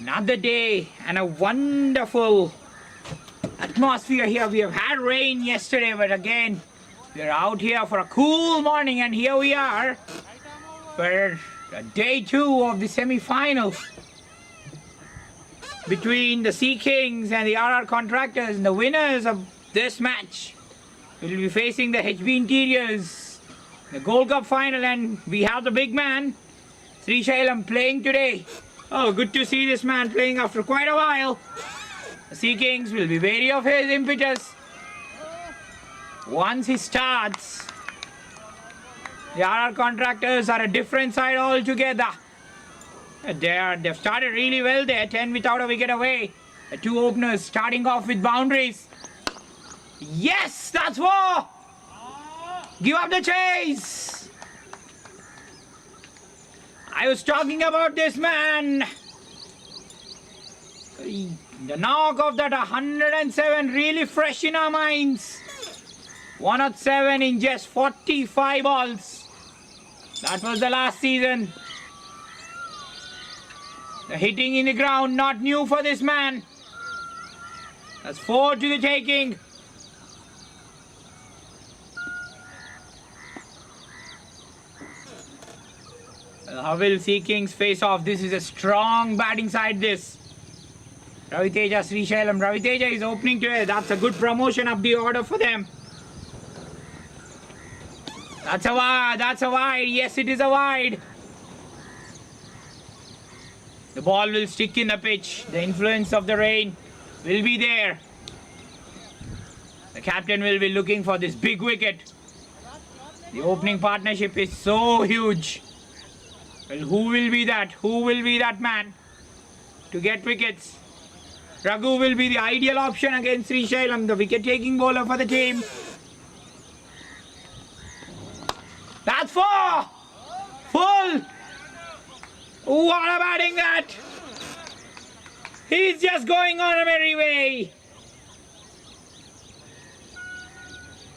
Another day and a wonderful atmosphere here. We have had rain yesterday, but again, we're out here for a cool morning, and here we are for day 2 of the semi-finals between the Sea Kings and the RR Contractors. And the winners of this match will be facing the HB Interiors, the Gold Cup final, and we have the big man, Sri Shailam, playing today. Oh, good to see this man playing after quite a while. The Sea Kings will be wary of his impetus once he starts. The RR Contractors are a different side altogether. They've started really well there, 10 without a wicket away. The 2 openers starting off with boundaries. Yes, that's 4. Give up the chase. I was talking about this man. The knock of that 107 really fresh in our minds. 107 in just 45 balls. That was the last season. The hitting in the ground, not new for this man. That's 4 to the taking. How will Sea Kings face off? This is a strong batting side, this. Raviteja, Sri Shailam. Raviteja is opening today. That's a good promotion up the order for them. That's a wide. That's a wide. Yes, it is a wide. The ball will stick in the pitch. The influence of the rain will be there. The captain will be looking for this big wicket. The opening partnership is so huge. Well, who will be that? Who will be that man to get wickets? Raghu will be the ideal option against Sri Shailam, the wicket-taking bowler for the team. That's 4! Full! What a batting that! He's just going on a merry way.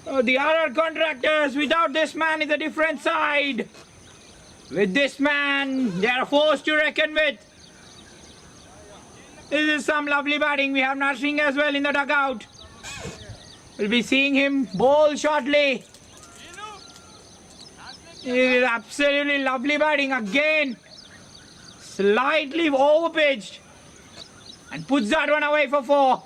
Oh, the RR Contractors, without this man, is a different side. With this man, they are a force to reckon with. This is some lovely batting. We have Narsingh as well in the dugout. We'll be seeing him bowl shortly. It is absolutely lovely batting again. Slightly overpitched. And puts that one away for 4.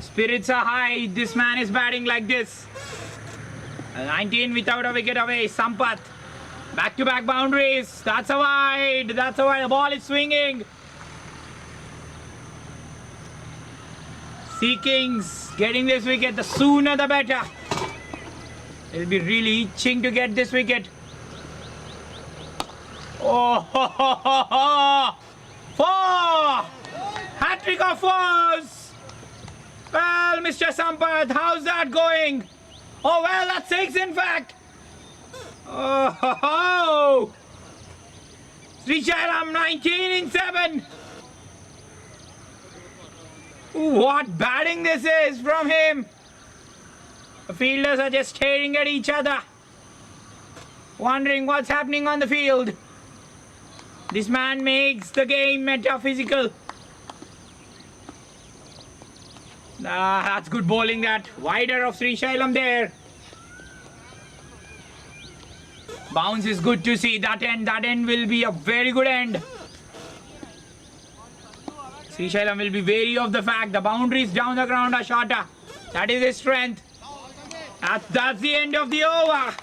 Spirits are high. This man is batting like this. 19 without a wicket away. Sampath. Back-to-back boundaries. That's a wide. That's a wide. The ball is swinging. Sea Kings getting this wicket. The sooner the better. They'll be really itching to get this wicket. Oh, ho, ho, ho, ho. 4! Hat-trick of 4s! Well, Mr. Sampath, how's that going? Oh, well, that's 6 in fact. Oh, ho, ho. Srichailam 19 in 7. What batting this is from him. The fielders are just staring at each other, wondering what's happening on the field. This man makes the game metaphysical. That's good bowling, that. Wider of Srichailam there. Bounce is good to see. That end will be a very good end. Srichailam will be wary of the fact the boundaries down the ground are shorter. That is his strength. That's the end of the over.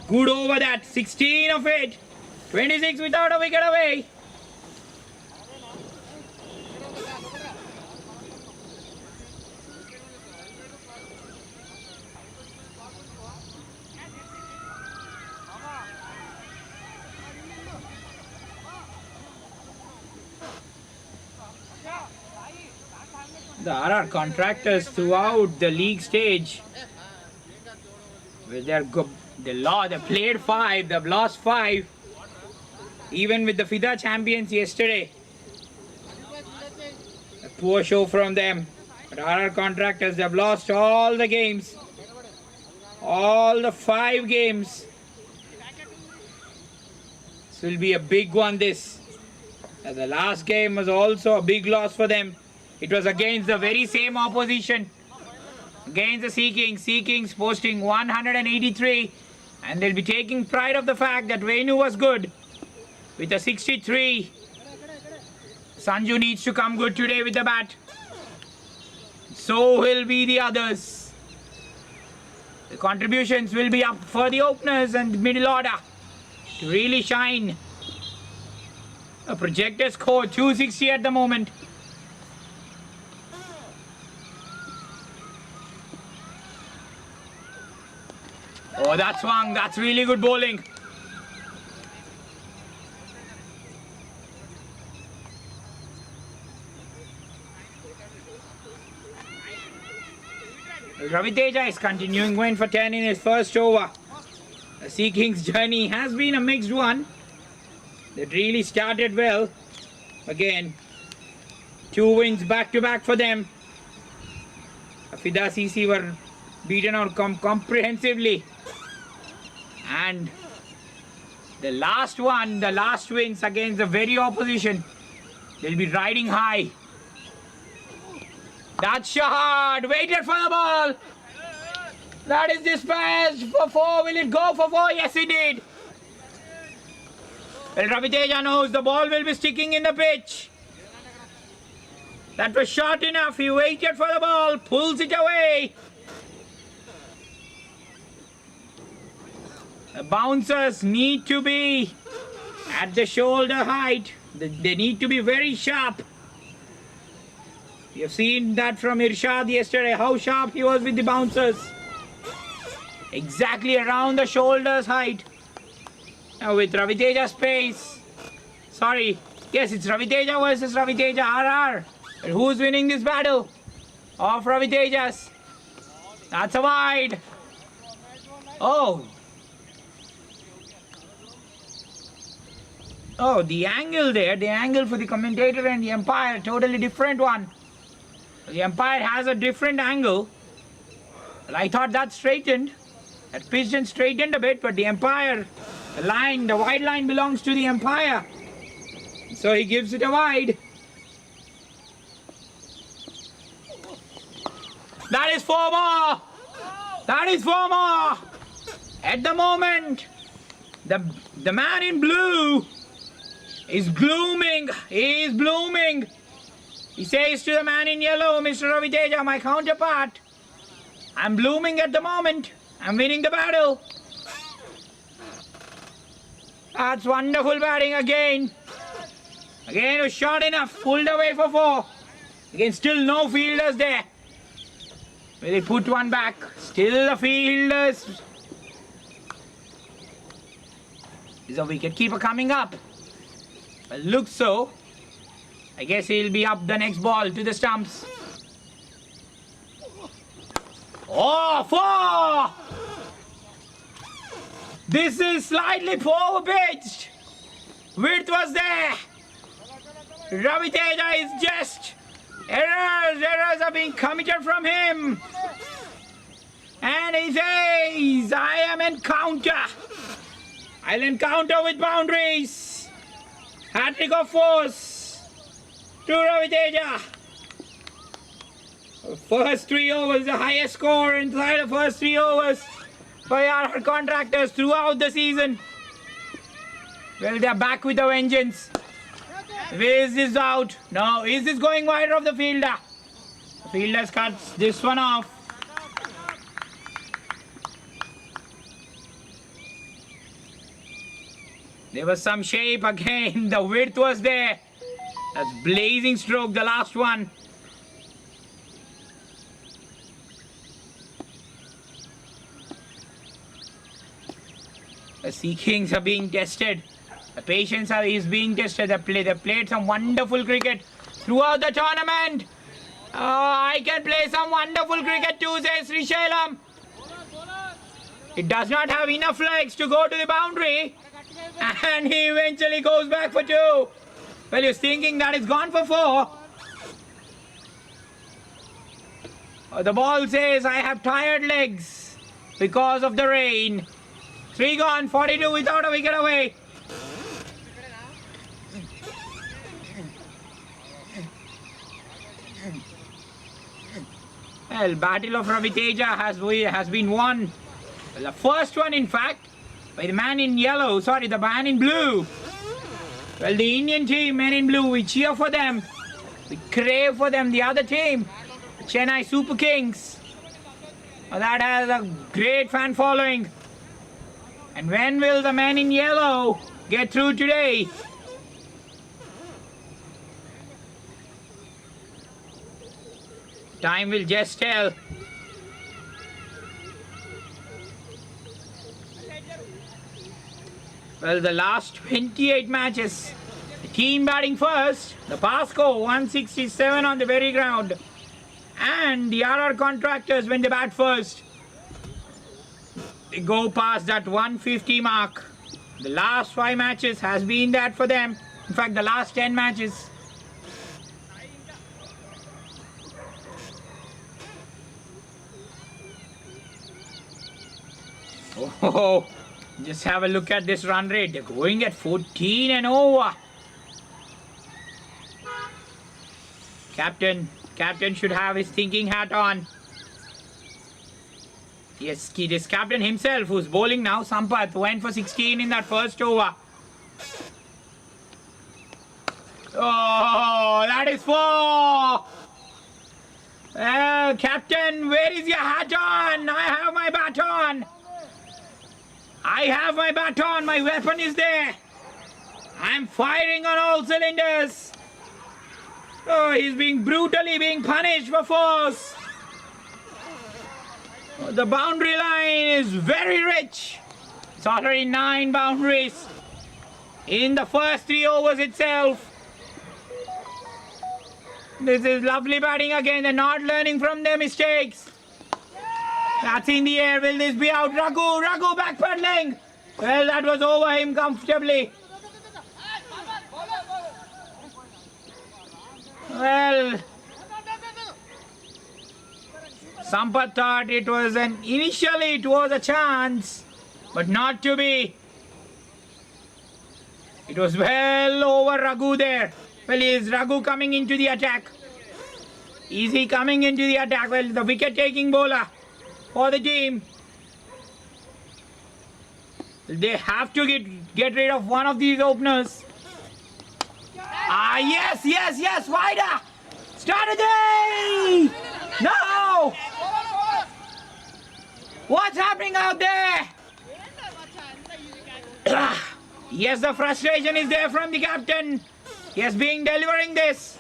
Good over that. 16 of it. 26 without a wicket away. The RR contractors throughout the league stage, with they played 5, they've lost 5. Even with the FIDA champions yesterday. A poor show from them. But RR contractors, they've lost all the games. All the 5 games. This will be a big one, this. And the last game was also a big loss for them. It was against the very same opposition. Against the Sea Kings. Sea Kings posting 183. And they'll be taking pride of the fact that Venu was good. With a 63. Sanju needs to come good today with the bat. So will be the others. The contributions will be up for the openers and middle order to really shine. A projected score 260 at the moment. Oh, that swung. That's really good bowling. Ravi Teja is continuing going for 10 in his first over. The Sea Kings' journey has been a mixed one. They really started well. Again, 2 wins back to back for them. FIDA CC were beaten out comprehensively. And the last one, the last wins against the very opposition, they'll be riding high. That's Shahad, waited for the ball. That is dispatched for 4. Will it go for 4? Yes, it did. Well, Ravi Teja knows the ball will be sticking in the pitch. That was short enough. He waited for the ball, pulls it away. The bouncers need to be at the shoulder height. They need to be very sharp. You've seen that from Irshad yesterday, how sharp he was with the bouncers. Exactly around the shoulders height. Now with Ravi Teja's pace. Sorry. Yes, it's Ravi Teja versus Ravi Teja RR. But who's winning this battle? Of Ravi Tejas. That's a wide. Oh. Oh, the angle there, the angle for the commentator and the umpire, totally different one. The umpire has a different angle. Well, I thought that straightened. That pigeon straightened a bit, but the umpire, the line, the wide line belongs to the umpire. So he gives it a wide. That is 4 more. That is 4 more. At the moment, the man in blue is blooming. He is blooming. He says to the man in yellow, Mr. Raviteja, my counterpart, I'm blooming at the moment. I'm winning the battle. That's wonderful batting again. Again, it was short enough. Pulled away for 4. Again, still no fielders there. Will he put one back? Still the fielders. Is a wicket keeper coming up? Well, looks so. I guess he'll be up the next ball to the stumps. Oh, 4! This is slightly forward-pitched. Width was there. Raviteja is just... Errors are being committed from him. And he says, I am encounter. I'll encounter with boundaries. Hat-trick of force to Raviteja. First 3 overs, the highest score inside the first 3 overs by our contractors throughout the season. Well, they're back with a vengeance. Is this out? No, is this going wide of the fielder? The fielder cuts this one off. There was some shape again. The width was there. That's blazing stroke, the last one. The Sea Kings are being tested. The patience is being tested. They played some wonderful cricket throughout the tournament. I can play some wonderful cricket too, says Srisailam. It does not have enough legs to go to the boundary. And he eventually goes back for 2. Well, he's thinking that it's gone for 4. The ball says, I have tired legs because of the rain. 3 gone, 42 without a wicket away. Well, Battle of Raviteja has been won. Well, the first one, in fact, by the man in yellow. Sorry, the man in blue. Well, the Indian team, men in blue, we cheer for them. We crave for them. The other team, Chennai Super Kings. Well, that has a great fan following. And when will the man in yellow get through today? Time will just tell. Well, the last 28 matches, the team batting first, the pass score 167 on the very ground. And the other contractors, when they bat first, they go past that 150 mark. The last 5 matches has been that for them. In fact, the last 10 matches. Oh, just have a look at this run rate. They're going at 14 and over. Captain should have his thinking hat on. Yes, it is captain himself who's bowling now. Sampath went for 16 in that first over. Oh, that is 4. Captain, where is your hat on? I have my baton. I have my baton. My weapon is there. I'm firing on all cylinders. Oh, he's being brutally punished for force. The boundary line is very rich. It's already 9 boundaries in the first 3 overs itself. This is lovely batting again. They're not learning from their mistakes. That's in the air. Will this be out? Raghu backpedaling. Well, that was over him comfortably. Well, Sampath thought initially it was a chance, but not to be. It was well over Raghu there. Well, is Raghu coming into the attack? Is he coming into the attack? Well, the wicket-taking bowler for the team. They have to get rid of one of these openers. Yes, wider. strategy! No! What's happening out there? Yes, the frustration is there from the captain. He has been delivering this.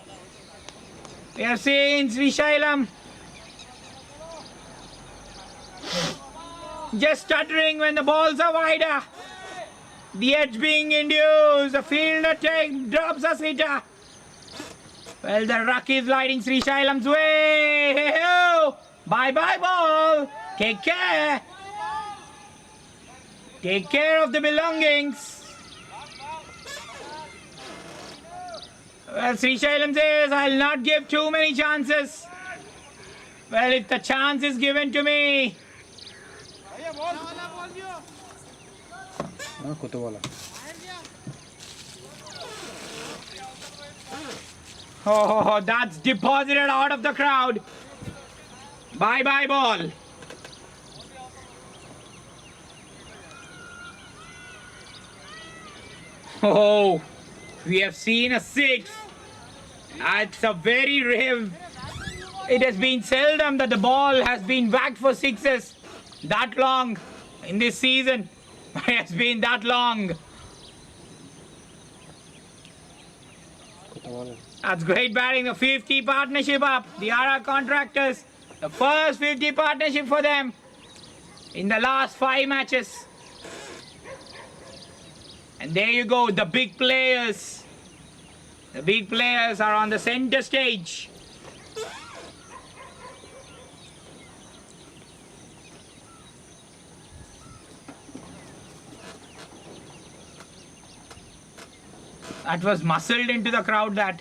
We have seen Srishailam just stuttering when the balls are wider. The edge being induced. The fielder drops a sitter. Well, the ruck is lighting Srishailam's way. Bye-bye ball. Take care. Take care of the belongings. Well, Srishailam says, I'll not give too many chances. Well, if the chance is given to me. Oh, that's deposited out of the crowd. Bye-bye ball. Oh, we have seen a six. It's a very rare. It has been seldom that the ball has been whacked for sixes that long in this season. It has been that long. That's great batting. The 50 partnership up. The RR Contractors. The first 50 partnership for them in the last 5 matches. And there you go, the big players. The big players are on the center stage. That was muscled into the crowd, that.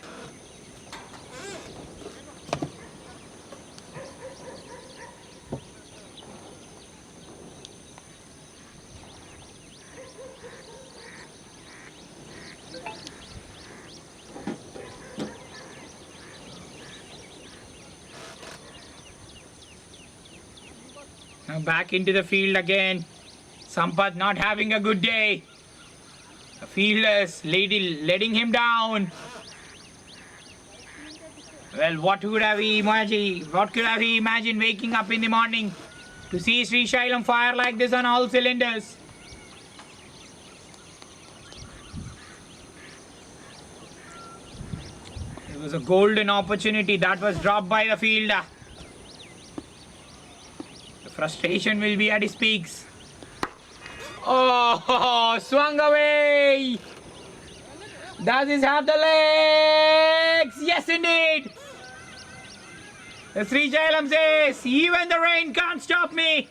Now back into the field again. Sampath not having a good day. The fielders letting him down. Well, what could have he imagined waking up in the morning to see Srishailam fire like this on all cylinders? It was a golden opportunity that was dropped by the fielder. The frustration will be at his peaks. Oh, swung away. Does this have the legs? Yes, indeed. The Srishailam says, even the rain can't stop me.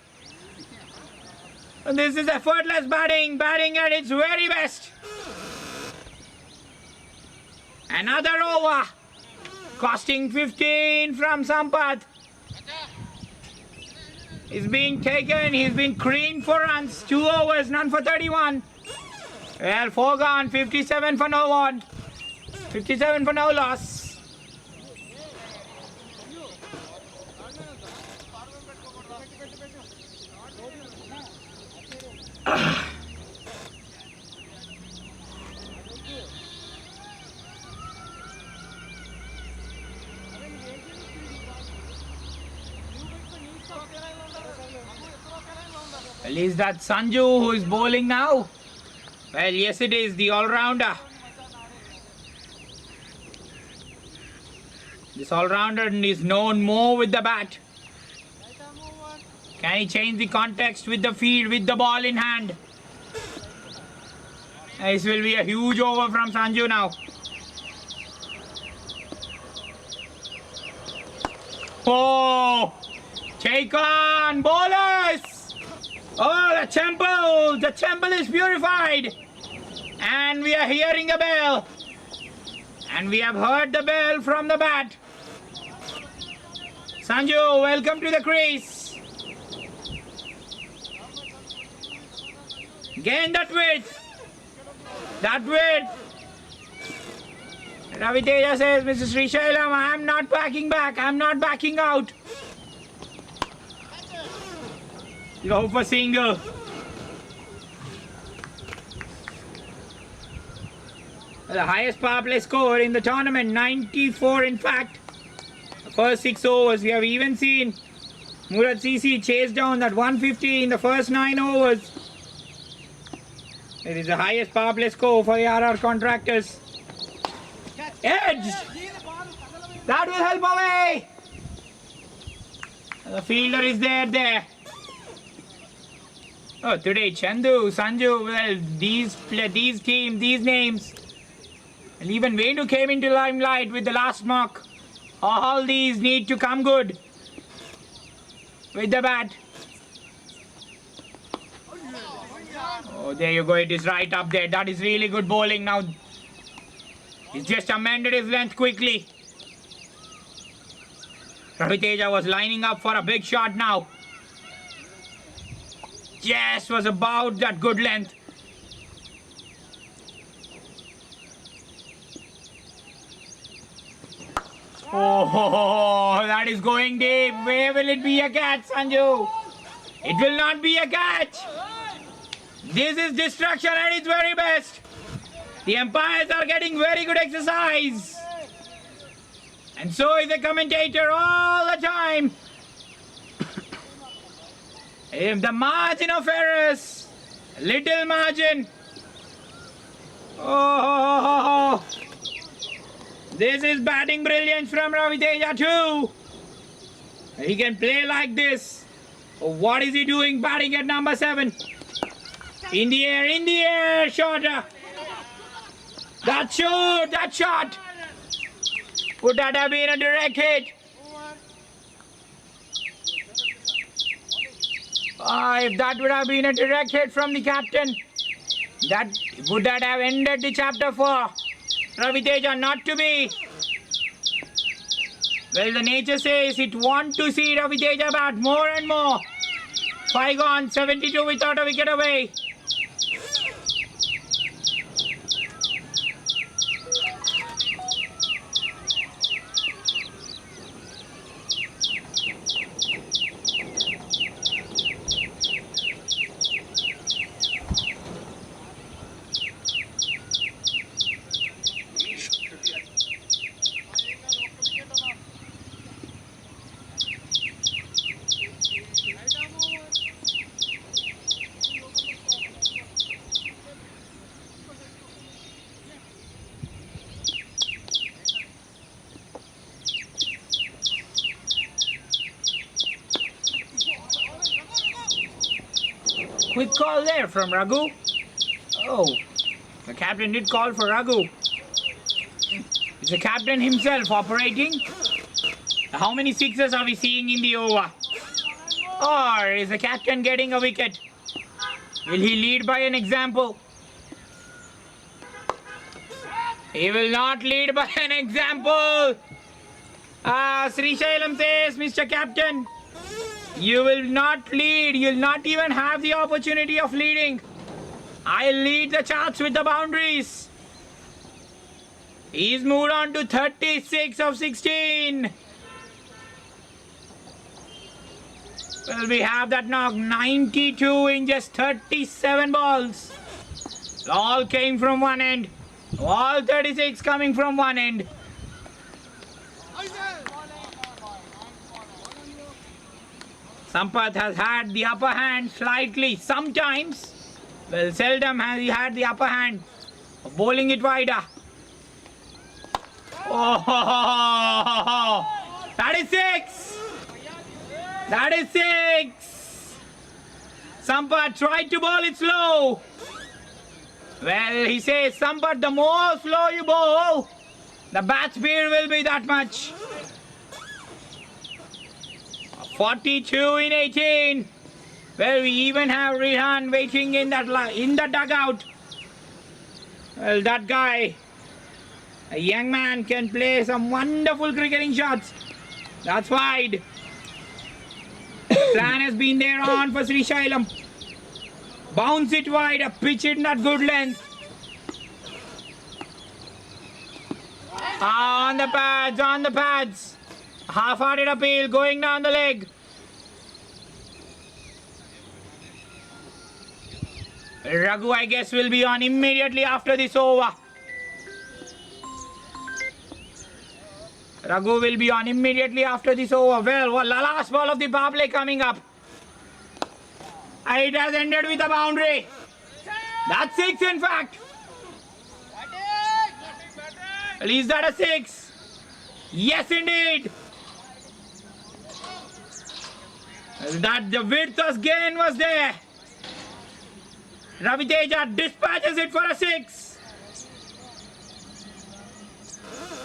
And this is effortless batting at its very best. Another over, costing 15 from Sampath. He's being taken, he's been creamed for runs, 2 overs, none for 31. Well, 4 gone, 57 for no one, 57 for no loss. Well, is that Sanju who is bowling now? Well, yes it is, the all-rounder. This all-rounder is known more with the bat. Can he change the context with the field, with the ball in hand? This will be a huge over from Sanju now. Oh! Take on, bowlers! Oh, the temple is purified. And we are hearing a bell. And we have heard the bell from the bat. Sanju, welcome to the crease. Gain that width. That width. Ravi Teja says, Mr. Srishailam, I am not backing back. I am not backing out. Go for single. The highest power play score in the tournament, 94 in fact. first 6 overs. We have even seen Murad CC chase down that 150 in the first 9 overs. It is the highest power play score for the RR Contractors. Edge! That will help away! The fielder is there. Oh, today Chandu, Sanju, well, these teams, these names. And even Venu came into limelight with the last mark. All these need to come good with the bat. Oh, there you go. It is right up there. That is really good bowling now. He's just amended his length quickly. Ravi Teja was lining up for a big shot now. Yes, was about that good length. Oh, that is going deep. Where will it be a catch, Sanju? It will not be a catch. This is destruction at its very best. The umpires are getting very good exercise. And so is the commentator all the time. If the margin of errors, little margin. Oh, this is batting brilliance from Ravi Teja too. He can play like this. Oh, what is he doing batting at number 7? In the air, shorter. That shot. Would that have been a direct hit? If that would have been a direct hit from the captain, would that have ended the chapter for Ravi Teja? Not to be. Well, the nature says it wants to see Ravi Teja bat more and more. 5 gone, 72 without a wicket away. Quick call there from Raghu. Oh, the captain did call for Raghu. Is the captain himself operating? How many sixes are we seeing in the over? Or is the captain getting a wicket? Will he lead by an example? He will not lead by an example. Sri Shailam says, Mr. Captain, you will not lead. You'll not even have the opportunity of leading. I'll lead the charts with the boundaries. He's moved on to 36 of 16. Well, we have that knock. 92 in just 37 balls. All came from one end. All 36 coming from one end. Sampath has had the upper hand slightly. Sometimes, well, seldom has he had the upper hand. Bowling it wider. Oh, that is 6. That is 6. Sampath tried to bowl it slow. Well, he says, Sampath, the more slow you bowl, the bat speed will be that much. 42 in 18. Well, we even have Rehan waiting in the dugout. Well, that guy, a young man, can play some wonderful cricketing shots. That's wide. Plan has been there on for Sri Shailam. Bounce it wide, pitch it in at good length. On the pads. Half-hearted appeal going down the leg. Raghu, I guess, will be on immediately after this over. Raghu will be on immediately after this over. Well, the last ball of the power play coming up. It has ended with a boundary. That's 6 in fact. Well, is that a 6? Yes indeed. That the width again was there. Raviteja dispatches it for a 6.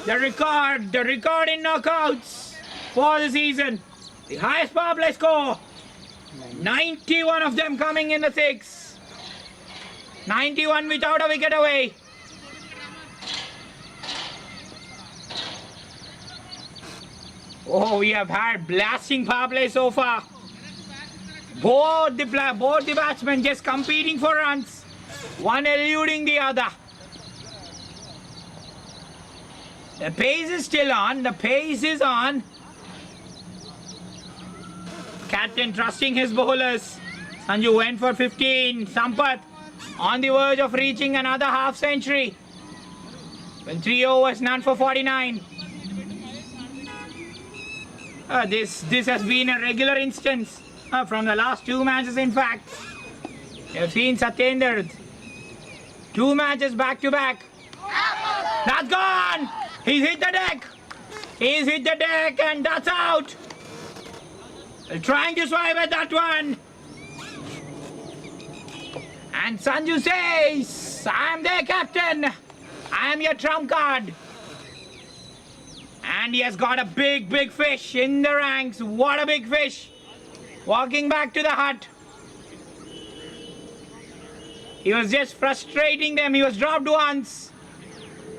The record in knockouts for the season. The highest power play score. 91 of them coming in the 6. 91 without a wicket away. Oh, we have had blasting power play so far. Both the batsmen just competing for runs. One eluding the other. The pace is still on. The pace is on. Captain trusting his bowlers. Sanju went for 15. Sampath on the verge of reaching another half century. Well, 3 overs, none for 49. This has been a regular instance from the last 2 matches, in fact. You have seen Satyendra. 2 matches back to back. That's gone! He's hit the deck. He's hit the deck and that's out. Trying to swipe at that one. And Sanju says, I am there, captain. I am your trump card. And he has got a big fish in the ranks. What a big fish. Walking back to the hut. He was just frustrating them. He was dropped once.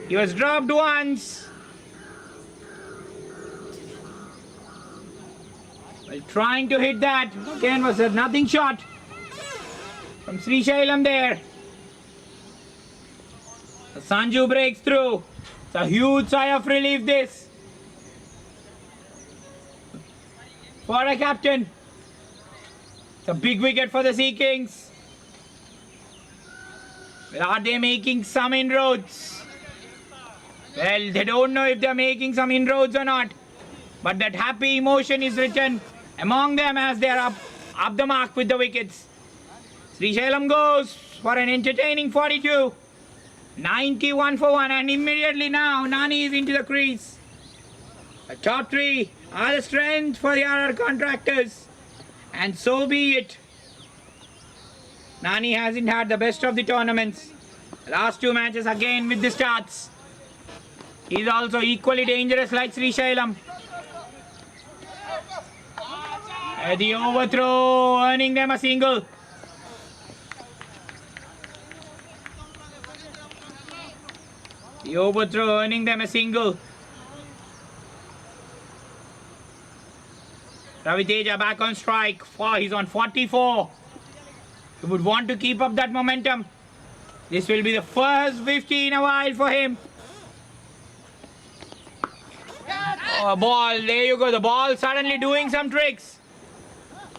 He was dropped once. Well, trying to hit that. Again was a nothing shot from Sri Shailam there. Sanju breaks through. It's a huge sigh of relief this. For a captain. It's a big wicket for the Sea Kings. Well, are they making some inroads? Well, they don't know if they're making some inroads or not. But that happy emotion is written among them as they're up the mark with the wickets. Sri Shailam goes for an entertaining 42. 91 for 1 and immediately now Nani is into the crease. The top 3 are the strength for the other contractors. And so be it. Nani hasn't had the best of the tournaments. The last 2 matches again with the starts. He's also equally dangerous like Sri Shailam. The overthrow earning them a single. The overthrow earning them a single. Raviteja back on strike. He's on 44. He would want to keep up that momentum. This will be the first 50 in a while for him. Oh, ball. There you go. The ball suddenly doing some tricks.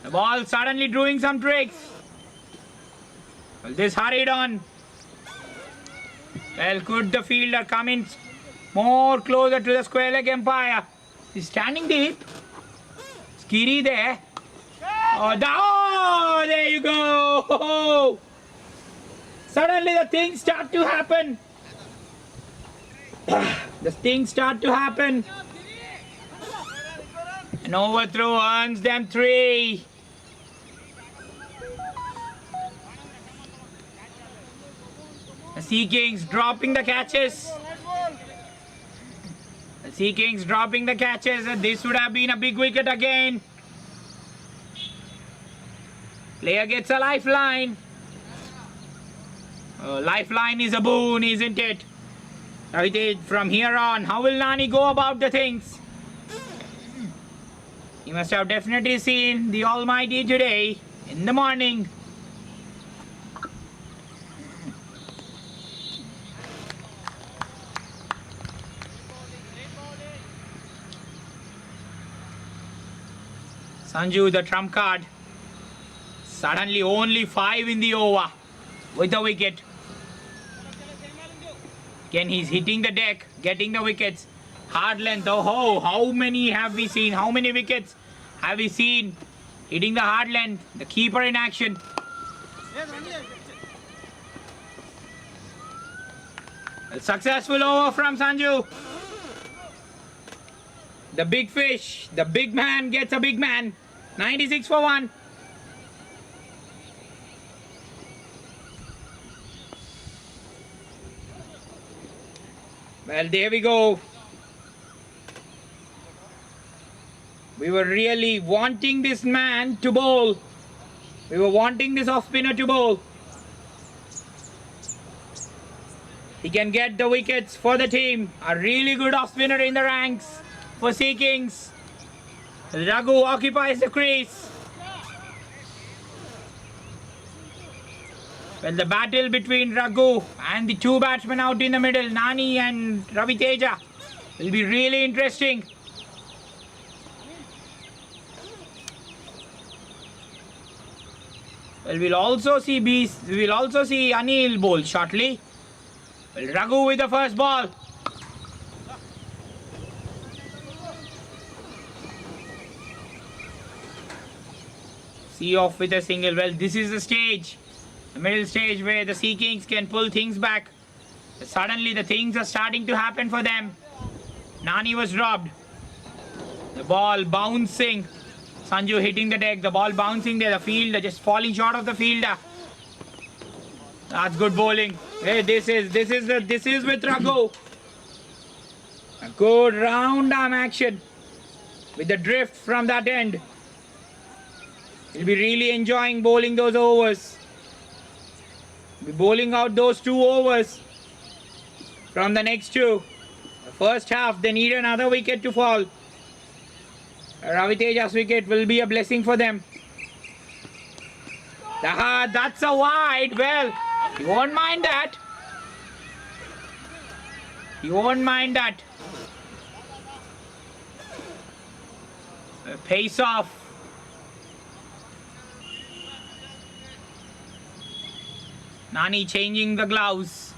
The ball suddenly doing some tricks. Well, this hurried on. Well, could the fielder come in more closer to the square leg umpire? He's standing deep. Skiri there. Oh, there you go. Oh. Suddenly the things start to happen. The things start to happen. An overthrow earns them 3. The Sea Kings dropping the catches. The Sea Kings dropping the catches. And this would have been a big wicket again. Player gets a lifeline. Lifeline is a boon, isn't it? From here on, how will Nani go about the things? He must have definitely seen the Almighty today in the morning. Sanju, the trump card. Suddenly only 5 in the over with a wicket. Again, he's hitting the deck, getting the wickets. Hard length. Oh, how many have we seen? How many wickets have we seen hitting the hard length? The keeper in action. A successful over from Sanju. The big fish, the big man gets a big man. 96 for 1. Well, there we go. We were really wanting this man to bowl. We were wanting this off spinner to bowl. He can get the wickets for the team. A really good off spinner in the ranks for Sea Kings. Raghu occupies the crease. Well, the battle between Raghu and the two batsmen out in the middle, Nani and Ravi Teja, will be really interesting. Well, we'll also see Anil bowl shortly. Well, Raghu with the first ball. See off with a single. Well, this is the stage, the middle stage where the Sea Kings can pull things back. Suddenly the things are starting to happen for them. Nani was dropped. The ball bouncing. Sanju hitting the deck. The ball bouncing there. The fielder just falling short of the fielder. That's good bowling. Hey, this is with Raghu. A good round arm action with the drift from that end. He'll be really enjoying bowling those overs. He'll be bowling out those 2 overs from the next 2. The first half, they need another wicket to fall. Ravi Teja's wicket will be a blessing for them. That's a wide. Well, you won't mind that. You won't mind that. Pace off. Nani changing the gloves.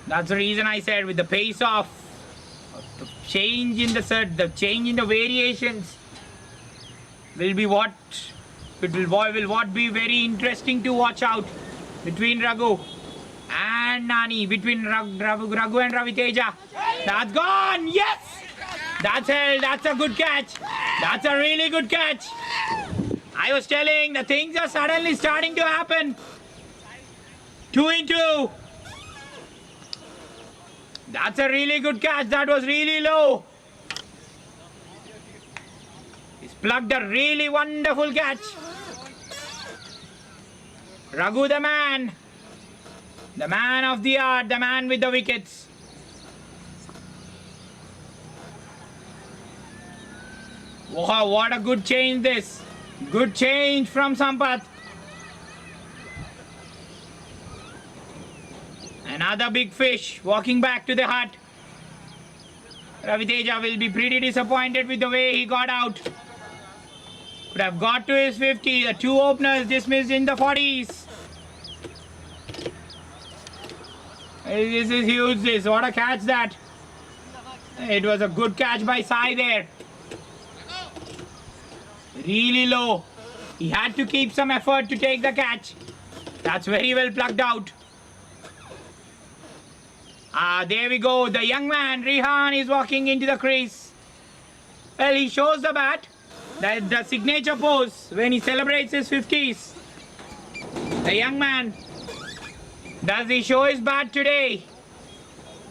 That's the reason I said with the pace off, the change in the set, the change in the variations will be what be very interesting to watch out between Raghu and Nani, between Raghu and Ravi Teja. That's gone. Yes, that's held. That's a good catch. That's a really good catch. I was telling, the things are suddenly starting to happen. 2 in 2. That's a really good catch. That was really low. He's plugged a really wonderful catch. Raghu the man of the hour, the man with the wickets. Wow, what a good change this. Good change from Sampath. Another big fish walking back to the hut. Ravi Teja will be pretty disappointed with the way he got out. Could have got to his 50. The 2 openers dismissed in the 40s. This is huge. This. What a catch that. It was a good catch by Sai there. Really low. He had to keep some effort to take the catch. That's very well plugged out. There we go. The young man, Rehan, is walking into the crease. Well, he shows the bat. The signature pose when he celebrates his 50s. The young man. Does he show his bat today?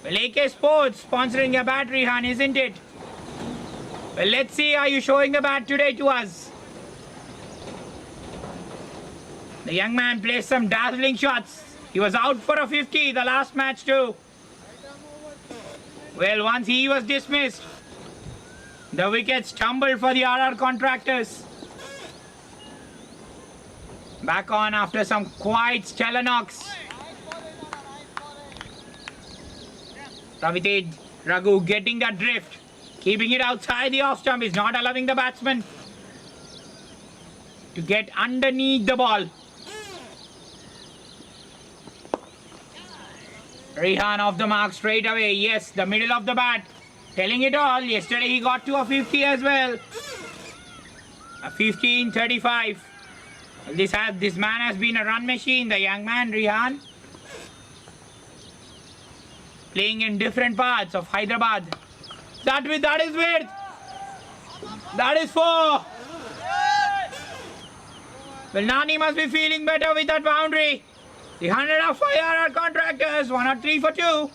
Well, AK Sports sponsoring a bat, Rehan, isn't it? Well, let's see, are you showing the bat today to us? The young man plays some dazzling shots. He was out for a 50 the last match too. Well, once he was dismissed, the wickets tumbled for the RR Contractors. Back on after some quite stellar knocks. Raghu getting that drift. Keeping it outside the off stump is not allowing the batsman to get underneath the ball. Rehan off the mark straight away. Yes, the middle of the bat. Telling it all. Yesterday he got to a 50 as well. A 15-35. This man has been a run machine, the young man, Rehan. Playing in different parts of Hyderabad. That is width. That is 4. Well, Nani must be feeling better with that boundary. The 100 of 5 contractors, 103 for 2.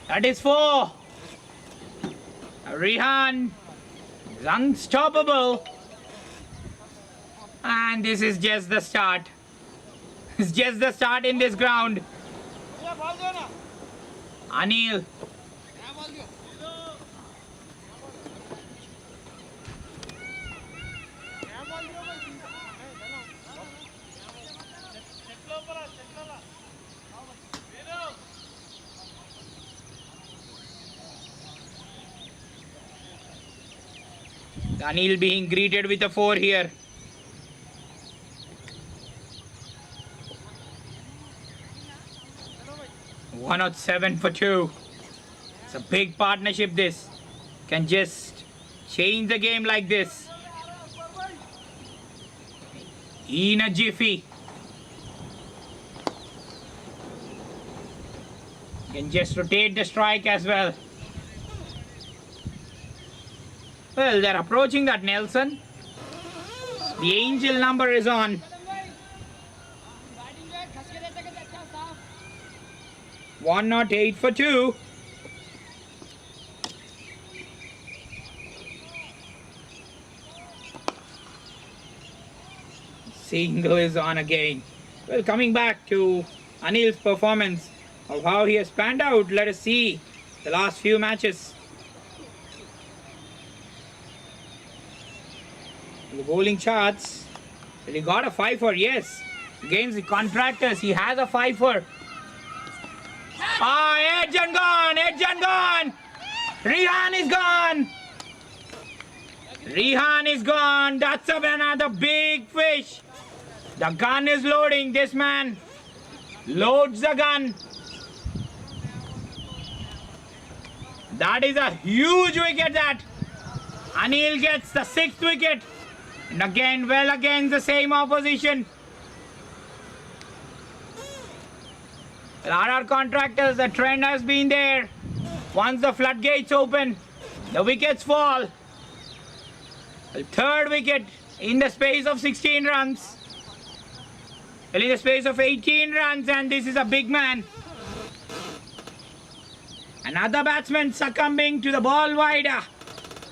That is 4. Rehan is unstoppable. And this is just the start. It's just the start in this ground. Anil. Anil being greeted with a 4 here. One out 7 for 2. It's a big partnership this. Can just change the game like this. In a jiffy. Can just rotate the strike as well. Well, they're approaching that Nelson. The angel number is on. One not 8 for 2. Single is on again. Well, coming back to Anil's performance of how he has panned out, let us see the last few matches. The bowling charts. He got a 5 for, yes. Against the contractors, he has a 5 for. Edge and gone, edge and gone. Rehan is gone. Rehan is gone. That's another big fish. The gun is loading. This man loads the gun. That is a huge wicket that. Anil gets the 6th wicket. And again, well against the same opposition. Well, RR Contractors, the trend has been there. Once the floodgates open, the wickets fall. Well, 3rd wicket in the space of 16 runs. Well, in the space of 18 runs, and this is a big man. Another batsman succumbing to the ball wide.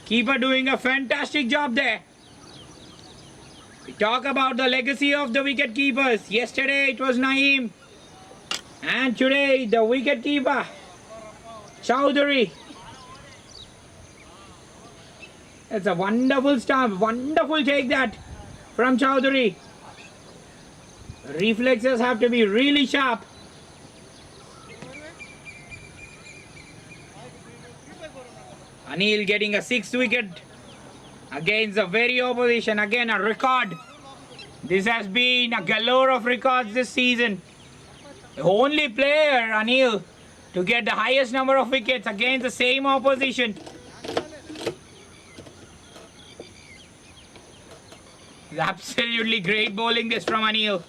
Keeper doing a fantastic job there. We talk about the legacy of the wicket keepers. Yesterday it was Naeem. And today the wicket keeper, Chowdhury. It's a wonderful stump. Wonderful take that from Chowdhury. Reflexes have to be really sharp. Anil getting a 6th wicket against the very opposition. Again a record. This has been a galore of records this season. The only player, Anil, to get the highest number of wickets against the same opposition. It's absolutely great bowling this from Anil.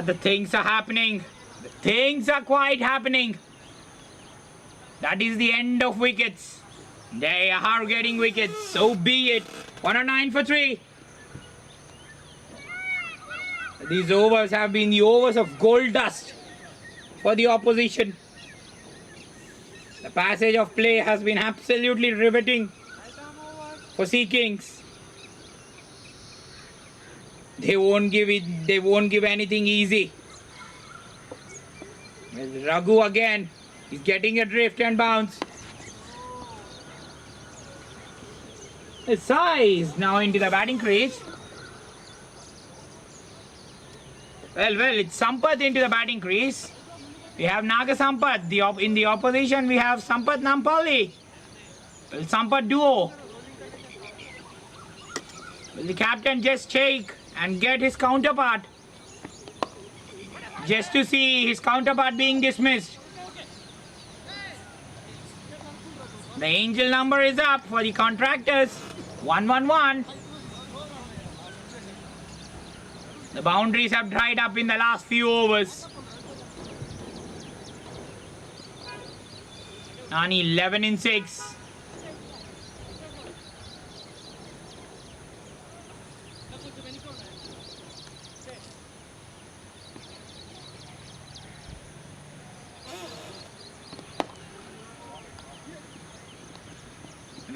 The things are happening. The things are quite happening. That is the end of wickets. They are getting wickets. So be it. 109 for 3. These overs have been the overs of gold dust for the opposition. The passage of play has been absolutely riveting for Sea Kings. They won't give anything easy. There's Raghu again. He's getting a drift and bounce. Sai is now into the batting crease. Well, it's Sampath into the batting crease. We have Naga Sampath. In the opposition, we have Sampath Nampally. Well, Sampath duo. Will the captain just shake and get his counterpart? Just to see his counterpart being dismissed. The angel number is up for the contractors. 111. The boundaries have dried up in the last few overs. On 11 in 6.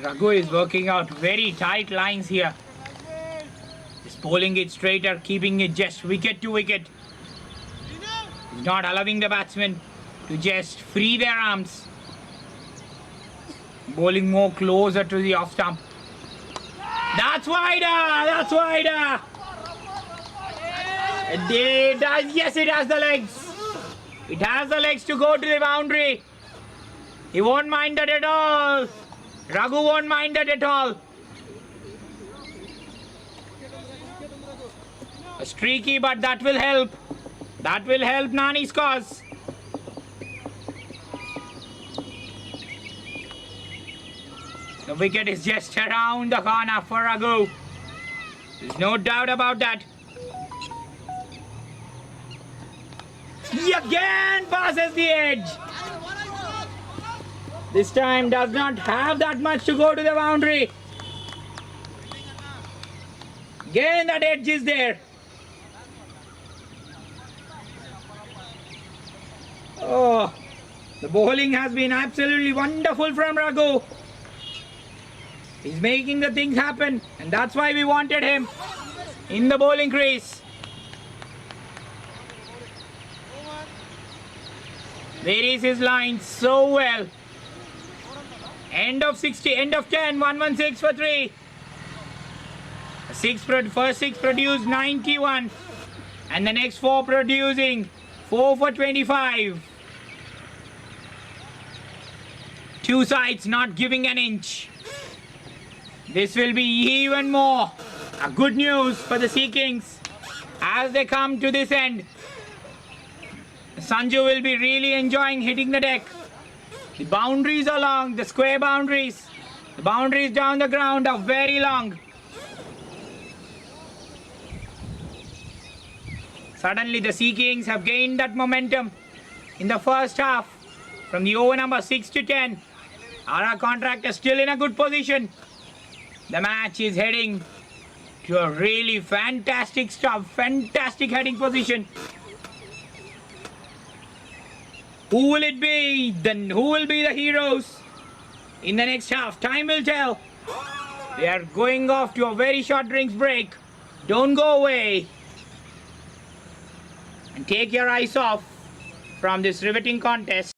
Raghu is working out very tight lines here. He's bowling it straighter, keeping it just wicket to wicket. He's not allowing the batsmen to just free their arms. Bowling more closer to the off stump. That's wider! That's wider! Yes, it has the legs. It has the legs to go to the boundary. He won't mind that at all. Raghu won't mind that at all. A streaky, but that will help. That will help Nani's cause. The wicket is just around the corner for Raghu. There's no doubt about that. He again passes the edge. This time does not have that much to go to the boundary. Again that edge is there. Oh, the bowling has been absolutely wonderful from Raghu. He's making the things happen, and that's why we wanted him in the bowling crease. Varies his line so well. End of 60, end of 10, 116 for 3. First 6 produced 91. And the next 4 producing 4 for 25. 2 sides not giving an inch. This will be even more a good news for the Sea Kings as they come to this end. Sanju will be really enjoying hitting the deck. The boundaries are long, the square boundaries. The boundaries down the ground are very long. Suddenly the Sea Kings have gained that momentum in the first half from the over number 6 to 10. Our Contractor still in a good position. The match is heading to a really fantastic stuff, fantastic heading position. Who will it be? Then who will be the heroes in the next half? Time will tell. They are going off to a very short drinks break. Don't go away. And take your eyes off from this riveting contest.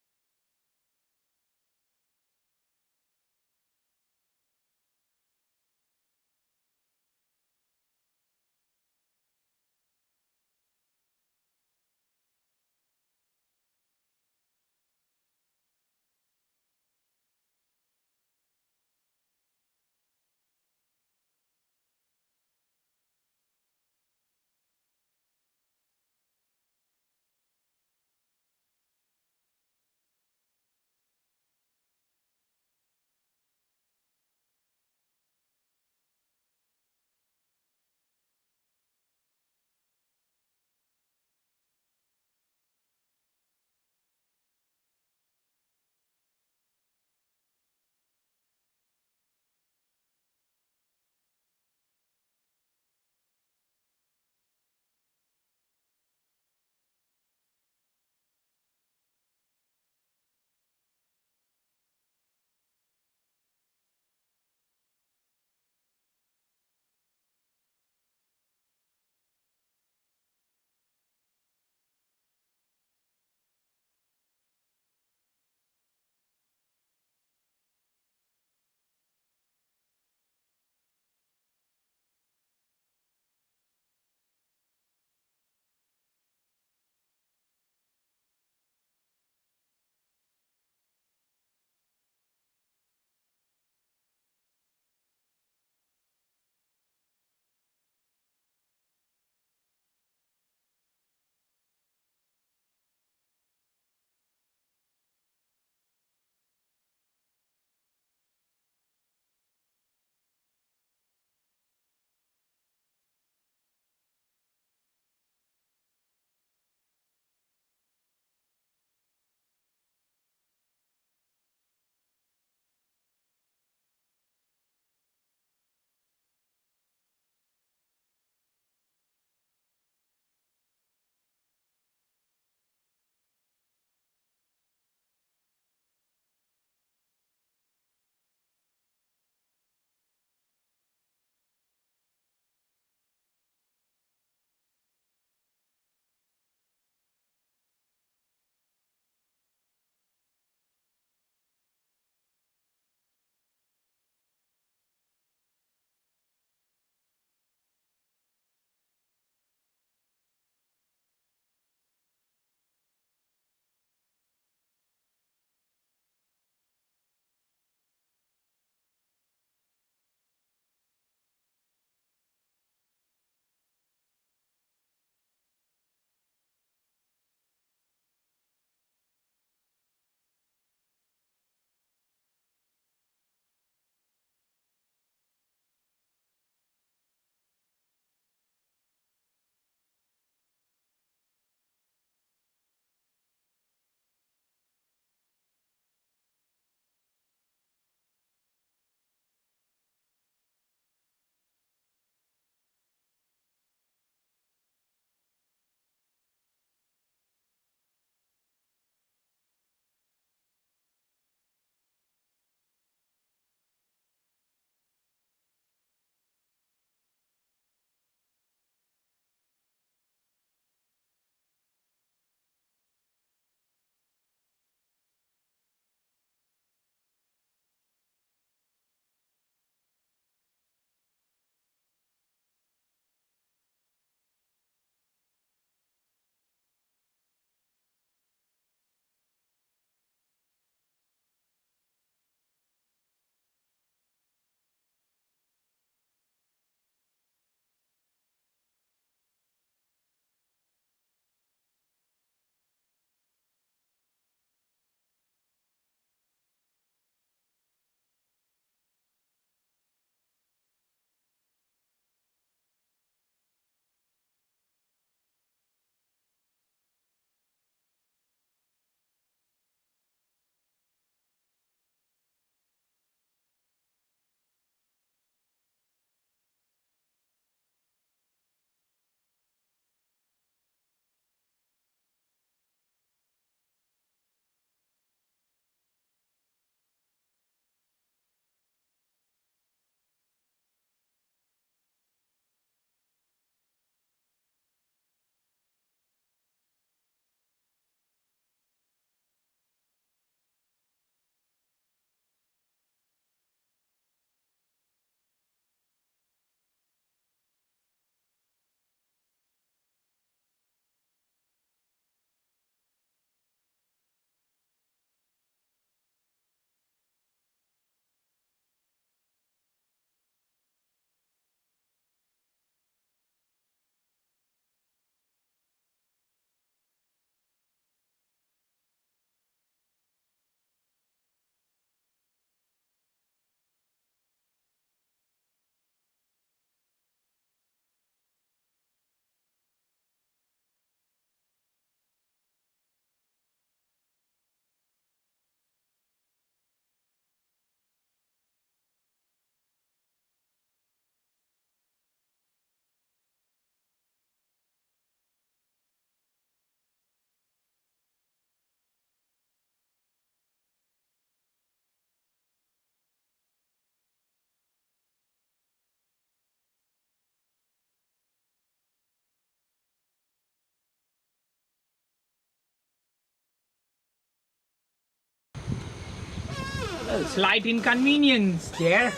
Well, slight inconvenience there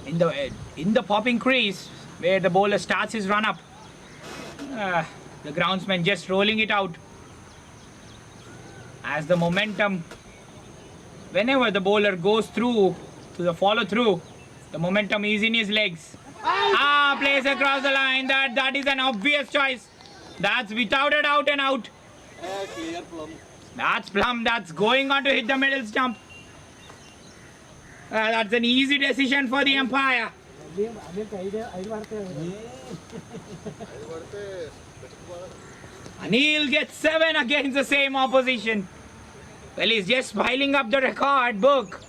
in the popping crease where the bowler starts his run up. The groundsman just rolling it out as the momentum, whenever the bowler goes through to the follow through, the momentum is in his legs. Plays across the line. That is an obvious choice. That's without a doubt and out. Clear plum. That's plumb. That's going on to hit the middle stump. That's an easy decision for the umpire. Anil gets 7 against the same opposition. Well, he's just piling up the record book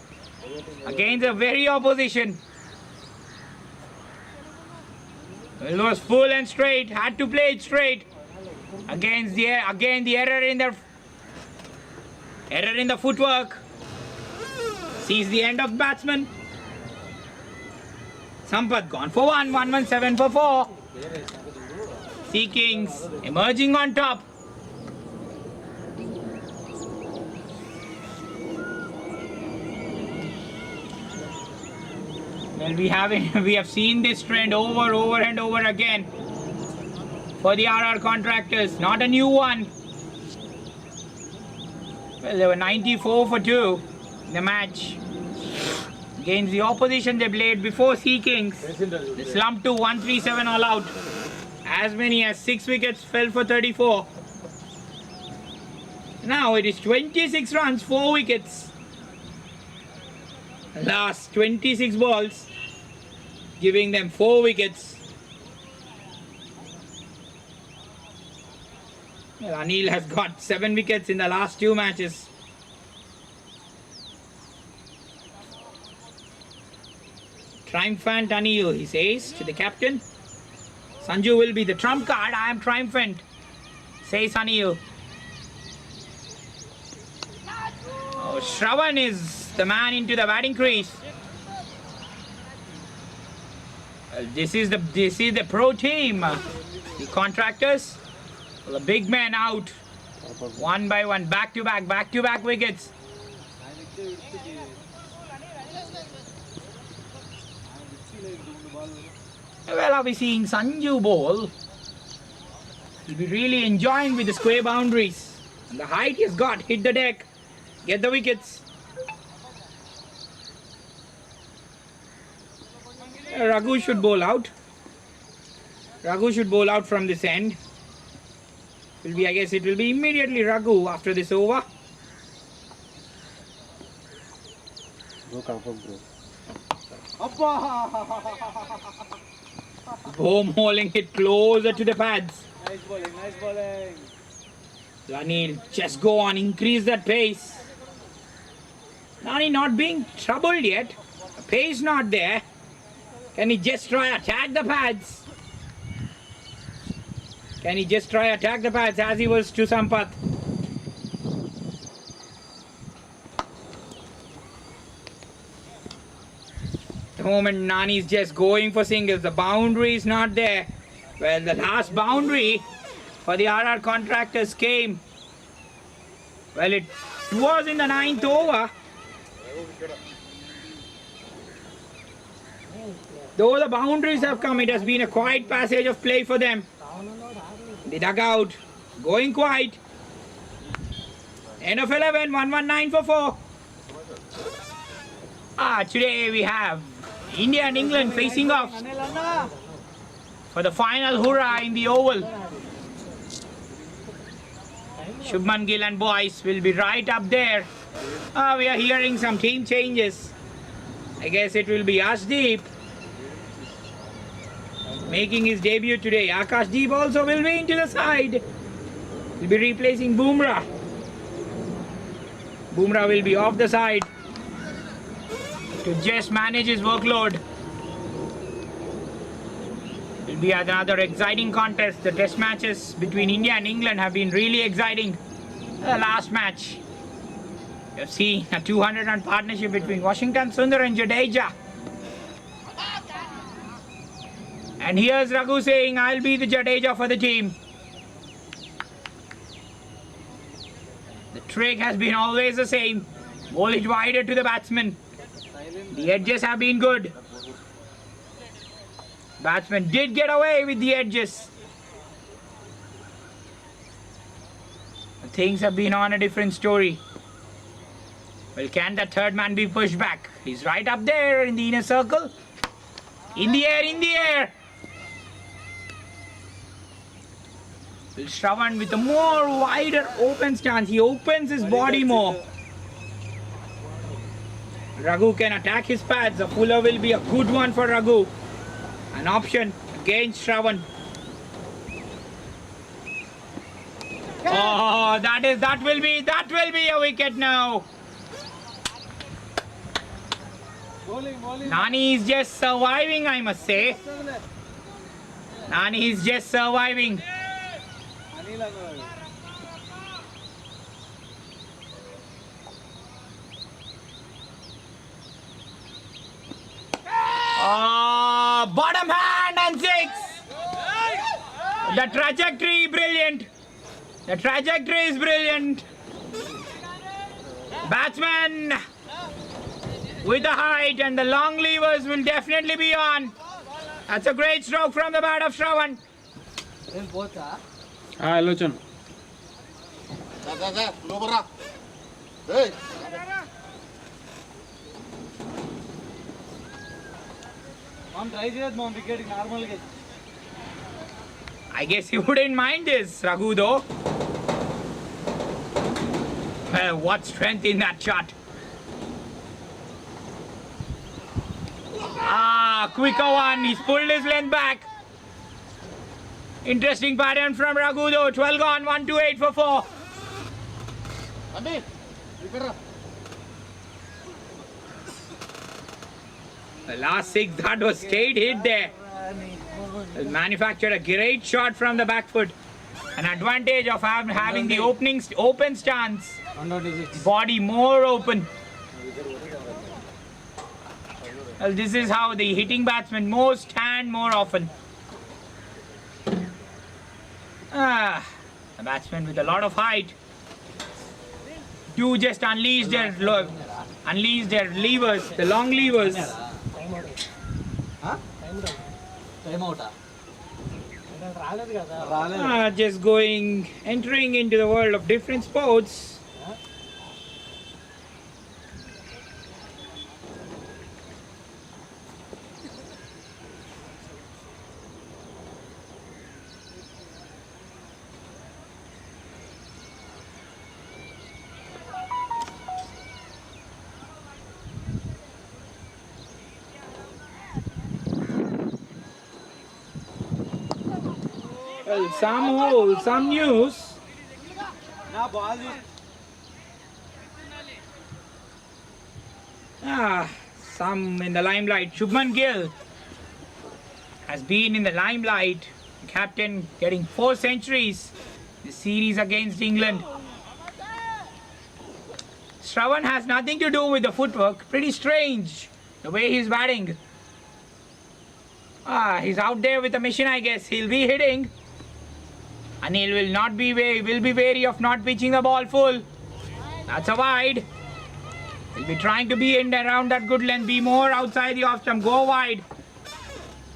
against the very opposition. Well, it was full and straight. Had to play it straight. Against the error in the footwork. Sees the end of batsman. Sampath gone for 117 for 4. Sea Kings emerging on top. Well, we have seen this trend over and over again for the RR Contractors. Not a new one. Well, they were 94 for 2 in the match against the opposition they played before Sea Kings. They slumped to 137 all out. As many as 6 wickets fell for 34. Now it is 26 runs, 4 wickets. Last 26 balls, giving them 4 wickets. Well, Anil has got 7 wickets in the last 2 matches. Triumphant Anil, he says to the captain. Sanju will be the trump card. I am triumphant, says Anil. Oh, Shravan is the man into the batting crease. This is the pro team. The Contractors. Well, the big man out. One by one, back to back wickets. Well, I'll be seeing Sanju bowl. He'll be really enjoying with the square boundaries. And the height he's got, hit the deck, get the wickets. Raghu should bowl out. Raghu should bowl out from this end. I guess it will be immediately Raghu after this over. Boom hauling it closer to the pads. Nice bowling, nice bowling. Anil, just go on, increase that pace. Nani not being troubled yet. The pace not there. Can he just try attack the pads? Can he just try attack the pads as he was to Sampath? The moment Nani is just going for singles, the boundary is not there. Well, the last boundary for the RR Contractors came. Well, it was in the 9th over. Though the boundaries have come, it has been a quiet passage of play for them. The dugout going quiet. End of 11, 119 for 4. Today we have India and England facing off for the final hurrah in the Oval. Shubman Gill and boys will be right up there. We are hearing some team changes. I guess it will be Ashdeep making his debut today. Akashdeep also will be into the side. He'll be replacing Bumrah. Bumrah will be off the side to just manage his workload. It will be another exciting contest. The test matches between India and England have been really exciting. The last match, you have seen a 200-run partnership between Washington Sundar and Jadeja. And here's Raghu saying, I'll be the Jadeja for the team. The trick has been always the same. Ball is wider to the batsman. The edges have been good. Batsman did get away with the edges. Things have been on a different story. Well, can the third man be pushed back? He's right up there in the inner circle. In the air, in the air. Will Shravan with a more wider open stance. He opens his body more. Raghu can attack his pads. A fuller will be a good one for Raghu. An option against Shravan. Oh, that will be a wicket now. Bowling. Nani is just surviving, I must say. Nani is just surviving. Bottom hand and 6. The trajectory brilliant. The trajectory is brilliant. Batsman with the height and the long levers will definitely be on. That's a great stroke from the bat of Shravan. Lochan. Hey. Mom, try it, mom. Wicket normal. I guess he wouldn't mind this, Raghu, though. Well, what strength in that shot. Quicker one. He's pulled his length back. Interesting pattern from Raghu, though. 12 gone, 1 2 8 for 4. The last 6, that was straight hit there. He manufactured a great shot from the back foot. An advantage of having the open stance. Body more open. Well, this is how the hitting batsmen most stand more often. The batsmen with a lot of height do just unleash their levers, the long levers. Just entering into the world of different sports. Well, some news. Some in the limelight. Shubman Gill has been in the limelight. The captain getting 4 centuries. The series against England. Shravan has nothing to do with the footwork. Pretty strange the way he's batting. He's out there with a mission, I guess. He'll be hitting. Anil will be wary of not pitching the ball full. That's a wide. He'll be trying to be in around that good length, be more outside the off stump, go wide.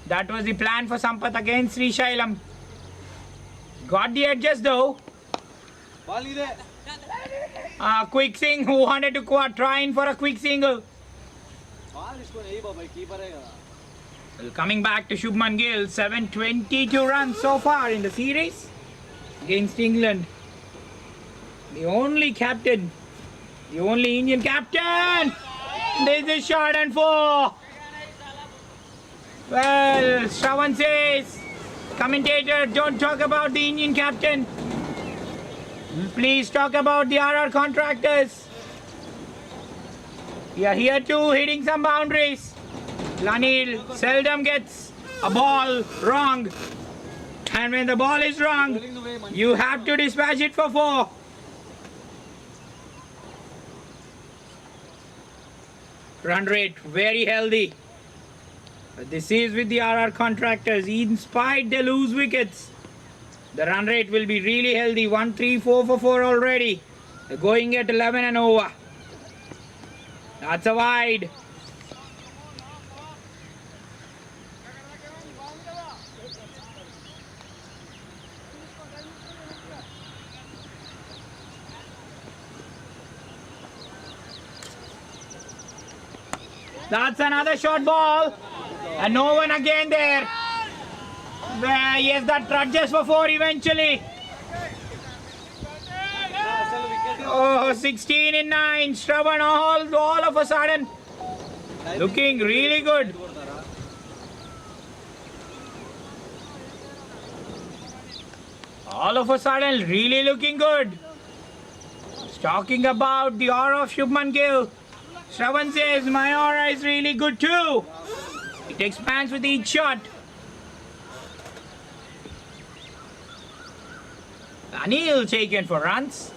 That was the plan for Sampath against Srishailam. Got the edges though. Quick sing, who wanted to try in for a quick single. Well, coming back to Shubman Gill, 722 runs so far in the series against England. The only Indian captain. There's a shot and 4. Well, Shravan says, commentator, don't talk about the Indian captain. Please talk about the RR contractors. We are here too, hitting some boundaries. Lanil seldom gets a ball wrong. And when the ball is wrong, you have to dispatch it for 4. Run rate very healthy. But this is with the RR contractors. In spite they lose wickets, the run rate will be really healthy. 1 3 4 for 4 already. They're going at 11 and over. That's a wide. That's another short ball. And no one again there. Yes, that trudges for 4 eventually. Oh, 16 in 9. Shravan all of a sudden looking really good. All of a sudden really looking good. Talking about the aura of Shubman Gill. Shravan says, my aura is really good too. It expands with each shot. Anil taken for runs.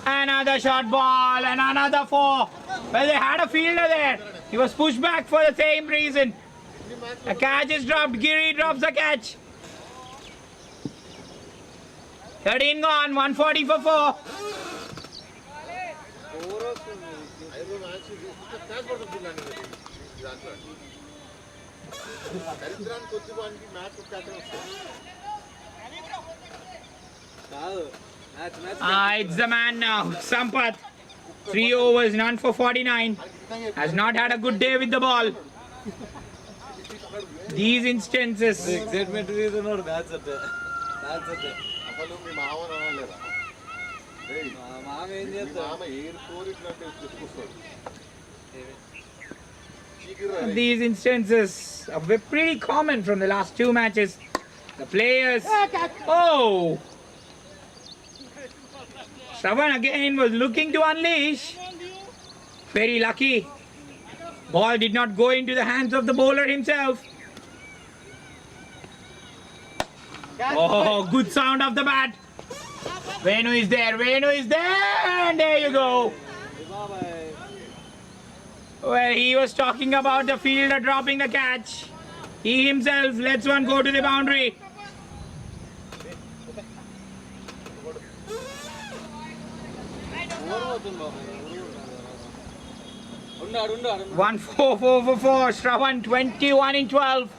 Another short ball and another 4. Well, they had a fielder there. He was pushed back for the same reason. The catch is dropped. Giri drops the catch. 13 gone. 140 for 4. It's the man now, Sampath. 3 overs, none for 49. Has not had a good day with the ball. These instances. Excitement is not that's it. These instances are pretty common from the last 2 matches. The players. Oh! Shravan again was looking to unleash. Very lucky. Ball did not go into the hands of the bowler himself. Oh, good sound of the bat. Venu is there. Venu is there. And there you go. Well, he was talking about the fielder dropping the catch. He himself lets one go to the boundary. One 4 for 4. Shravan 21 in 12.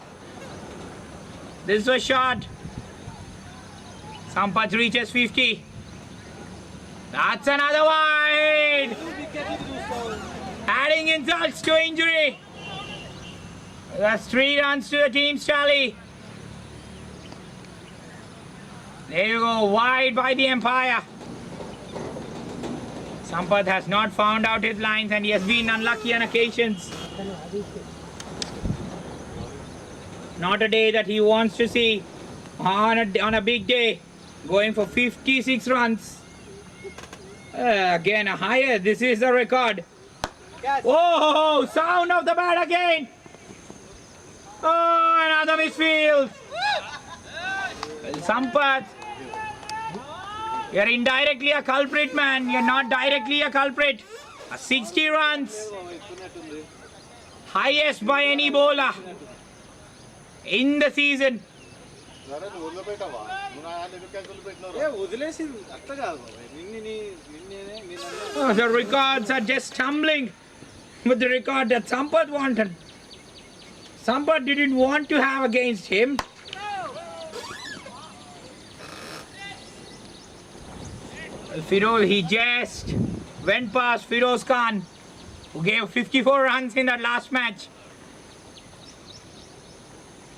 This was short. Sampath reaches 50. That's another wide. Adding insults to injury. That's 3 runs to the team's tally. There you go, wide by the umpire. Sampath has not found out his lines and he has been unlucky on occasions. Not a day that he wants to see. On a big day, going for 56 runs. Again, a higher. This is a record. Oh, sound of the bat again. Oh, another misfield. Well, Sampath, you're indirectly a culprit, man. You're not directly a culprit. 60 runs. Highest by any bowler in the season. Oh, the records are just tumbling with the record that Sampath wanted. Sampath didn't want to have against him. Well, Firoz, he just went past Firoz Khan, who gave 54 runs in that last match.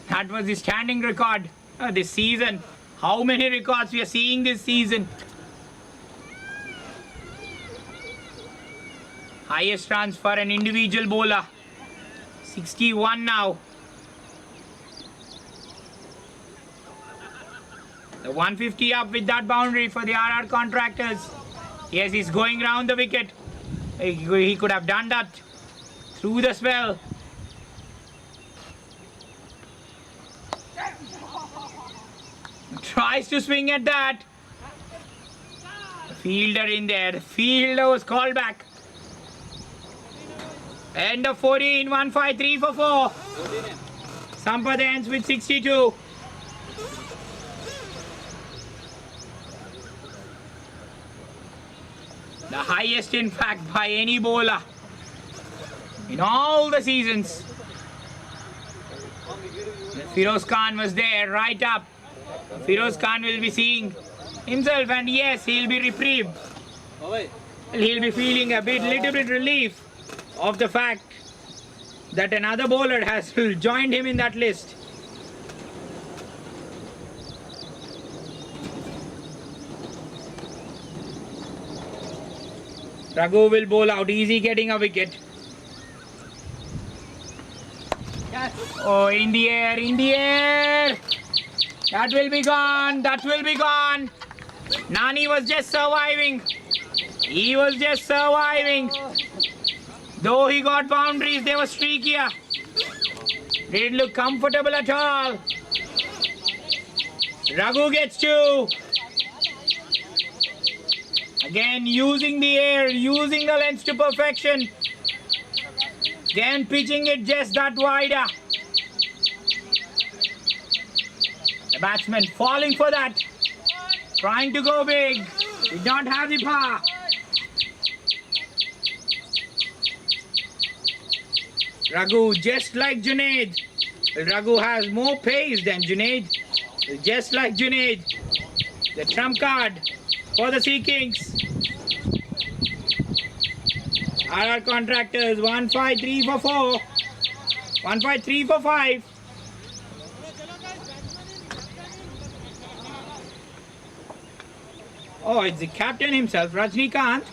That was the standing record this season. How many records we are seeing this season? Highest runs for an individual bowler. 61 now. The 150 up with that boundary for the RR Contractors. Yes, he's going round the wicket. He could have done that through the spell. Tries to swing at that. The fielder in there. The fielder was called back. End of 14, 153 for 4. Sampath ends with 62. The highest, in fact, by any bowler in all the seasons. Firoz Khan was there, right up. Firoz Khan will be seeing himself, and yes, he'll be reprieved. He'll be feeling little bit relief of the fact that another bowler has joined him in that list. Raghu will bowl out, easy getting a wicket. Oh, in the air, in the air. That will be gone, that will be gone. Nani was just surviving. He was just surviving. Though he got boundaries, they were streakier. Didn't look comfortable at all. Raghu gets two. Again, using the air, using the length to perfection. Then pitching it just that wider. The batsman falling for that. Trying to go big. Did not have the power. Raghu, just like Junaid. Raghu has more pace than Junaid. Just like Junaid. The trump card for the Sea Kings. RR Contractors 153 for 4. 153 for 5. Oh, it's the captain himself, Rajnikant.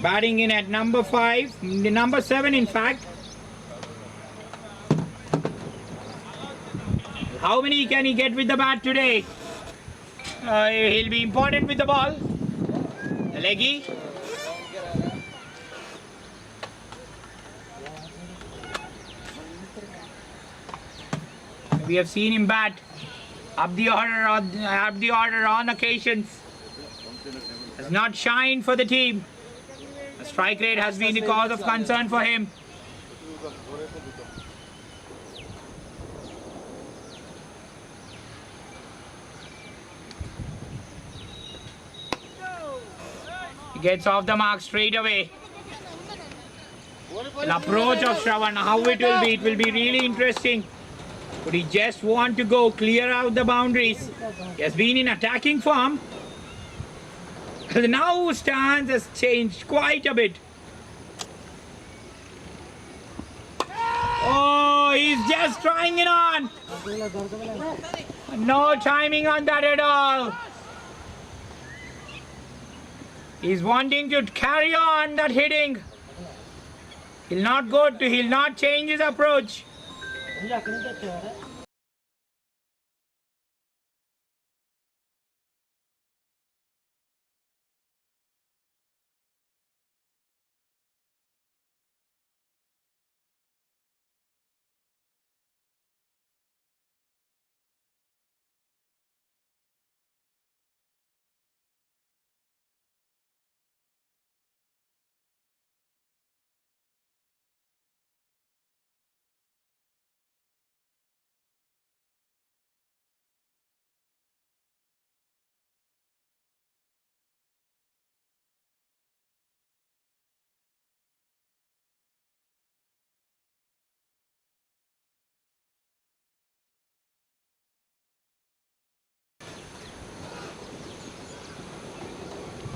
Batting in at number 5, number 7 in fact. How many can he get with the bat today? He'll be important with the ball. The leggy. We have seen him bat up the order on occasions. Has not shined for the team. The strike rate has been the cause of concern for him. He gets off the mark straight away. The approach of Shravan, how it will be really interesting. But he just want to go clear out the boundaries. He has been in attacking form. Now stance has changed quite a bit. Oh, he's just trying it on. No timing on that at all. He's wanting to carry on that hitting. He'll not change his approach.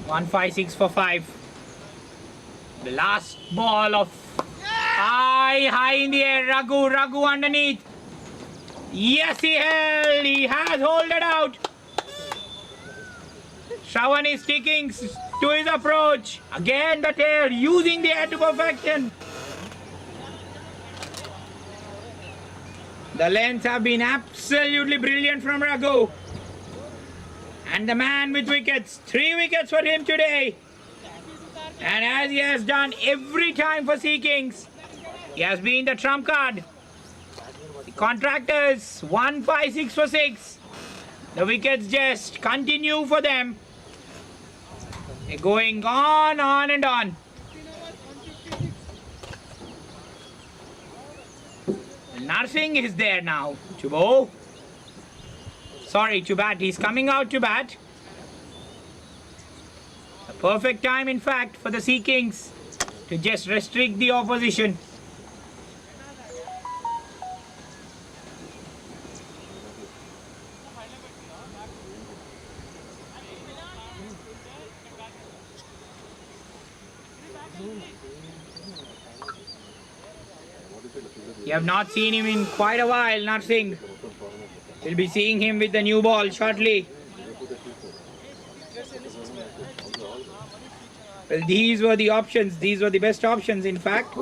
One 5-6 for 5. The last ball of high in the air. Raghu underneath. Yes, he has hold it out. Shravan is sticking to his approach. Again the tail, using the air to perfection. The lengths have been absolutely brilliant from Raghu. And the man with wickets, 3 wickets for him today. And as he has done every time for Sea Kings, he has been the trump card. The Contractors, 1-5-6 for 6. The wickets just continue for them. They're going on and on. Narsingh is there now to bowl. Sorry, to bat. He's coming out to bat. The Perfect time, in fact, for the Sea Kings to just restrict the opposition. You have not seen him in quite a while, Narsingh. We'll be seeing him with the new ball shortly. Well, these were the options. These were the best options, in fact.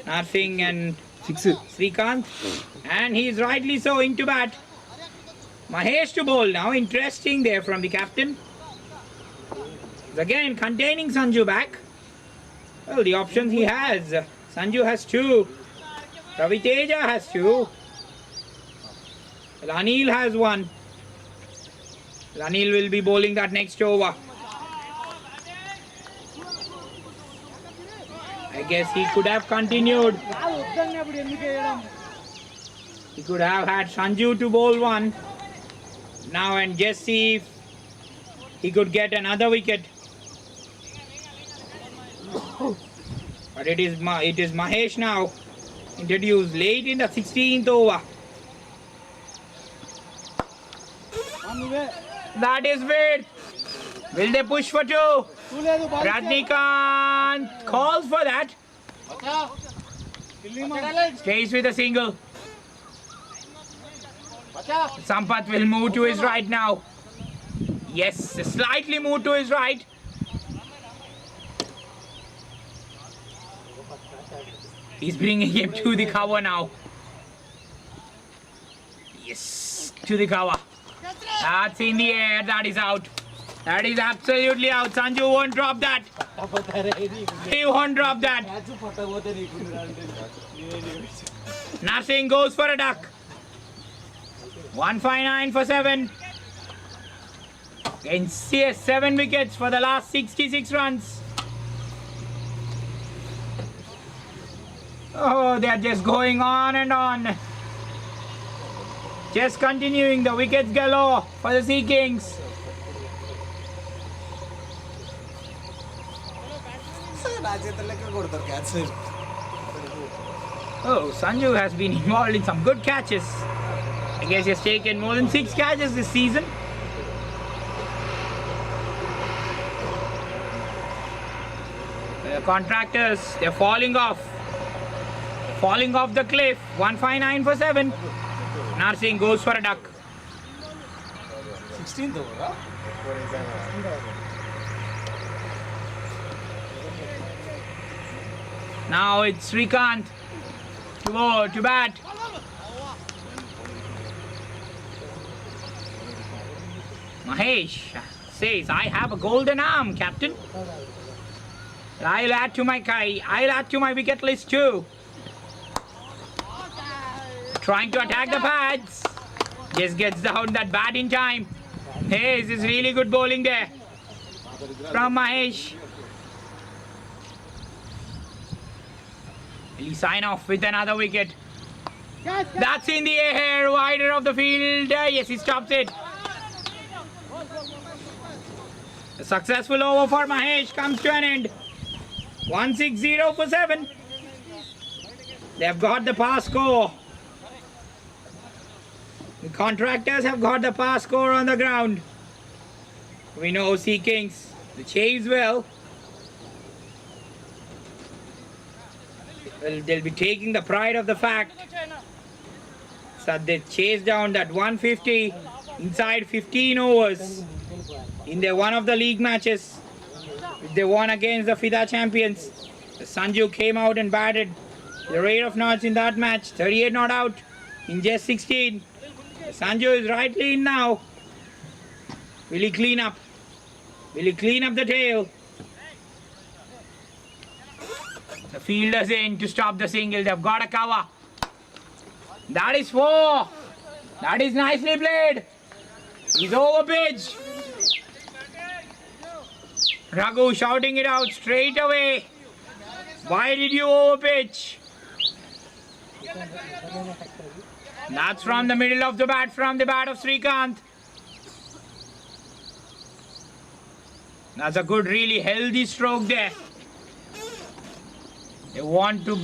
Narsingh and Srikanth. And he's rightly so into bat. Mahesh to bowl now. Interesting there from the captain. Again, containing Sanju back. Well, the options he has. Sanju has 2. Ravi Teja has 2. Well, Anil has 1. Well, Anil will be bowling that next over. I guess he could have continued. He could have had Sanju to bowl 1. Now and just see if he could get another wicket. But it is Mahesh now, introduced late in the 16th over. That is it. Will they push for 2? Rajnikant calls for that. Stays with a single. Sampath will move to his right now. Yes, slightly move to his right. He's bringing him to the cover now. Yes, to the cover. That's in the air. That is out. That is absolutely out. Sanju won't drop that. He won't drop that. Narsingh goes for a duck. 159 for 7. And 7 wickets for the last 66 runs. Oh, they are just going on and on. Just continuing the wickets galore for the Sea Kings. Oh, Sanju has been involved in some good catches. I guess he has taken more than 6 catches this season. The contractors, they're falling off. Falling off the cliff. 159 for 7. Narsingh goes for a duck. 16th over. Now it's Srikanth to bat. Mahesh says, I have a golden arm, Captain. I'll add to my wicket list too. Trying to attack the pads. Just gets down that bat in time. Hey, this is really good bowling there from Mahesh. Will he sign off with another wicket? That's in the air, wider of the field. Yes, he stops it. A successful over for Mahesh comes to an end. 160 for 7. They've got the pass score. The contractors have got the pass score on the ground. We know Sea Kings, the chase well. Well, they'll be taking the pride of the fact that they chased down that 150 inside 15 overs in their one of the league matches. They won against the FIDA champions. Sanju came out and batted the rate of knots in that match. 38 not out in just 16. Sanju is rightly in now. Will he clean up? Will he clean up the tail? The fielder's in to stop the single. They've got a cover. That is 4. That is nicely played. He's over pitch. Raghu shouting it out straight away. Why did you over pitch? That's from the middle of the bat, from the bat of Srikanth. That's a good, really healthy stroke there. They want to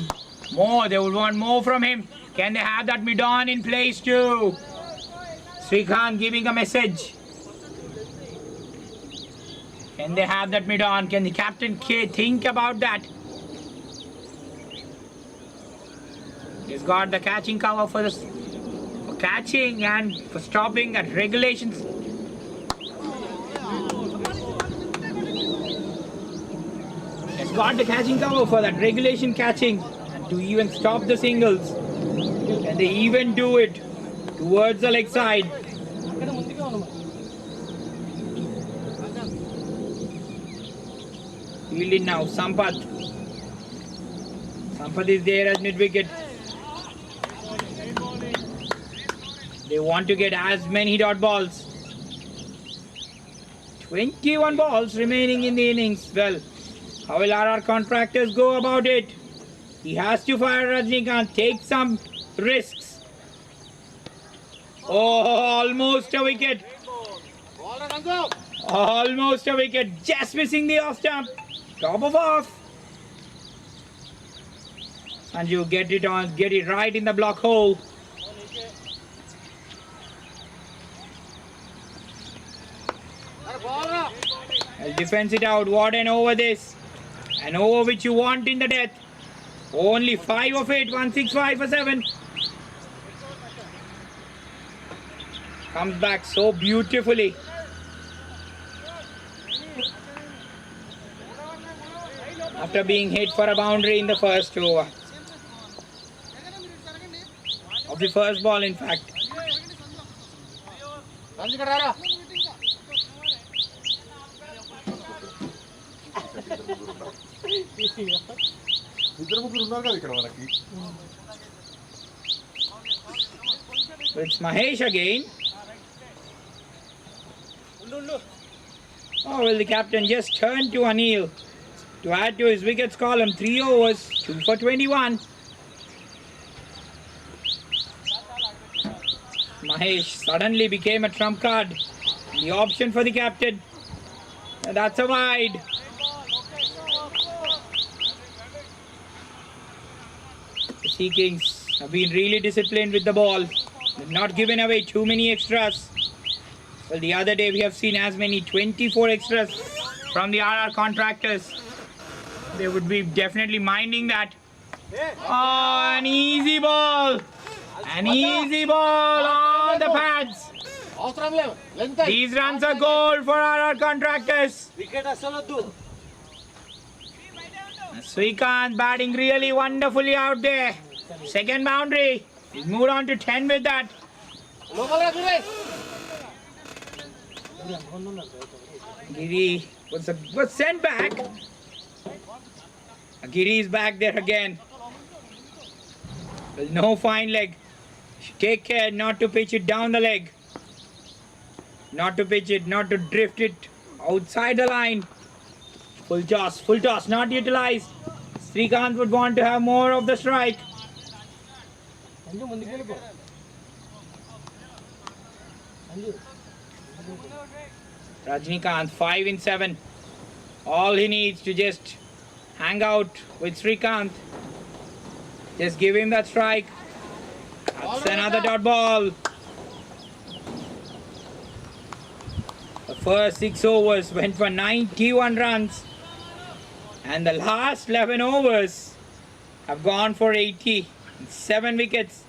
more. They would want more from him. Can they have that mid-on in place too? Srikanth giving a message. Can they have that mid-on? Can the captain think about that? He's got the catching cover for catching and for stopping at regulations. He's got the catching cover for that regulation catching and to even stop the singles. Can they even do it towards the leg side? Fielding now, Sampath. Sampath is there at mid-wicket. They want to get as many dot balls. 21 balls remaining in the innings. Well, how will our contractors go about it? He has to fire Rajnikant, take some risks. Oh, almost a wicket. Almost a wicket. Just missing the off stump. Top of off. Sanju, get it on, get it right in the block hole. Well, defense it out. What an over this. An over which you want in the death. Only 5 of it. 165 for 7. Comes back so beautifully. After being hit for a boundary in the first over. Of the first ball, in fact. It's Mahesh again. Oh, will the captain just turn to Anil to add to his wickets column? 3 overs, 2 for 21. Mahesh suddenly became a trump card. The option for the captain. And that's a wide. The Sea Kings have been really disciplined with the ball. They've not given away too many extras. Well, the other day we have seen as many 24 extras from the RR contractors. They would be definitely minding that. Oh, an easy ball. An easy ball on the pads. These runs are gold for RR contractors. Srikanth batting really wonderfully out there. Second boundary. He's moved on to 10 with that. Giri was sent back. Giri is back there again. Well, no fine leg. Take care not to pitch it down the leg. Not to pitch it, not to drift it outside the line. Full toss, not utilized. Srikanth would want to have more of the strike. Rajnikant 5 in 7. All he needs to just hang out with Srikanth. Just give him that strike. That's another dot ball. The first 6 overs went for 91 runs. And the last 11 overs have gone for 80. 7 wickets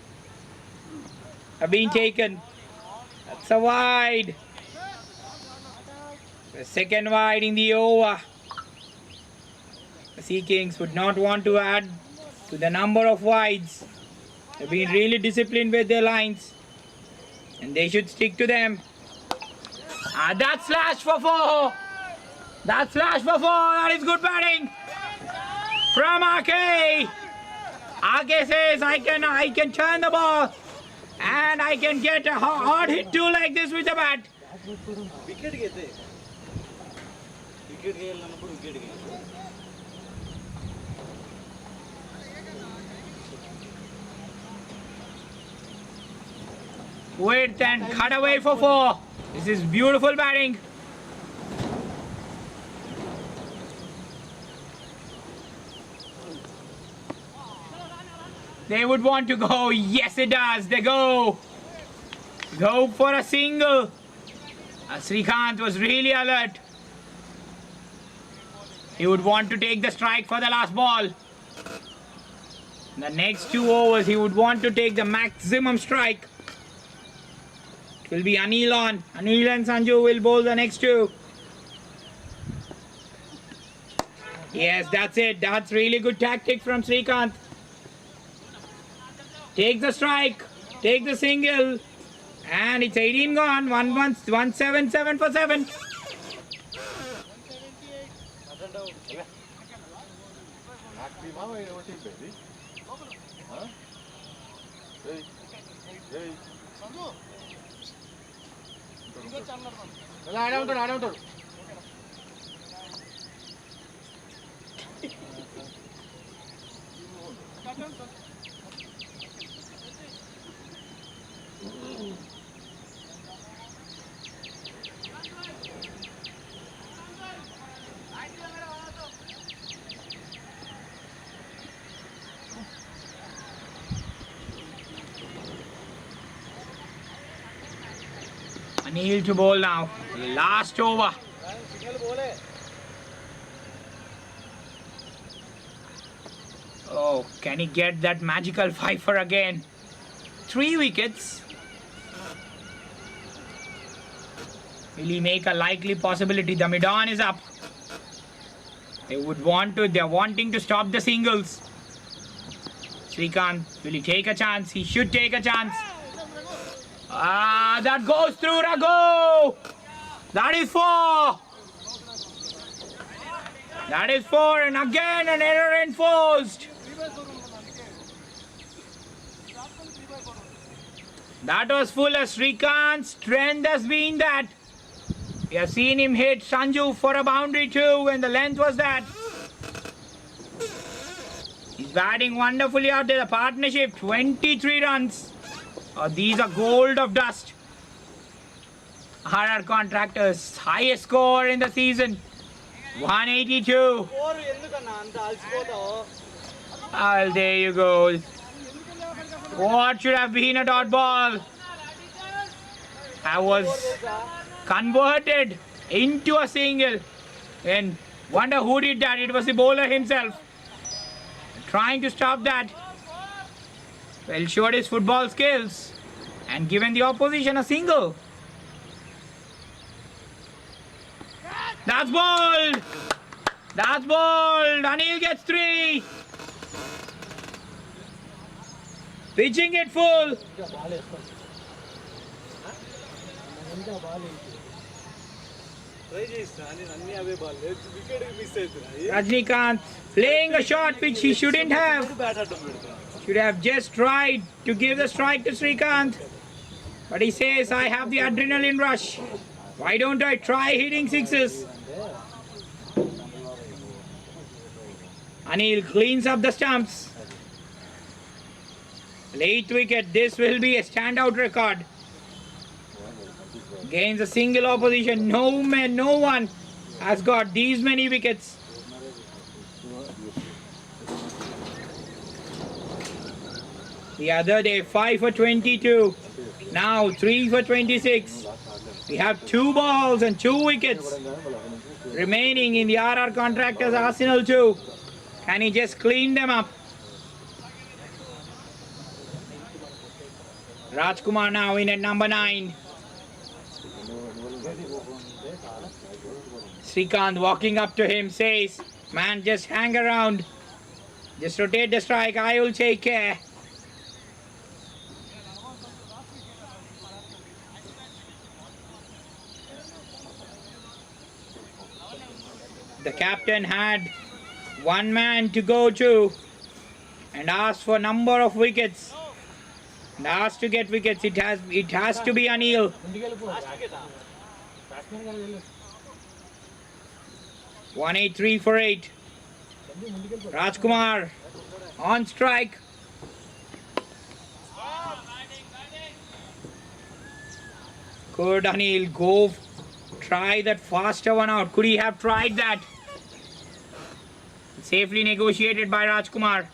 have been taken. That's a wide. The second wide in the over. The Sea Kings would not want to add to the number of wides. They've been really disciplined with their lines. And they should stick to them. That slash for 4. That slash for 4. That is good batting from RK. RK says, I can turn the ball and I can get a hard hit too like this with the bat. Width and cut away for 4. This is beautiful batting. They would want to go. Yes, it does. They go. Go for a single. Srikanth was really alert. He would want to take the strike for the last ball. The next 2 overs, he would want to take the maximum strike. It will be Anil on. Anil and Sanju will bowl the next 2. Yes, that's it. That's really good tactic from Srikanth. Take the strike. Take the single. And it's 18 gone. 177 for 7. Anil to bowl now. Last over. Oh, can he get that magical fifer again? 3 wickets. Will he make a likely possibility? The mid-on is up. They're wanting to stop the singles. Srikanth, will he take a chance? He should take a chance. That goes through Raghu. That is 4. That is 4, and again an error enforced. That was full of Srikanth's strength has been that. We have seen him hit Sanju for a boundary too, and the length was that. He's batting wonderfully out there. The partnership, 23 runs. These are gold of dust. RR Contractors, highest score in the season. 182. Well, there you go. What should have been a dot ball? I was converted into a single. And wonder who did that. It was the bowler himself. Trying to stop that. Well, showed his football skills and given the opposition a single. That's bowled. That's bowled. Anil gets 3. Pitching it full. Rajnikant playing a shot which he shouldn't have. Should have just tried to give the strike to Srikanth. But he says, I have the adrenaline rush. Why don't I try hitting sixes? Anil cleans up the stumps. Late wicket. This will be a standout record. Gains a single opposition. No one has got these many wickets. The other day 5 for 22. Now 3 for 26. We have 2 balls and 2 wickets remaining in the RR Contractors arsenal too. Can he just clean them up? Rajkumar now in at number 9. Srikanth walking up to him says, man, just hang around. Just rotate the strike. I will take care. The captain had 1 man to go to and asked for number of wickets. And asked to get wickets. It has to be Anil. 183 for 8. Rajkumar on strike. Could Anil go try that faster one out? Could he have tried that? Safely negotiated by Rajkumar.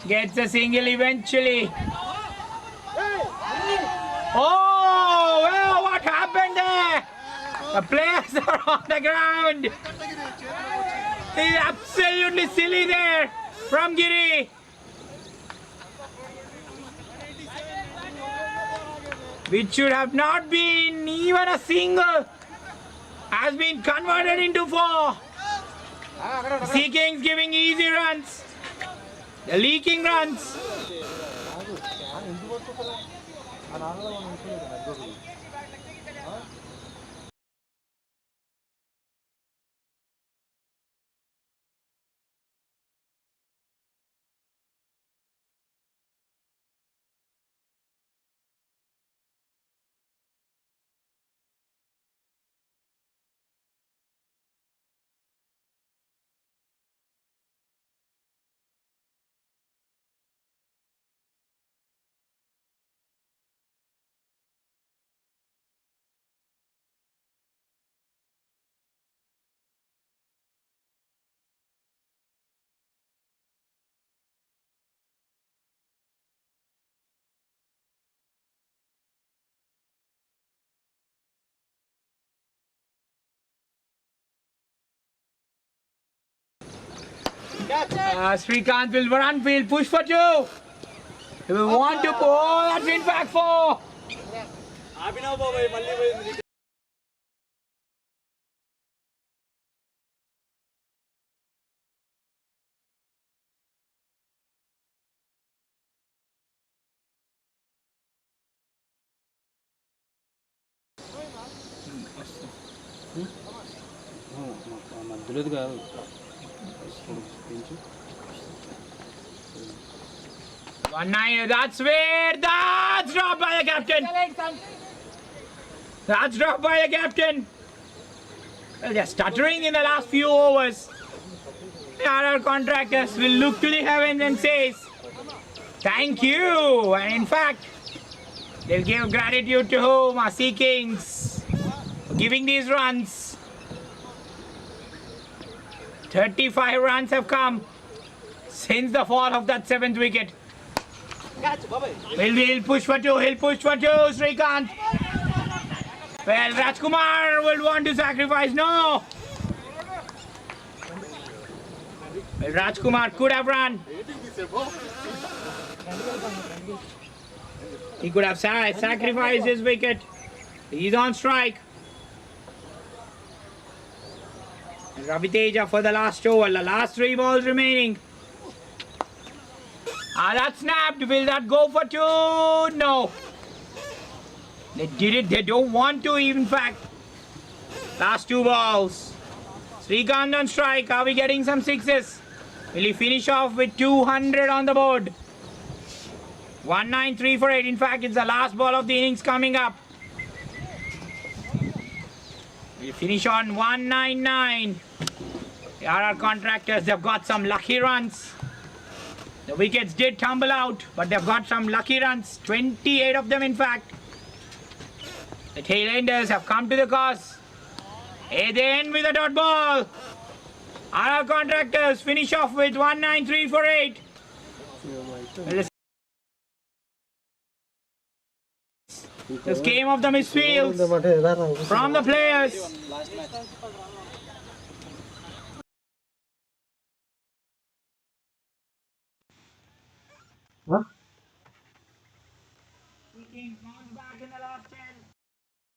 Gets a single eventually. Oh, well, what happened there? The players are on the ground. He's absolutely silly there from Giri. Which should have not been even a single, has been converted into 4. Sea Kings giving easy runs. The leaking runs. Srikanth will run field, push for 2. He will want to pull, that's in fact 4. మధ్యలోది కాదు 1-9, that's where, that's dropped by the captain. That's dropped by the captain. Well, they're stuttering in the last few overs. The other contractors will look to the heavens and says, thank you. And in fact, they'll give gratitude to whom? Our Sea Kings for giving these runs. 35 runs have come since the fall of that 7th wicket. He'll push for 2, he'll push for 2, Srikanth. Well, Rajkumar will want to sacrifice, no. Well, Rajkumar could have run. He could have sacrificed his wicket. He's on strike. And Ravi Teja for the last over, the last 3 balls remaining. That snapped. Will that go for 2? No. They did it. They don't want to, in fact. Last 2 balls. Srikanth on strike. Are we getting some 6s? Will he finish off with 200 on the board? 1-9, 3 for 8. In fact, it's the last ball of the innings coming up. We'll finish on 199. The RR Contractors, they've got some lucky runs. The wickets did tumble out, but they've got some lucky runs. 28 of them, in fact. The tailenders have come to the cause. They end with a dot ball. RR Contractors finish off with 193 for 8. This game of the misfields from the players.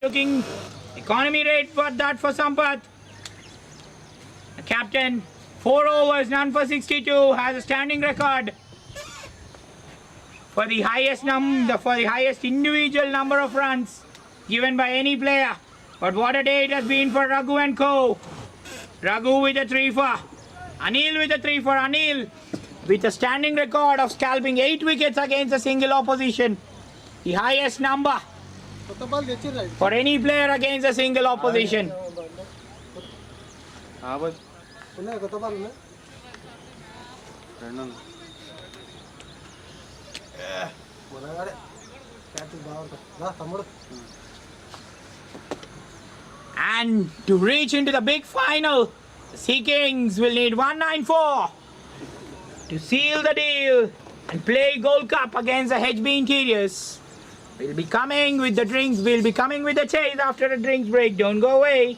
Looking economy rate for that for Sampath. The captain, 4 overs, none for 62, has a standing record for the highest individual number of runs given by any player. But what a day it has been for Raghu and co. Raghu with a 3 for. Anil with a 3 for. Anil with a standing record of scalping 8 wickets against a single opposition. The highest number for any player against a single opposition. And to reach into the big final, the Sea Kings will need 194 to seal the deal and play Gold Cup against the HB Interiors. We'll be coming with the drinks. We'll be coming with the chase after a drinks break. Don't go away.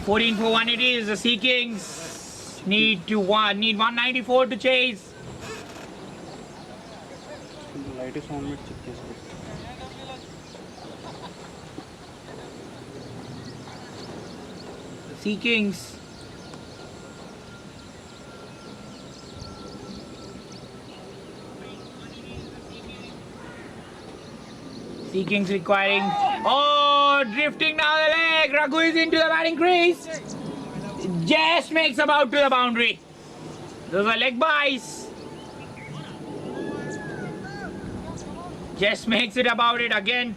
14 for 1 it is. The Sea Kings need 194 to chase. Light is on mid check చేసుకో. The Sea Kings requiring. Oh, drifting down the leg. Raghu is into the batting crease. Just makes about to the boundary. Those are leg buys. Just makes it about it again.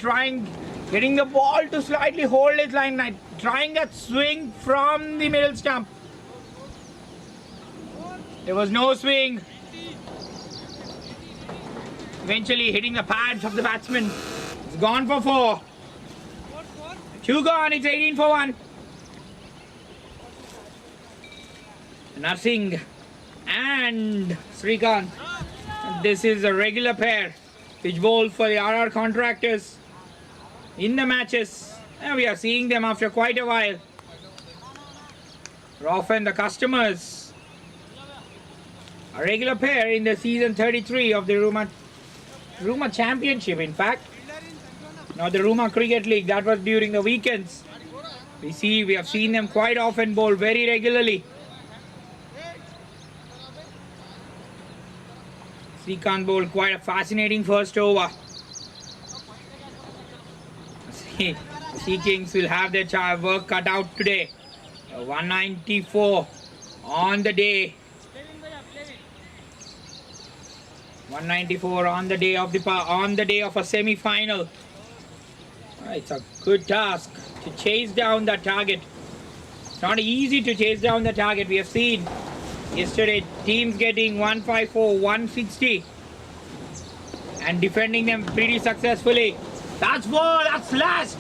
Getting the ball to slightly hold his line. Trying that swing from the middle stump. There was no swing. Eventually hitting the pads of the batsman. It's gone for 4. 2 gone. It's 18 for 1. Narsingh and Srikanth. This is a regular pair which bowl for the RR Contractors in the matches. And we are seeing them after quite a while. Often the customers. A regular pair in the season 33 of the Ruma Championship, in fact. Not the Ruma Cricket League. That was during the weekends. We have seen them quite often bowl very regularly. Srikanth bowled quite a fascinating first over. The Sea Kings will have their work cut out today. 194 on the day. 194 on the day of a semi-final. It's a good task to chase down that target. It's not easy to chase down the target. We have seen yesterday teams getting 154, 160 and defending them pretty successfully. That's 4, that's slashed.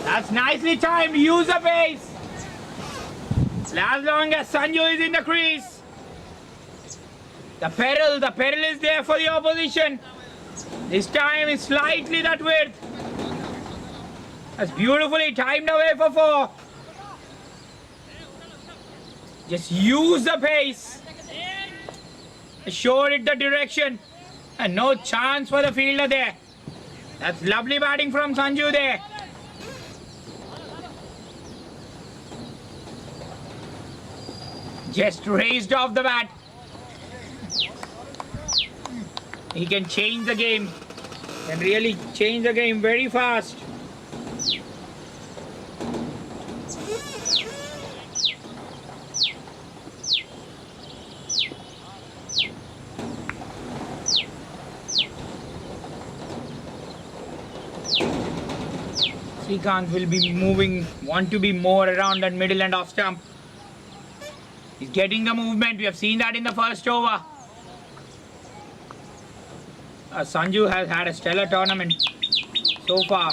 That's nicely timed. Use the pace. As long as Sanju is in the crease. The peril is there for the opposition. This time is slightly that width. That's beautifully timed away for 4. Just use the pace. Showed it the direction. And no chance for the fielder there. That's lovely batting from Sanju there. Just raised off the bat. He can change the game. Can really change the game very fast. Srikanth will be want to be more around that middle and off stump. He's getting the movement. We have seen that in the first over. Sanju has had a stellar tournament so far.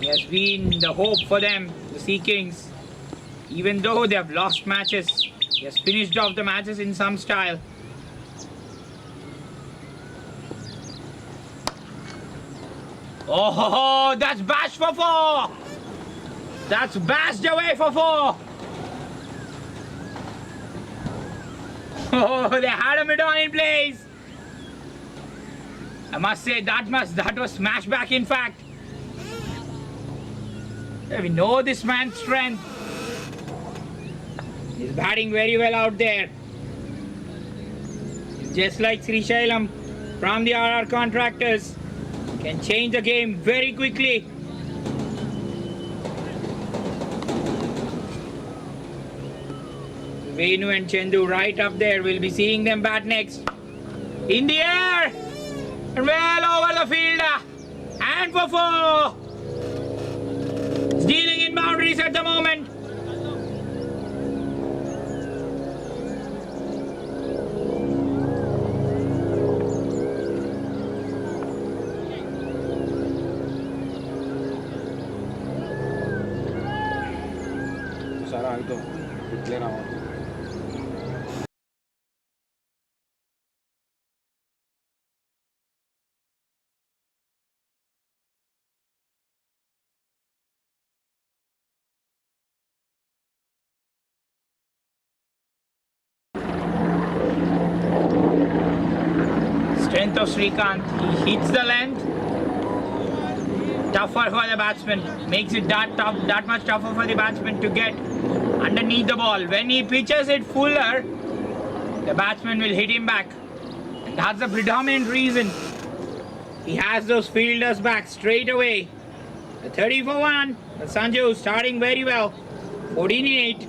He has been the hope for them, the Sea Kings. Even though they have lost matches, he has finished off the matches in some style. Oh, that's bashed for 4. That's bashed away for 4. Oh, they had a mid-on in place. I must say that was smash back, in fact. We know this man's strength. He's batting very well out there. Just like Sri Shailam from the RR Contractors. Can change the game very quickly. Venu and Chandu right up there. We'll be seeing them bat next. In the air! And well over the fielder. And for 4. It's dealing in boundaries at the moment. Sir ಆಯಿತು clear ಆಗೋದು. length of Srikanth. He hits the length. Tougher for the batsman. Makes it that much tougher for the batsman to get underneath the ball. When he pitches it fuller, the batsman will hit him back. And that's the predominant reason he has those fielders back straight away. The 30 for 1. Sanju starting very well. 14 in 8.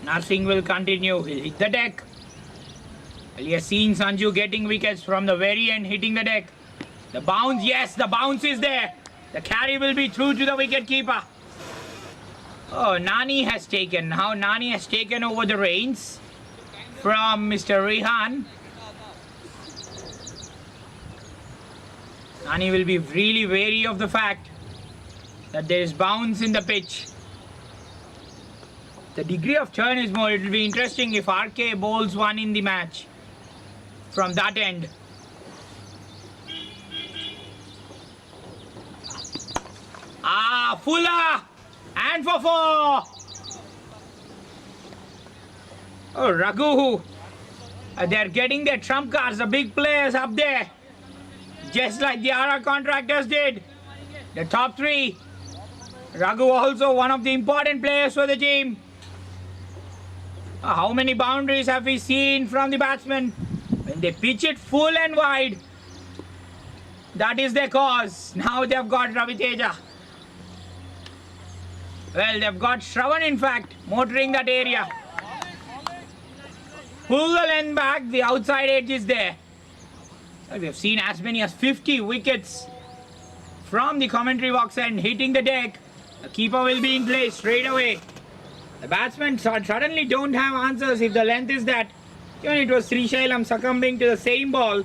Narsingh will continue. He'll hit the deck. Well, he has seen Sanju getting wickets from the very end, hitting the deck. The bounce, yes, the bounce is there. The carry will be through to the wicket keeper. Oh, Nani has taken. Now Nani has taken over the reins from Mr. Rehan. Nani will be really wary of the fact that there is bounce in the pitch. The degree of turn is more. It will be interesting if RK bowls one in the match from that end. Fuller! And for 4! Oh, Raghu. They're getting their trump cards, the big players up there. Just like the other contractors did. The top 3. Raghu also one of the important players for the team. How many boundaries have we seen from the batsmen? When they pitch it full and wide, that is their cause. Now they've got Ravi Teja. Well, they've got Shravan in fact, motoring that area. Pull the length back, the outside edge is there. Well, we have seen as many as 50 wickets from the commentary box and hitting the deck. The keeper will be in place straight away. The batsmen suddenly don't have answers if the length is that. Even it was Sri Shailam succumbing to the same ball.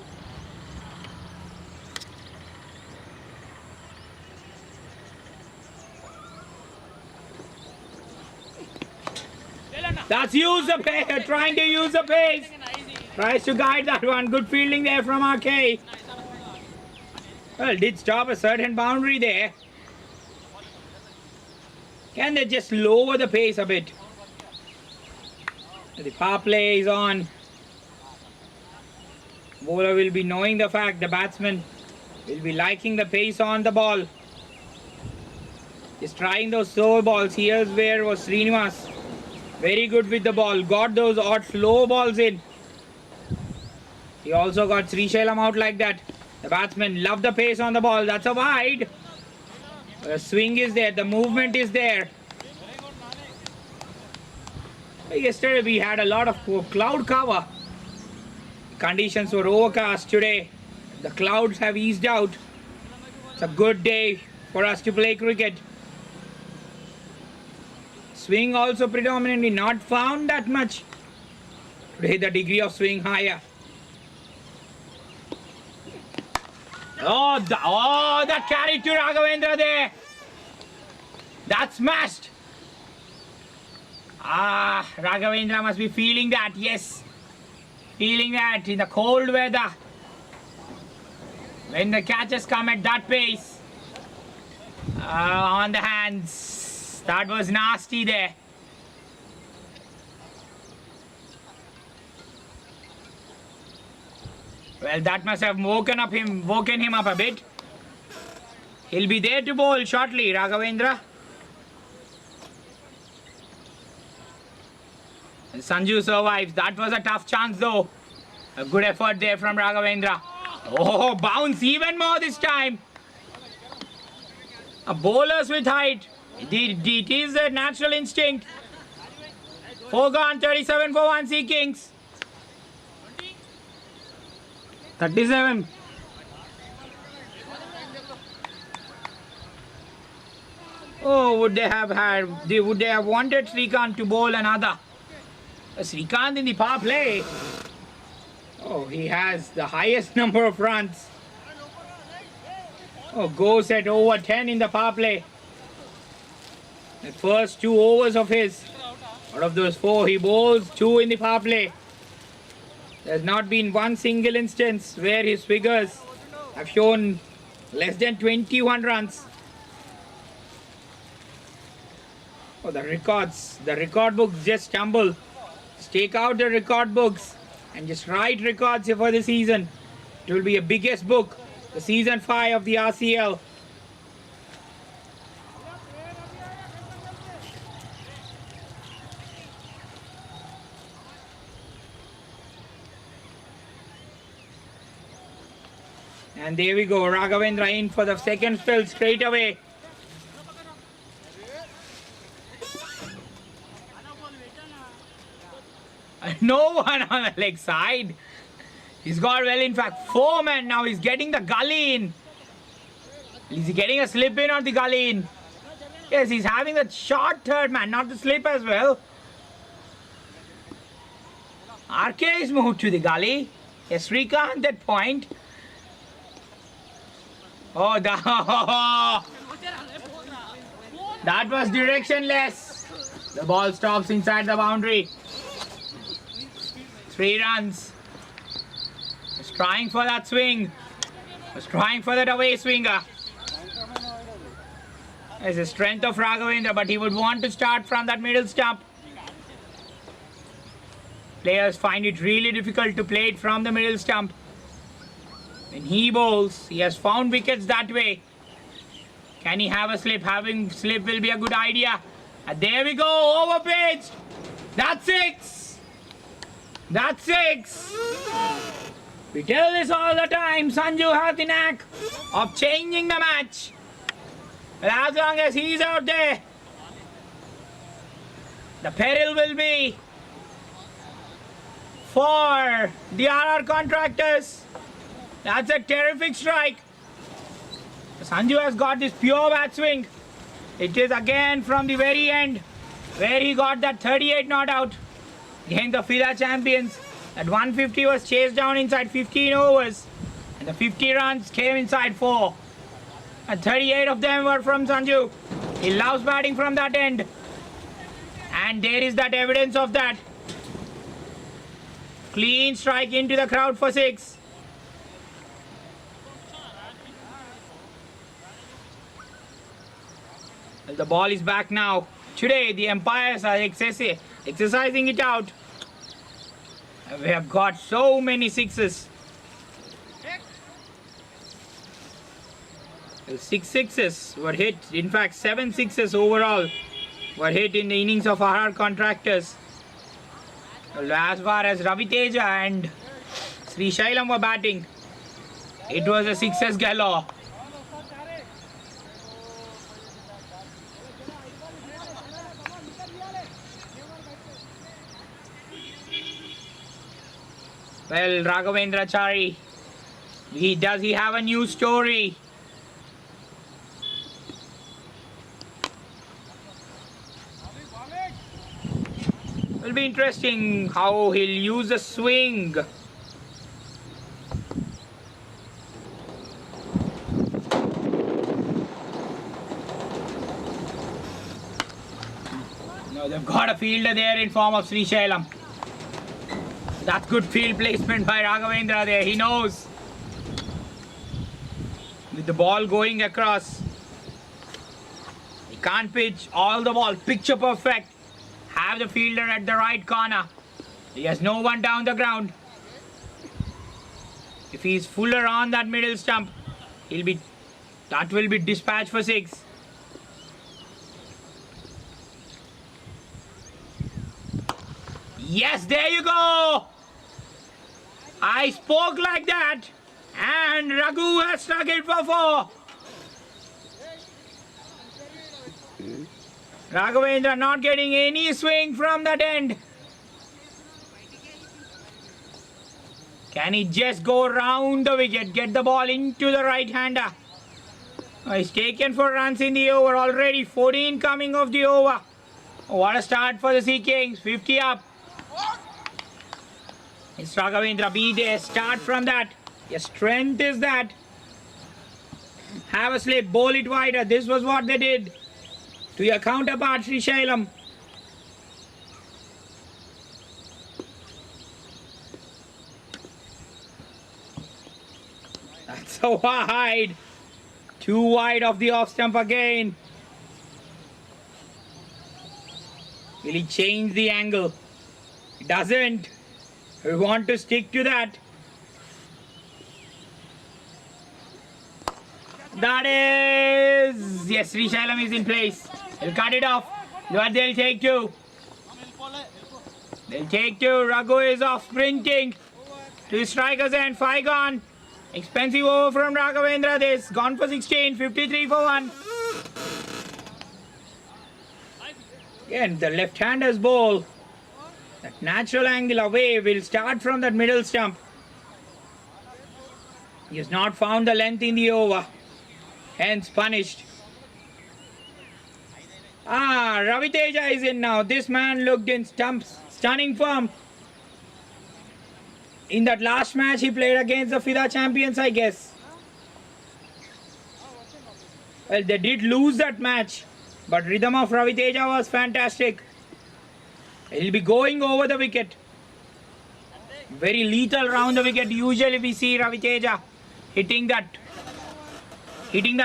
That's trying to use the pace. Tries to guide that one. Good fielding there from RK. Well, did stop a certain boundary there. Can they just lower the pace a bit? The power play is on. Bowler will be knowing the fact the batsman will be liking the pace on the ball. Just trying those slow balls. Here's where was Srinivas. Very good with the ball. Got those odd slow balls in. He also got Sri Shailam out like that. The batsman loved the pace on the ball. That's a wide. The swing is there. The movement is there. Yesterday we had a lot of cloud cover. Conditions were overcast today. The clouds have eased out. It's a good day for us to play cricket. Swing also predominantly not found that much. Today the degree of swing higher. Oh, that carried to Raghavendra there. That smashed. Raghavendra must be feeling that, yes. Feeling that in the cold weather. When the catches come at that pace. On the hands. That was nasty there. Well, that must have woken him up a bit. He'll be there to bowl shortly, Raghavendra. And Sanju survives. That was a tough chance though. A good effort there from Raghavendra. Oh, bounce even more this time. Bowlers with height. It is a natural instinct. 4 gone, 37 for 1 Sea Kings. 37. Oh, would they have wanted Srikanth to bowl another? Srikanth in the power play. Oh, he has the highest number of runs. Oh, goes at over 10 in the power play. The first 2 overs of his. Out of those 4, he bowls 2 in the power play. There's not been one single instance where his figures have shown less than 21 runs. Oh, the records. The record books just stumble. Just take out the record books and just write records for the season. It will be a biggest book. The season 5 of the RCL. And there we go, Raghavendra in for the second spell straight away. No one on the leg side. He's got, well, in fact, 4 men. Now he's getting the gully in. Is he getting a slip in or the gully in? Yes, he's having the short third man, not the slip as well. RK is moved to the gully. Yes, Srikanth at point. Oh, that was directionless. The ball stops inside the boundary. 3 runs. Was trying for that swing. Was trying for that away swinger. There's the strength of Raghavendra, but he would want to start from that middle stump. Players find it really difficult to play it from the middle stump. When he bowls, he has found wickets that way. Can he have a slip? Having slip will be a good idea. And there we go, overpitched. That's 6. That's 6. We tell this all the time. Sanju has the knack of changing the match. But as long as he's out there, the peril will be for the RR Contractors. That's a terrific strike. Sanju has got this pure bat swing. It is again from the very end where he got that 38 not out against the FIDA champions. That 150 was chased down inside 15 overs. And the 50 runs came inside 4. And 38 of them were from Sanju. He loves batting from that end. And there is that evidence of that. Clean strike into the crowd for 6. Well, the ball is back now. Today the umpires are exercising it out. We have got so many 6s. Well, 6 6s were hit. In fact, 7 6s overall were hit in the innings of RR Contractors. Well, as far as Ravi Teja and Sri Shailam were batting, it was a 6s galore. Well, Raghavendra Chari, does he have a new story? Will be interesting how he'll use the swing. No, they've got a fielder there in form of Sri Shailam. That's good field placement by Raghavendra there. He knows. With the ball going across. He can't pitch all the ball. Picture perfect. Have the fielder at the right corner. He has no one down the ground. If he's fuller on that middle stump, that will be dispatched for 6. Yes, there you go. I spoke like that, and Raghu has struck it for 4. Raghavendra not getting any swing from that end. Can he just go round the wicket, get the ball into the right-hander? He's taken 4 runs in the over already, 14 coming off the over. What a start for the Sea Kings, 50 up. It's Raghavendra, be there, start from that. Your strength is that. Have a slip, bowl it wider. This was what they did to your counterpart, Srisailam. That's a wide. Too wide of the off stump again. Will he change the angle? He doesn't. We want to stick to that. That is... Yes, Srisailam is in place. He'll cut it off. But they'll take two. They'll take two. Raghu is off sprinting. Two strikers and 5 gone. Expensive over from Raghavendra. This gone for 16. 53 for 1. Again, the left-hander's ball. That natural angle away will start from that middle stump. He has not found the length in the over. Hence punished. Ravi Teja is in now. This man looked in stunning form. In that last match he played against the FIDA champions, I guess. Well, they did lose that match, but rhythm of Ravi Teja was fantastic. He'll be going over the wicket. Very lethal round the wicket. Usually we see Ravi Teja hitting that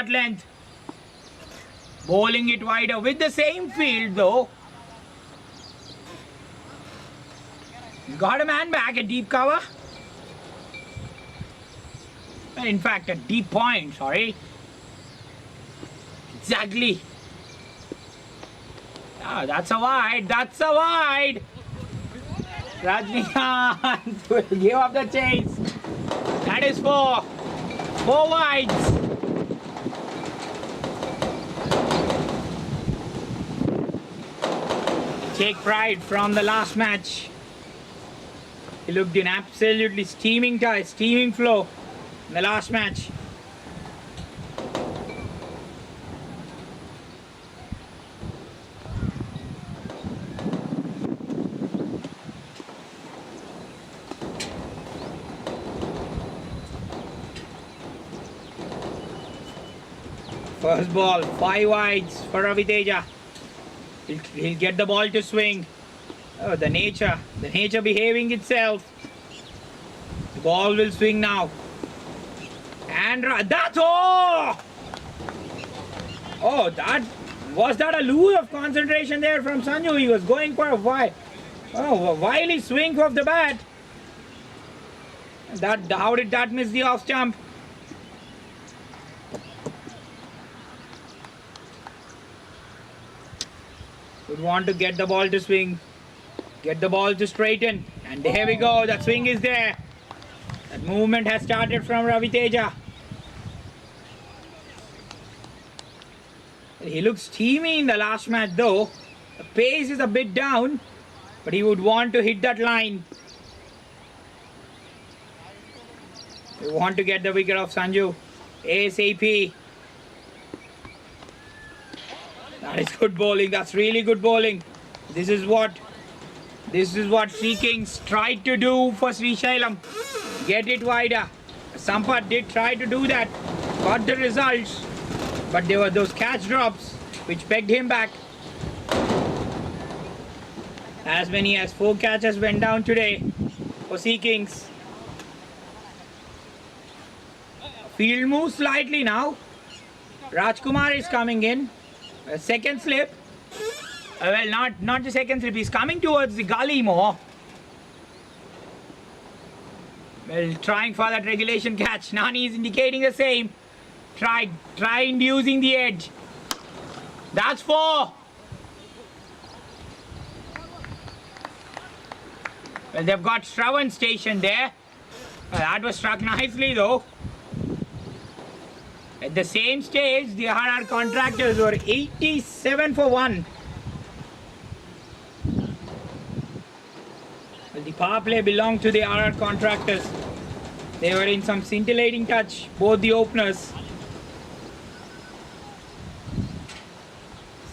length. Bowling it wider with the same field though. He's got a man back, a deep cover. In fact, a deep point, sorry. Exactly. That's a wide. That's a wide. Rajnikant will give up the chase. That is 4. 4 wides. Take pride from the last match. He looked in absolutely steaming flow in the last match. First ball, 5 wides for Ravi Teja. He'll get the ball to swing. Oh, the nature behaving itself. The ball will swing now. And that's that a lose of concentration there from Sanju. He was going for a wily swing of the bat. How did that miss the off stump? Would want to get the ball to swing, get the ball to straighten, and there we go. That swing is there. That movement has started from Ravi Teja. He looks steamy in the last match though. The pace is a bit down, but he would want to hit that line. We want to get the wicket of Sanju ASAP. That is good bowling. That's really good bowling. This is what Sea Kings tried to do for Srisailam. Get it wider. Sampath did try to do that. Got the results. But there were those catch drops which pegged him back. As many as 4 catches went down today for Sea Kings. Field moves slightly now. Rajkumar is coming in. A second slip. Well, not the second slip. He's coming towards the gully more. Well, trying for that regulation catch. Nani is indicating the same. Try inducing the edge. That's 4. Well, they've got Shravan stationed there. That was struck nicely though. At the same stage, the RR Contractors were 87 for 1. Well, the power play belonged to the RR Contractors. They were in some scintillating touch, both the openers.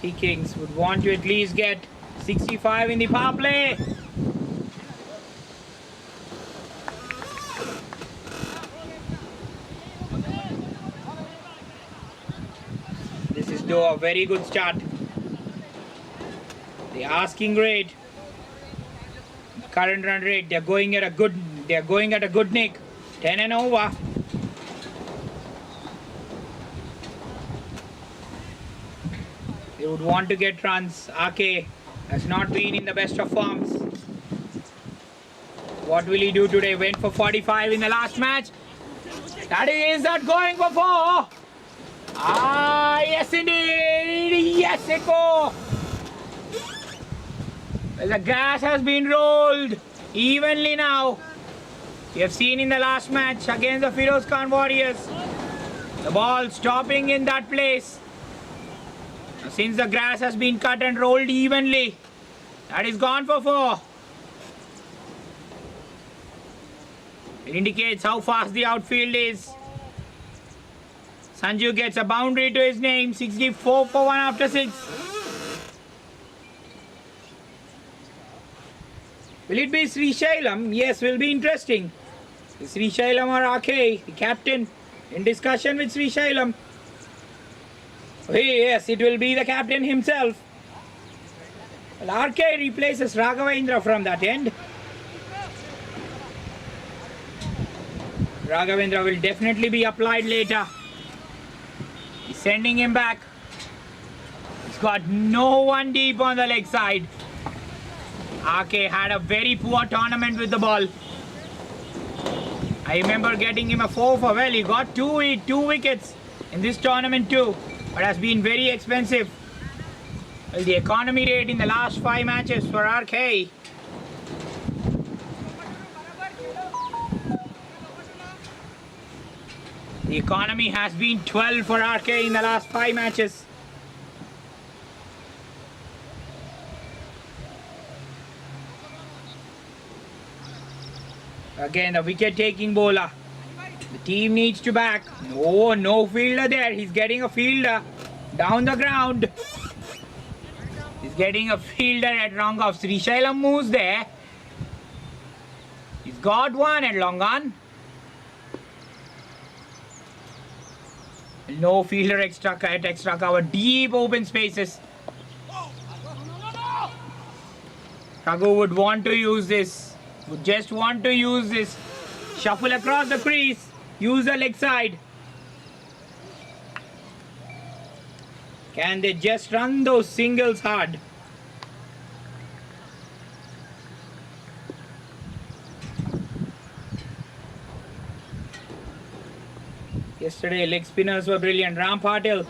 Sea Kings would want to at least get 65 in the power play. to a very good start. The asking rate, current run rate, they're going at a good nick. 10 and over. They would want to get runs. RK has not been in the best of forms. What will he do today? Went for 45 in the last match. Is that going for 4? Yes indeed. Yes it go. Well, the grass has been rolled evenly now. We have seen in the last match against the Firoz Khan Warriors, the ball stopping in that place. Since the grass has been cut and rolled evenly, that is gone for 4. It indicates how fast the outfield is. Sanju gets a boundary to his name. 64 for 1 after 6. Will it be Sri Shailam? Yes, will be interesting. Is Sri Shailam or RK, the captain, in discussion with Sri Shailam? Yes, it will be the captain himself. Well, RK replaces Raghavendra from that end. Raghavendra will definitely be applied later. He's sending him back. He's got no one deep on the leg side. RK had a very poor tournament with the ball. I remember getting him a 4 for, well, he got two wickets in this tournament too, but has been very expensive. Well, the economy rate in the last 5 matches for RK. The economy has been 12 for RK in the last 5 matches. Again, the wicket-taking bowler. The team needs to back. Oh, no fielder there. He's getting a fielder down the ground. He's getting a fielder at long off. Sri Shailam moves there. He's got one at long on. No fielder at extra cover. Deep open spaces. Raghu would want to use this. Would just want to use this. Shuffle across the crease. Use the leg side. Can they just run those singles hard? Yesterday leg spinners were brilliant. Ram Patil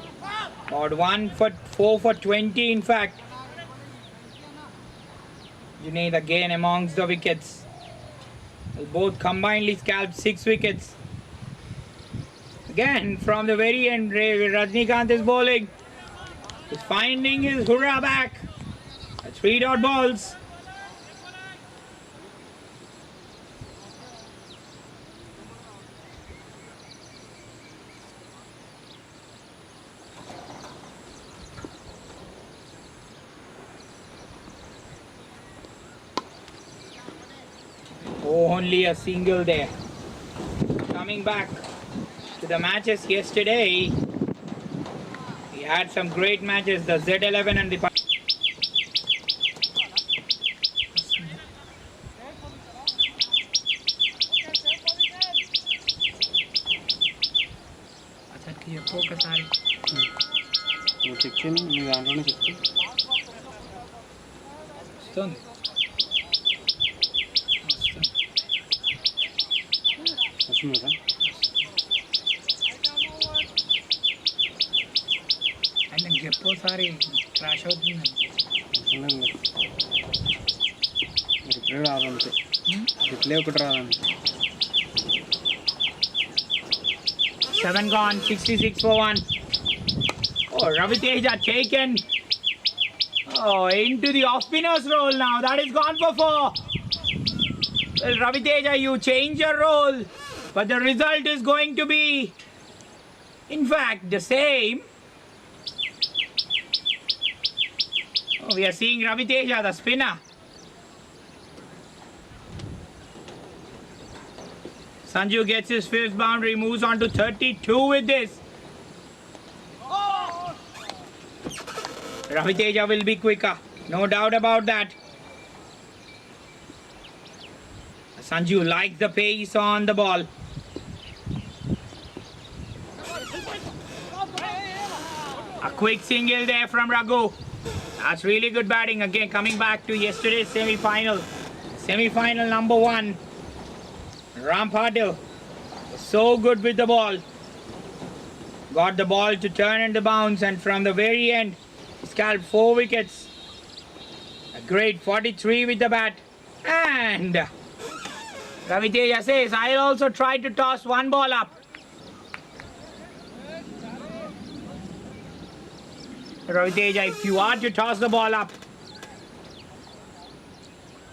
got 1 for 4 for 20 in fact. Junaid again amongst the wickets. Both combinedly scalped 6 wickets. Again from the very end, Rajnikant is bowling. He's finding his hurrah back. 3 dot balls. Only a single there. Coming back to the matches yesterday, we had some great matches. The Z11 and the check చేయండి మీ దాంట్లోనే check చేయండి వస్తుంది కదా ఆయన చెప్పోసారి crash అవుతుంది reply రాదంతే రిప్లై ఒకటి రాదంతే 7 gone, 66 for 1. Oh, Raviteja taken into the off-spinner's role now. That is gone for 4. Well, Raviteja, you change your role, but the result is going to be, in fact, the same. Oh, we are seeing Raviteja, the spinner. Sanju gets his 5th boundary, moves on to 32 with this. Raviteja will be quicker. No doubt about that. Sanju likes the pace on the ball. A quick single there from Raghu. That's really good batting. Again, coming back to yesterday's semi-final. Semi-final number 1. Ram Patil was so good with the ball. Got the ball to turn and the bounce, and from the very end, scalped 4 wickets. A great 43 with the bat. And Raviteja says, I'll also try to toss one ball up. Raviteja, if you are to toss the ball up,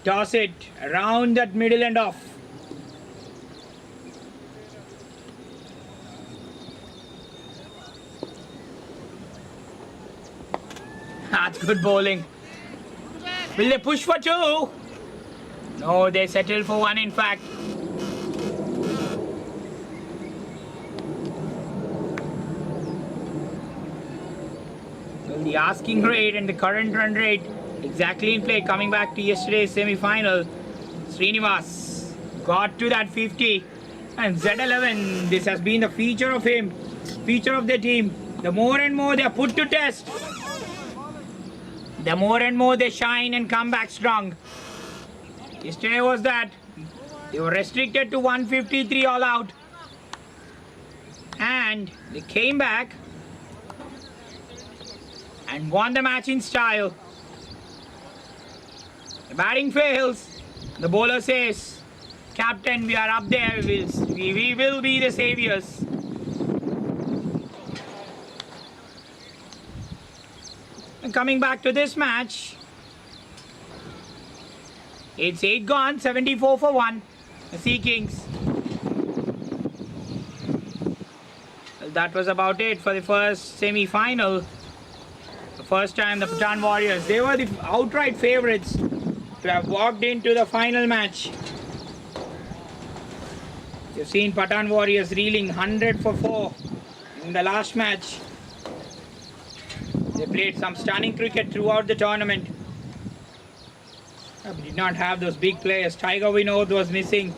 toss it around that middle and off. That's good bowling. Will they push for 2? No, they settled for 1 in fact. Well, the asking rate and the current run rate exactly in play. Coming back to yesterday's semi-final, Srinivas got to that 50. And Z11, this has been the feature of him, feature of the team. The more and more they are put to test, the more and more they shine and come back strong. Yesterday was that. They were restricted to 153 all out. And they came back and won the match in style. The batting fails. The bowler says, Captain, we are up there. We will be the saviors. And coming back to this match, it's 8 gone, 74 for 1. The Sea Kings. Well, that was about it for the first semi-final. The first time the Pathan Warriors, they were the outright favourites to have walked into the final match. You've seen Pathan Warriors reeling 100 for 4 in the last match. They played some stunning cricket throughout the tournament. We did not have those big players. Tiger Vinod was missing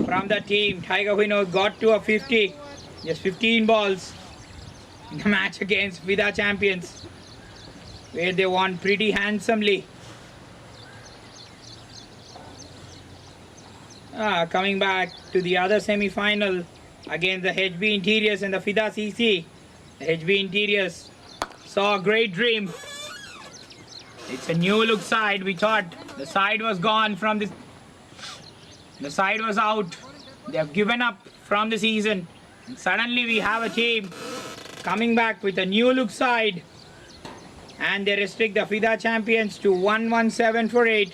from the team. Tiger Vinod got to a 50, just 15 balls in the match against FIDA champions, where they won pretty handsomely. Coming back to the other semi-final against the HB Interiors and the FIDA CC. The HB Interiors saw a great dream. It's a new look side. We thought the side was gone from this. The side was out. They have given up from the season. And suddenly we have a team coming back with a new look side. And they restrict the FIDA champions to 117 for 8.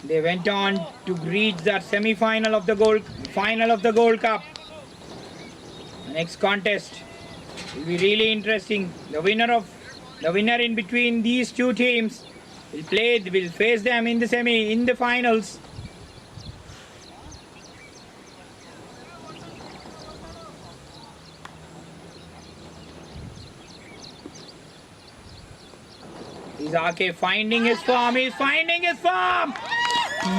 They went on to reach that semi-final of the Gold Cup. The next contest will be really interesting. The winner in between these two teams will face them in the finals. Is RK finding his form? He's finding his form!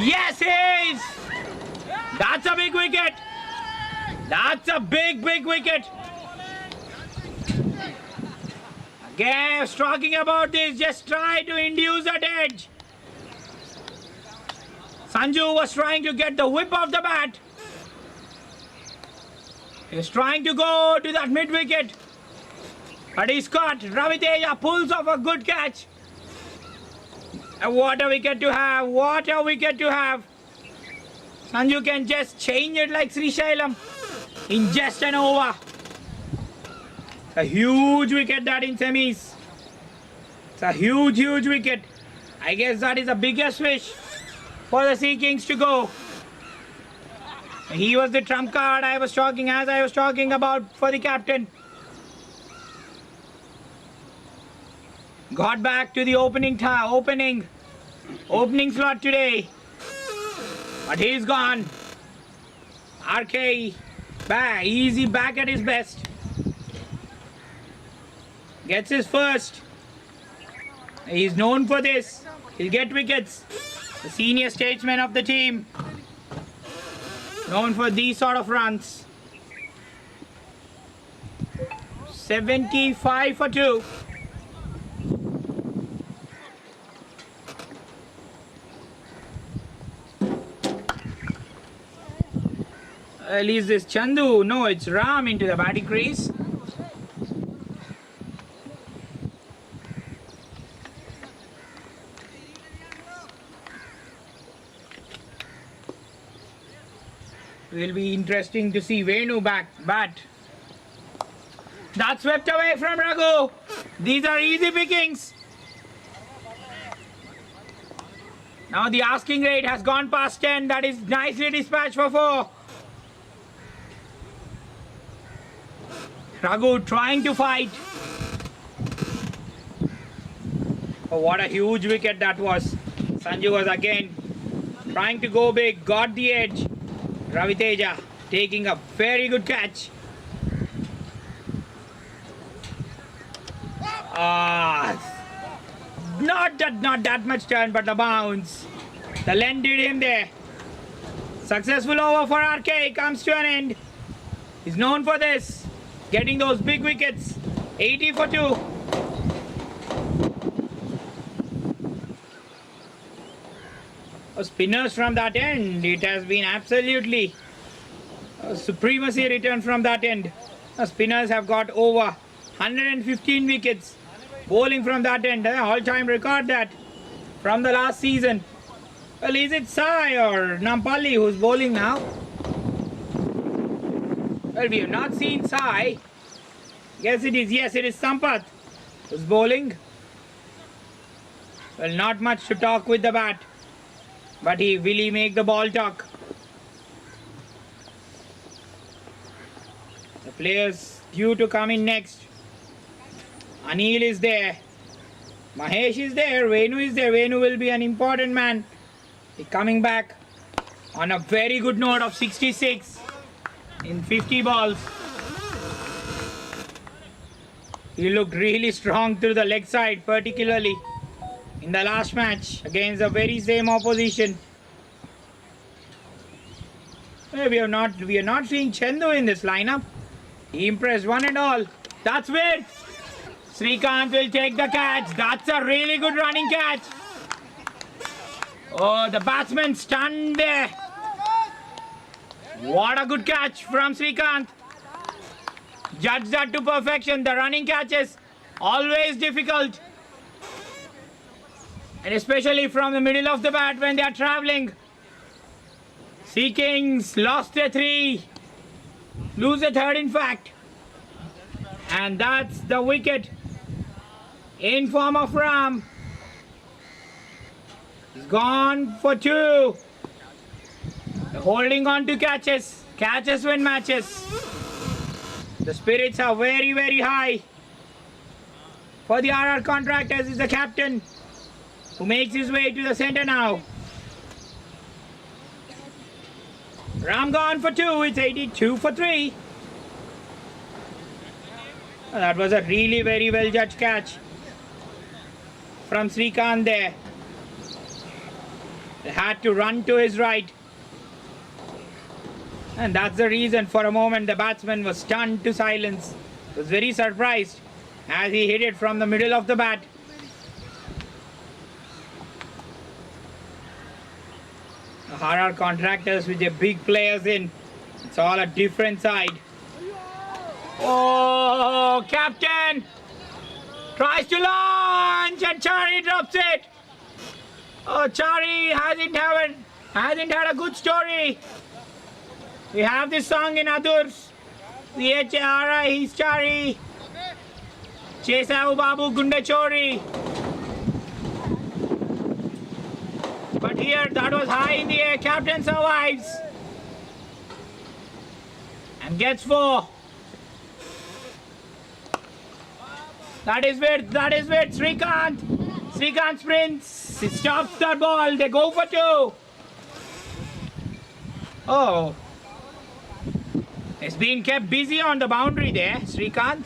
Yes, he is! That's a big wicket! That's a big wicket! Again, I was talking about this. Just try to induce that edge. Sanju was trying to get the whip of the bat. He was trying to go to that mid-wicket. But he's caught. Raviteja pulls off a good catch. And what a wicket to have. What a wicket to have. Sanju can just change it like Sri Shailam in just an over. A huge wicket that in semis. It's a huge wicket. I guess that is the biggest wish for the Sea Kings to go. He was the trump card I was talking about for the captain. Got back to the opening slot today. But he's gone. RK Easy back at his best. Gets his first. He's known for this. He'll get wickets. The senior statesman of the team. Known for these sort of runs. 75 for 2. At least this Chandu. No, it's Ram into the batting crease. Will be interesting to see Venu bat. That's swept away from Raghu. These are easy pickings. Now the asking rate has gone past 10. That is nicely dispatched for 4. Raghu trying to fight. Oh, what a huge wicket that was. Sanju was again trying to go big. Got the edge. Raviteja taking a very good catch. Not that much turn, but the bounce. The length did him there. Successful over for RK comes to an end. He's known for this. Getting those big wickets. 80 for 2. Spinners from that end. It has been absolutely a supremacy return from that end. Spinners have got over 115 wickets. Bowling from that end. All-time record that from the last season. Well, is it Sai or Nampalli who's bowling now? Well, we have not seen Sai. Yes, it is. Yes, it is Sampath who's bowling. Well, not much to talk with the bat. But will he make the ball talk? The players due to come in next. Anil is there. Mahesh is there. Venu is there. Venu will be an important man. He's coming back on a very good note of 66 in 50 balls. He looked really strong to the leg side, particularly in the last match against the very same opposition. We are not seeing Chandu in this lineup. He impressed one and all. That's it. Srikanth will take the catch. That's a really good running catch. Oh, the batsman stunned there. What a good catch from Srikanth. Judge that to perfection. The running catches always difficult. And especially from the middle of the bat when they are travelling. Sea Kings lost a 3. Lose a 3rd in fact. And that's the wicket in form of Ram. He's gone for 2. Holding on to catches. Catches win matches. The spirits are very, very high. For the RR Contractors is the captain, who makes his way to the centre now. Ram gone for 2. It's 82 for 3. That was a really very well judged catch from Srikanth there. They had to run to his right. And that's the reason for a moment the batsman was stunned to silence. He was very surprised as he hit it from the middle of the bat. The RR Contractors with their big players in. It's all a different side. Oh, captain tries to launch and Chari drops it. Oh, Chari hasn't had a good story. We have this song in Adurs. CHARI, he's Chari. Chesavu Babu Gunda Chori. But here, that was high in the air. Captain survives. And gets 4. That is where Srikanth. Srikanth sprints. He stops that ball. They go for 2. Oh. He's been kept busy on the boundary there, Srikanth.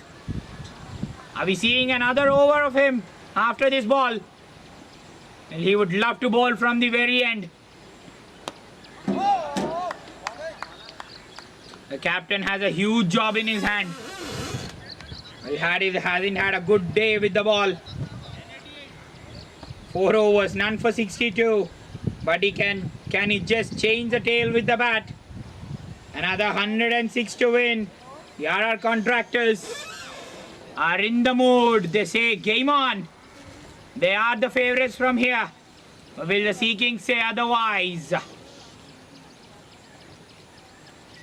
Are we seeing another over of him after this ball? Well, he would love to bowl from the very end. The captain has a huge job in his hand. He hasn't had a good day with the ball. 4 overs, none for 62. But can he just change the tail with the bat? Another 106 to win. The RR Contractors are in the mood. They say, game on. They are the favourites from here. Will the Sea Kings say otherwise?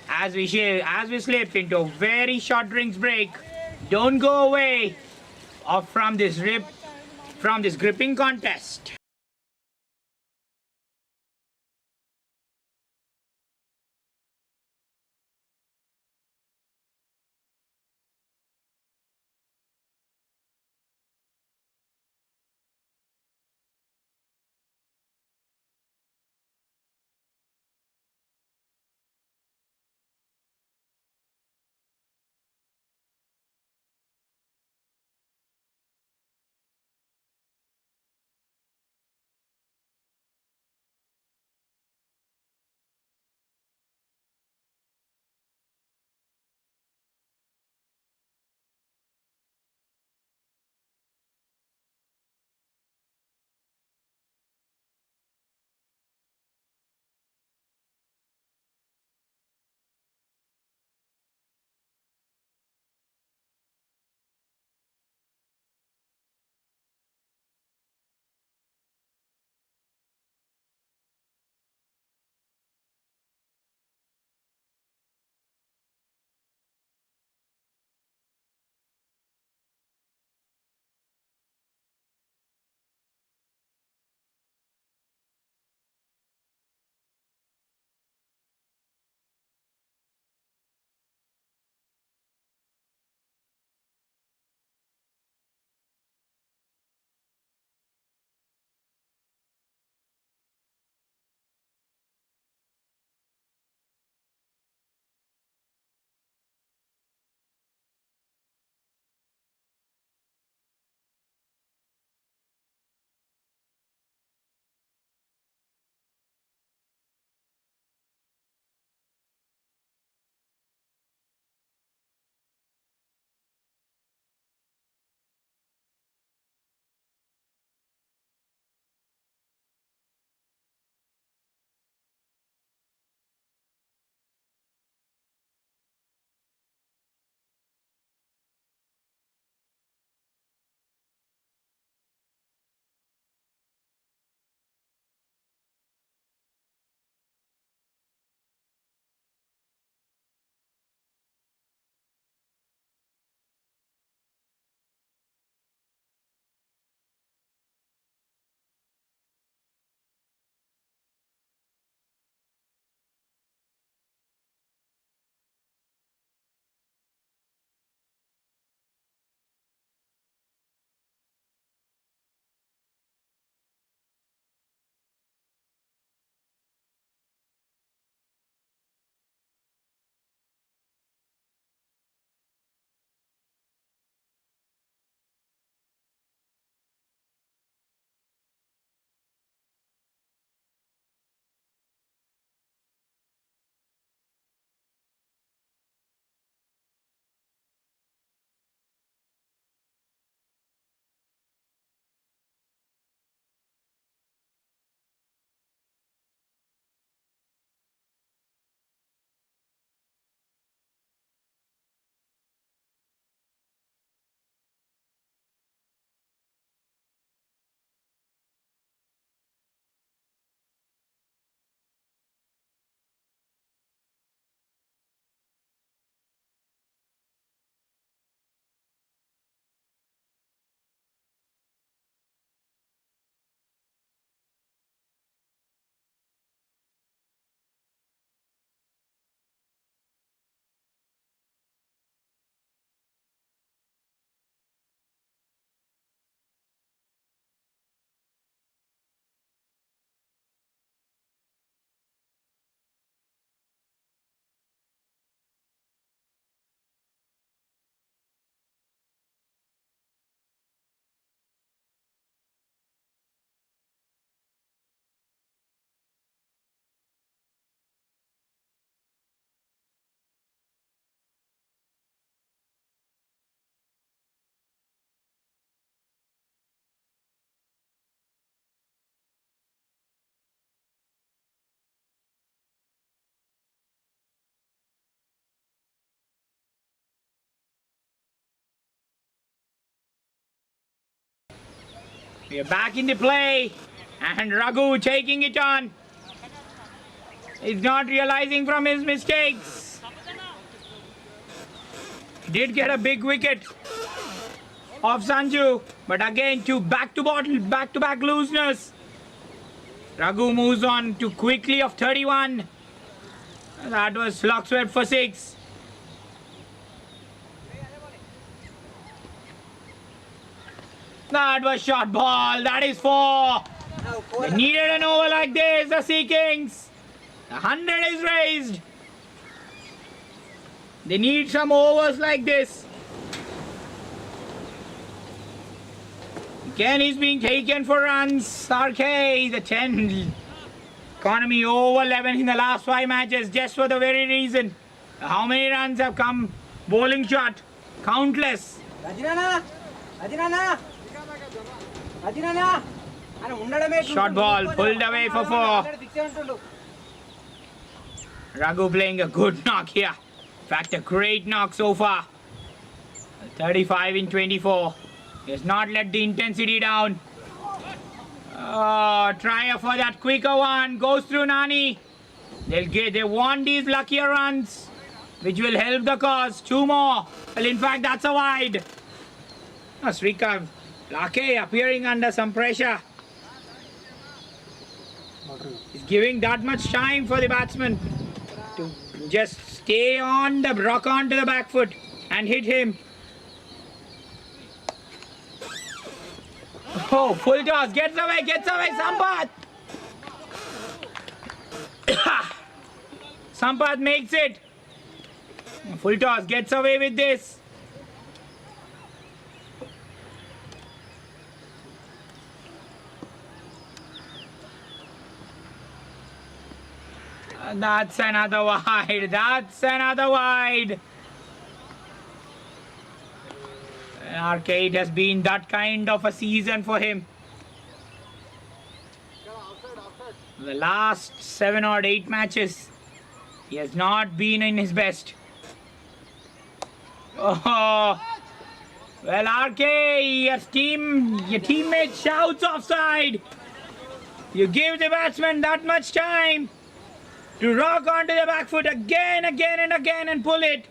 As we slip into a very short drinks break, don't go away from this gripping contest. We are back in the play. And Raghu taking it on. He's not realizing from his mistakes. He did get a big wicket off Sanju. But again, back-to-back looseness. Raghu moves on to quickly of 31. That was slog swept for 6. That was short ball. That is 4. They needed an over like this, the Sea Kings. The 100 is raised. They need some overs like this. Again, he's being taken for runs. RK, the 10. Economy over 11 in the last 5 matches, just for the very reason. How many runs have come? Bowling shot. Countless. Short ball pulled away for 4. Raghu playing a good knock here. In fact, a great knock so far. 35 in 24. He has not let the intensity down. Try for that quicker one. Goes through Nani. They want these luckier runs, which will help the cause. 2 more. Well, in fact, that's a wide. Srikant Lake appearing under some pressure. He's giving that much time for the batsman to just stay on the rock onto the back foot and hit him. Oh, full toss, gets away, Sampath! Sampath makes it. Full toss, gets away with this. That's another wide. That's another wide. Arcade has been that kind of a season for him. The last 7 or 8 matches, he has not been in his best. Oh, well, RK, your teammate shouts offside. You give the batsman that much time to rock onto the back foot again and pull it.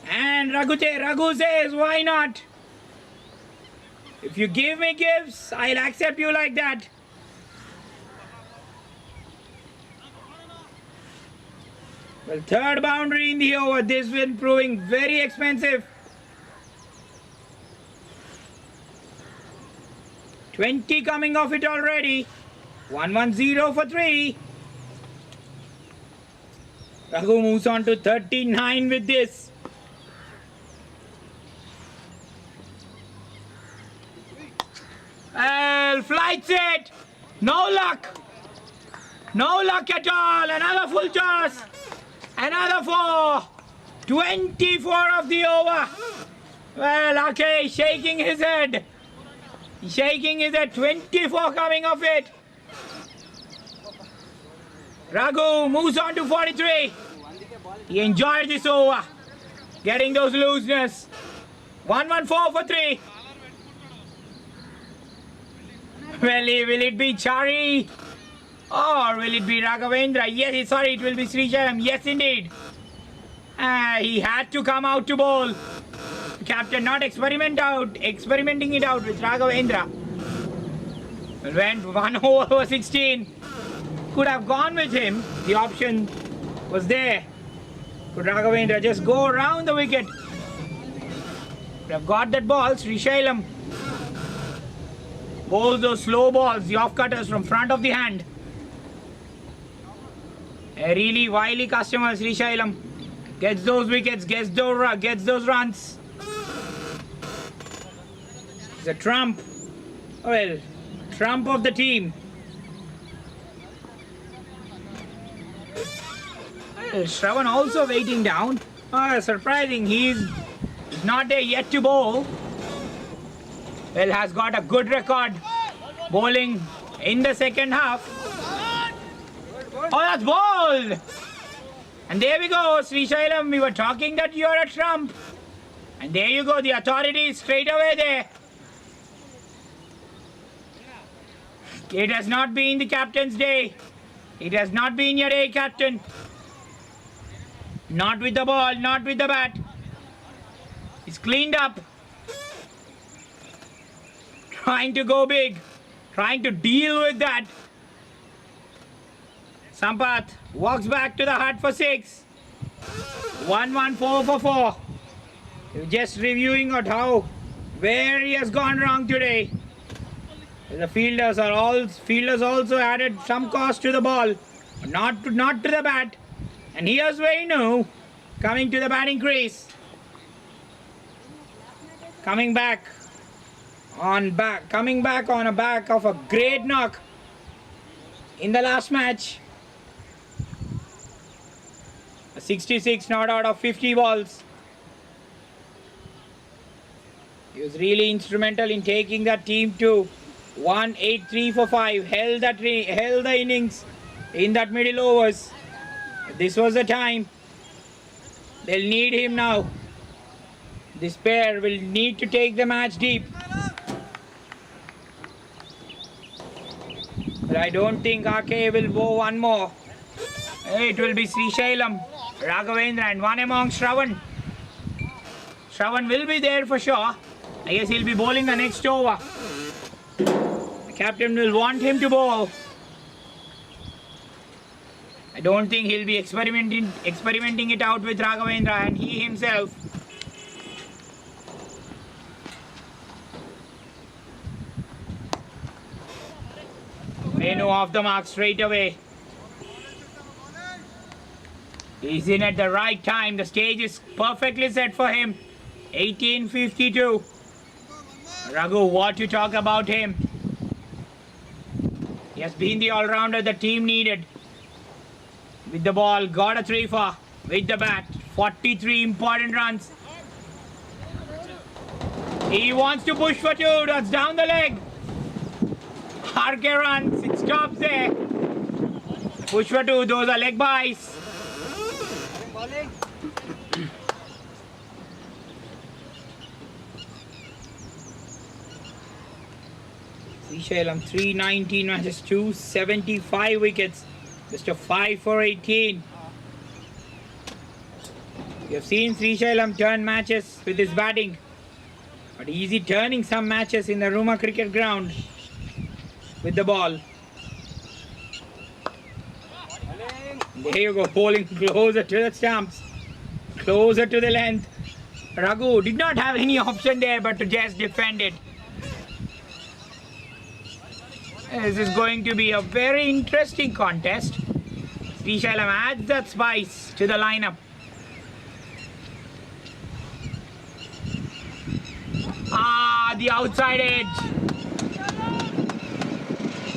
And Raghu says, why not? If you give me gifts, I'll accept you like that. Well, 3rd boundary in the over. This will proving very expensive. 20 coming off it already. 110 for 3. Raghu moves on to 39 with this. Well, flights it. No luck. No luck at all. Another full toss. Another 4. 24 of the over. Well, okay, shaking his head. Shaking his head. 24 coming off it. Raghu moves on to 43. He enjoyed this over. Getting those looseness. 114 for 3. Well, will it be Chari or will it be Raghavendra? Yes, sorry, it will be Srisharam. Yes, indeed. He had to come out to bowl. The captain not experimenting it out with Raghavendra. Went 1 over 16. Could have gone with him. The option was there. Could Raghavendra just go around the wicket? Could have got that ball. Srisailam bowls those slow balls, the off-cutters from front of the hand. A really wily customer, Srisailam. Gets those wickets, gets those runs. He's a trump. Well, trump of the team. Well, Shravan also waiting down. Surprising, he's not there yet to bowl. Well, has got a good record bowling in the second half. Oh, that's bowled! And there we go, Srisailam. We were talking that you're a trump. And there you go, the authority is straight away there. It has not been the captain's day. It has not been your day, captain. Not with the ball, not with the bat. He's cleaned up. Trying to go big. Trying to deal with that. Sampath walks back to the hut for 6. 1-1, 4 for 4. Just reviewing on where he has gone wrong today. The fielders also added some cost to the ball, not to the bat. And here's Venu coming to the batting crease. Coming back on a back of a great knock in the last match. A 66 not out of 50 balls. He was really instrumental in taking that team to 1-8-3 for 5. Held the innings in that middle overs. This was the time. They'll need him now. This pair will need to take the match deep. But I don't think RK will go one more. It will be Srishailam, Raghavendra and one among Shravan. Shravan will be there for sure. I guess he'll be bowling the next over. The captain will want him to bowl. I don't think he'll be experimenting it out with Raghavendra and he himself. Venu off the mark straight away. He's in at the right time. The stage is perfectly set for him. 18:52. Raghu, what to talk about him? He has been the all-rounder the team needed. With the ball, got a 3-4. With the bat, 43 important runs. He wants to push for 2. That's down the leg. RK runs. It stops there. Push for 2. Those are leg byes. Srishailam 319 matches, 275 wickets. Mr. 5 for 18. We have seen Srishailam turn matches with his batting. But easy turning some matches in the Ruma cricket ground with the ball. There you go, bowling closer to the stumps. Closer to the length. Raghu did not have any option there but to just defend it. This is going to be a very interesting contest. Srishailam adds that spice to the lineup. The outside edge.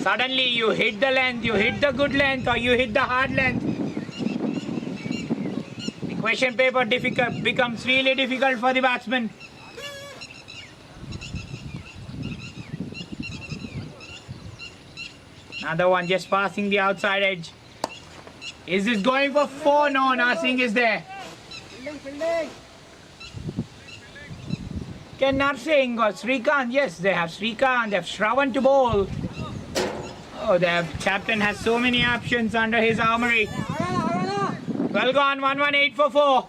Suddenly you hit the length, you hit the good length or you hit the hard length. The question paper becomes really difficult for the batsman. Another one just passing the outside edge. Is this going for 4? No, Narsingh is there. Can Narsingh or Srikanth? Yes, they have Srikanth, they have Shravan to bowl. Oh, their captain has so many options under his armory. Well gone, 118 for 4.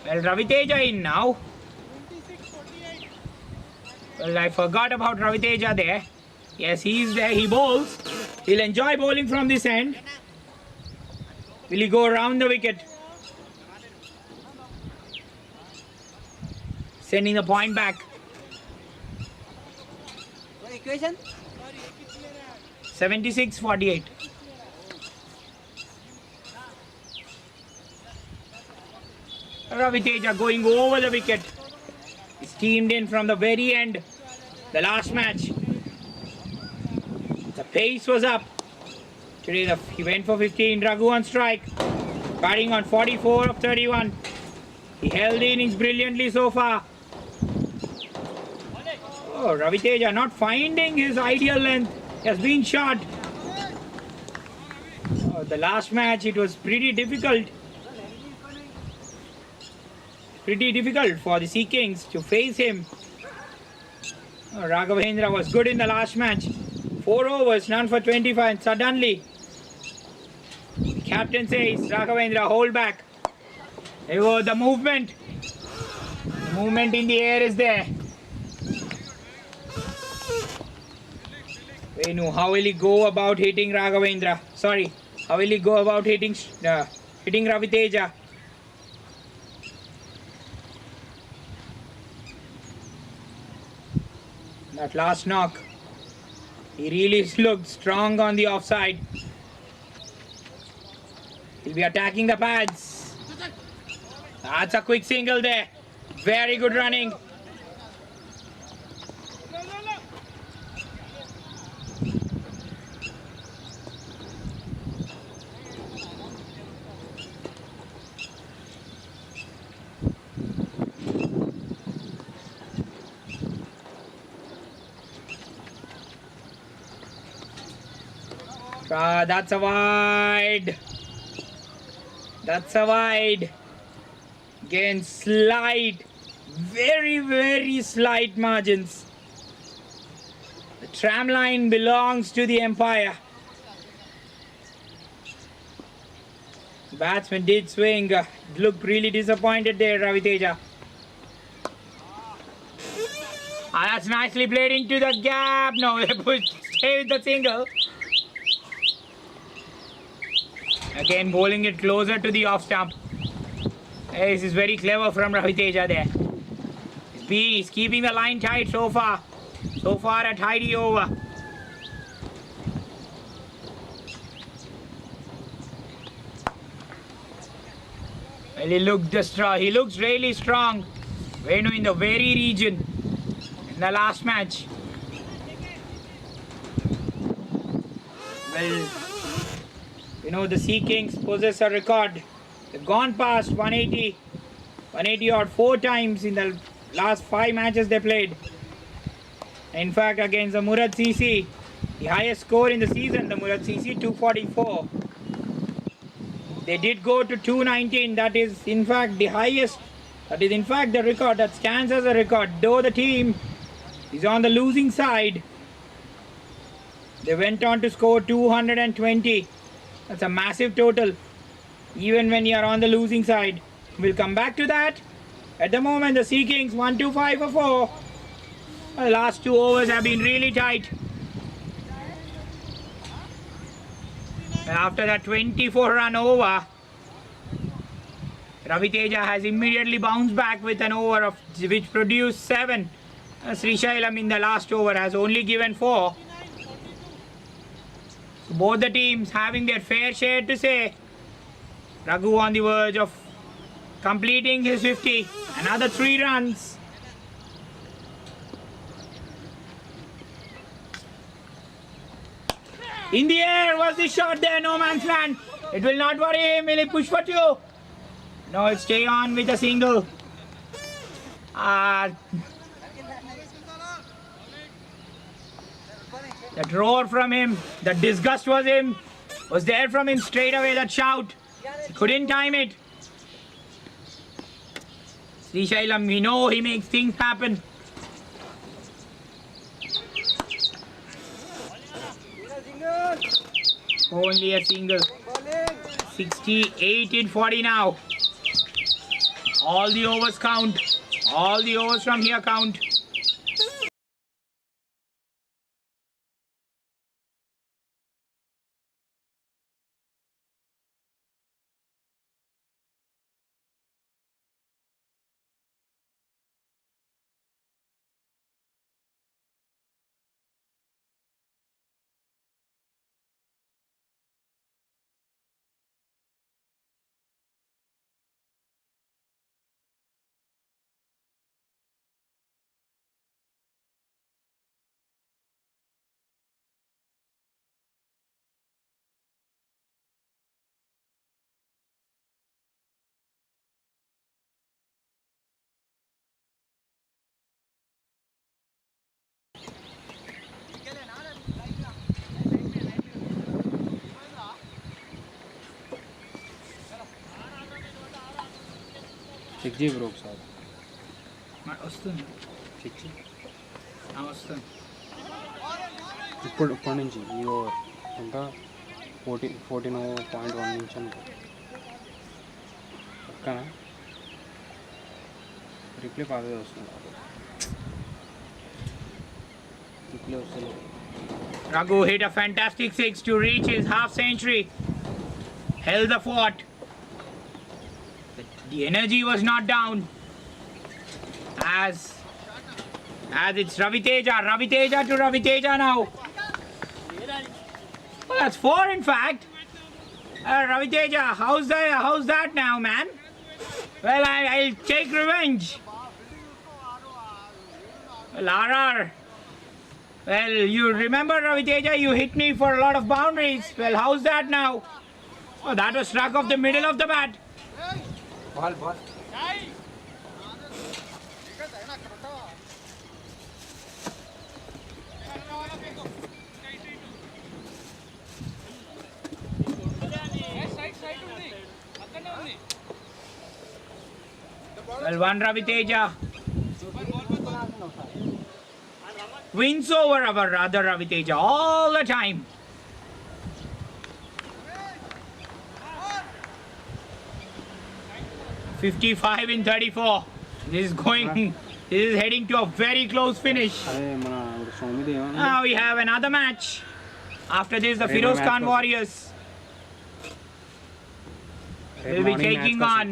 Well, Raviteja in now. Well, I forgot about Raviteja there. Yes, he is there. He bowls. He'll enjoy bowling from this end. Will he go around the wicket? Sending the point back. 76-48. Raviteja going over the wicket. He steamed in from the very end. The last match. The pace was up. Today he went for 15. Raghu on strike. Batting on 44 of 31. He held the innings brilliantly so far. Oh, Raviteja not finding his ideal length. He has been shot. Oh, The last match, it was pretty difficult. Pretty difficult for the Sea Kings to face him. Raghavendra was good in the last match. 4 overs, none for 25. And suddenly, the captain says, Raghavendra, hold back. There you go, the movement. The movement in the air is there. Venu, how will he go about hitting Raghavendra? Sorry, how will he go about hitting Raviteja? That last knock, he really looked strong on the offside. He'll be attacking the pads. That's a quick single there. Very good running. That's a wide. That's a wide. Again, slight, very slight margins. The tram line belongs to the Empire. The batsman did swing. Looked really disappointed there, Raviteja. That's nicely played into the gap. No, they pushed, stay with the single. Again, bowling it closer to the off stump. This is very clever from Raviteja there. He's keeping the line tight so far. So far a tidy over. Well, he looks really strong. Venu in the very region in the last match. Well, you know, the Sea Kings possess a record. They've gone past 180 odd 4 times in the last 5 matches they played. In fact, against the Murad CC, the highest score in the season, the Murad CC 244. They did go to 219. That is in fact the highest. That is in fact the record that stands as a record. Though the team is on the losing side, they went on to score 220. That's a massive total, even when you are on the losing side. We'll come back to that. At the moment, the Sea Kings 125 for 4. The last 2 overs have been really tight. After that 24-run over, Raviteja has immediately bounced back with an over of which produced 7. Srishailam in the last over has only given 4. So both the teams having their fair share to say. Raghu on the verge of completing his 50. Another 3 runs. In the air was the shot there, no man's land. It will not worry him, will he push for 2? No, it'll stay on with a single. That roar from him, the disgust was there from him straight away, that shout. He couldn't time it. Srishailam, we know he makes things happen. Only a single. 68 in 40 now. All the overs count. All the overs from here count. Check చేయి bro ఒకసారి. వస్తుంది. Check చేయి. వస్తుంది. ఇప్పటి నుంచి ఈ over ఎంత 14.1 నుంచి అనుకో పక్కన రిప్లై పాతదే వస్తుంది. రిప్లై వస్తుంది. Raghu hit a fantastic six to reach his half century. Held the fort. The energy was not down. As it's Raviteja to Raviteja now. Well, that's 4 in fact. Raviteja, how's that now, man? Well, I'll take revenge. Well, RR. Well, you remember, Raviteja, you hit me for a lot of boundaries. Well, how's that now? Oh, that was struck off the middle of the bat. Ball. Well, one Raviteja wins over our other Raviteja all the time. $55 in 34. This is heading to a very close finish. Now we have another match. After this, the Firoz Khan Warriors will be taking on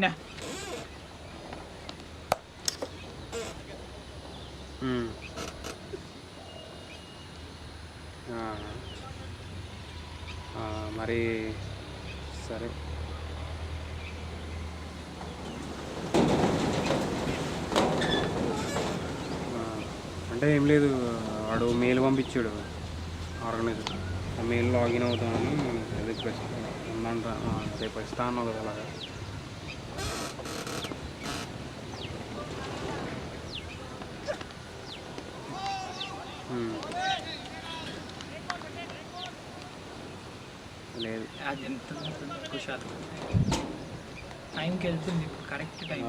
మరి సరే అంటే ఏం లేదు, వాడు mail పంపించాడు organiser. ఆ mail login అవుతామని request ఉందంట. రేపు ఇస్తా అన్నావు కదా అలాగా. లేదు టైంకి వెళ్తుంది కరెక్ట్ టైం.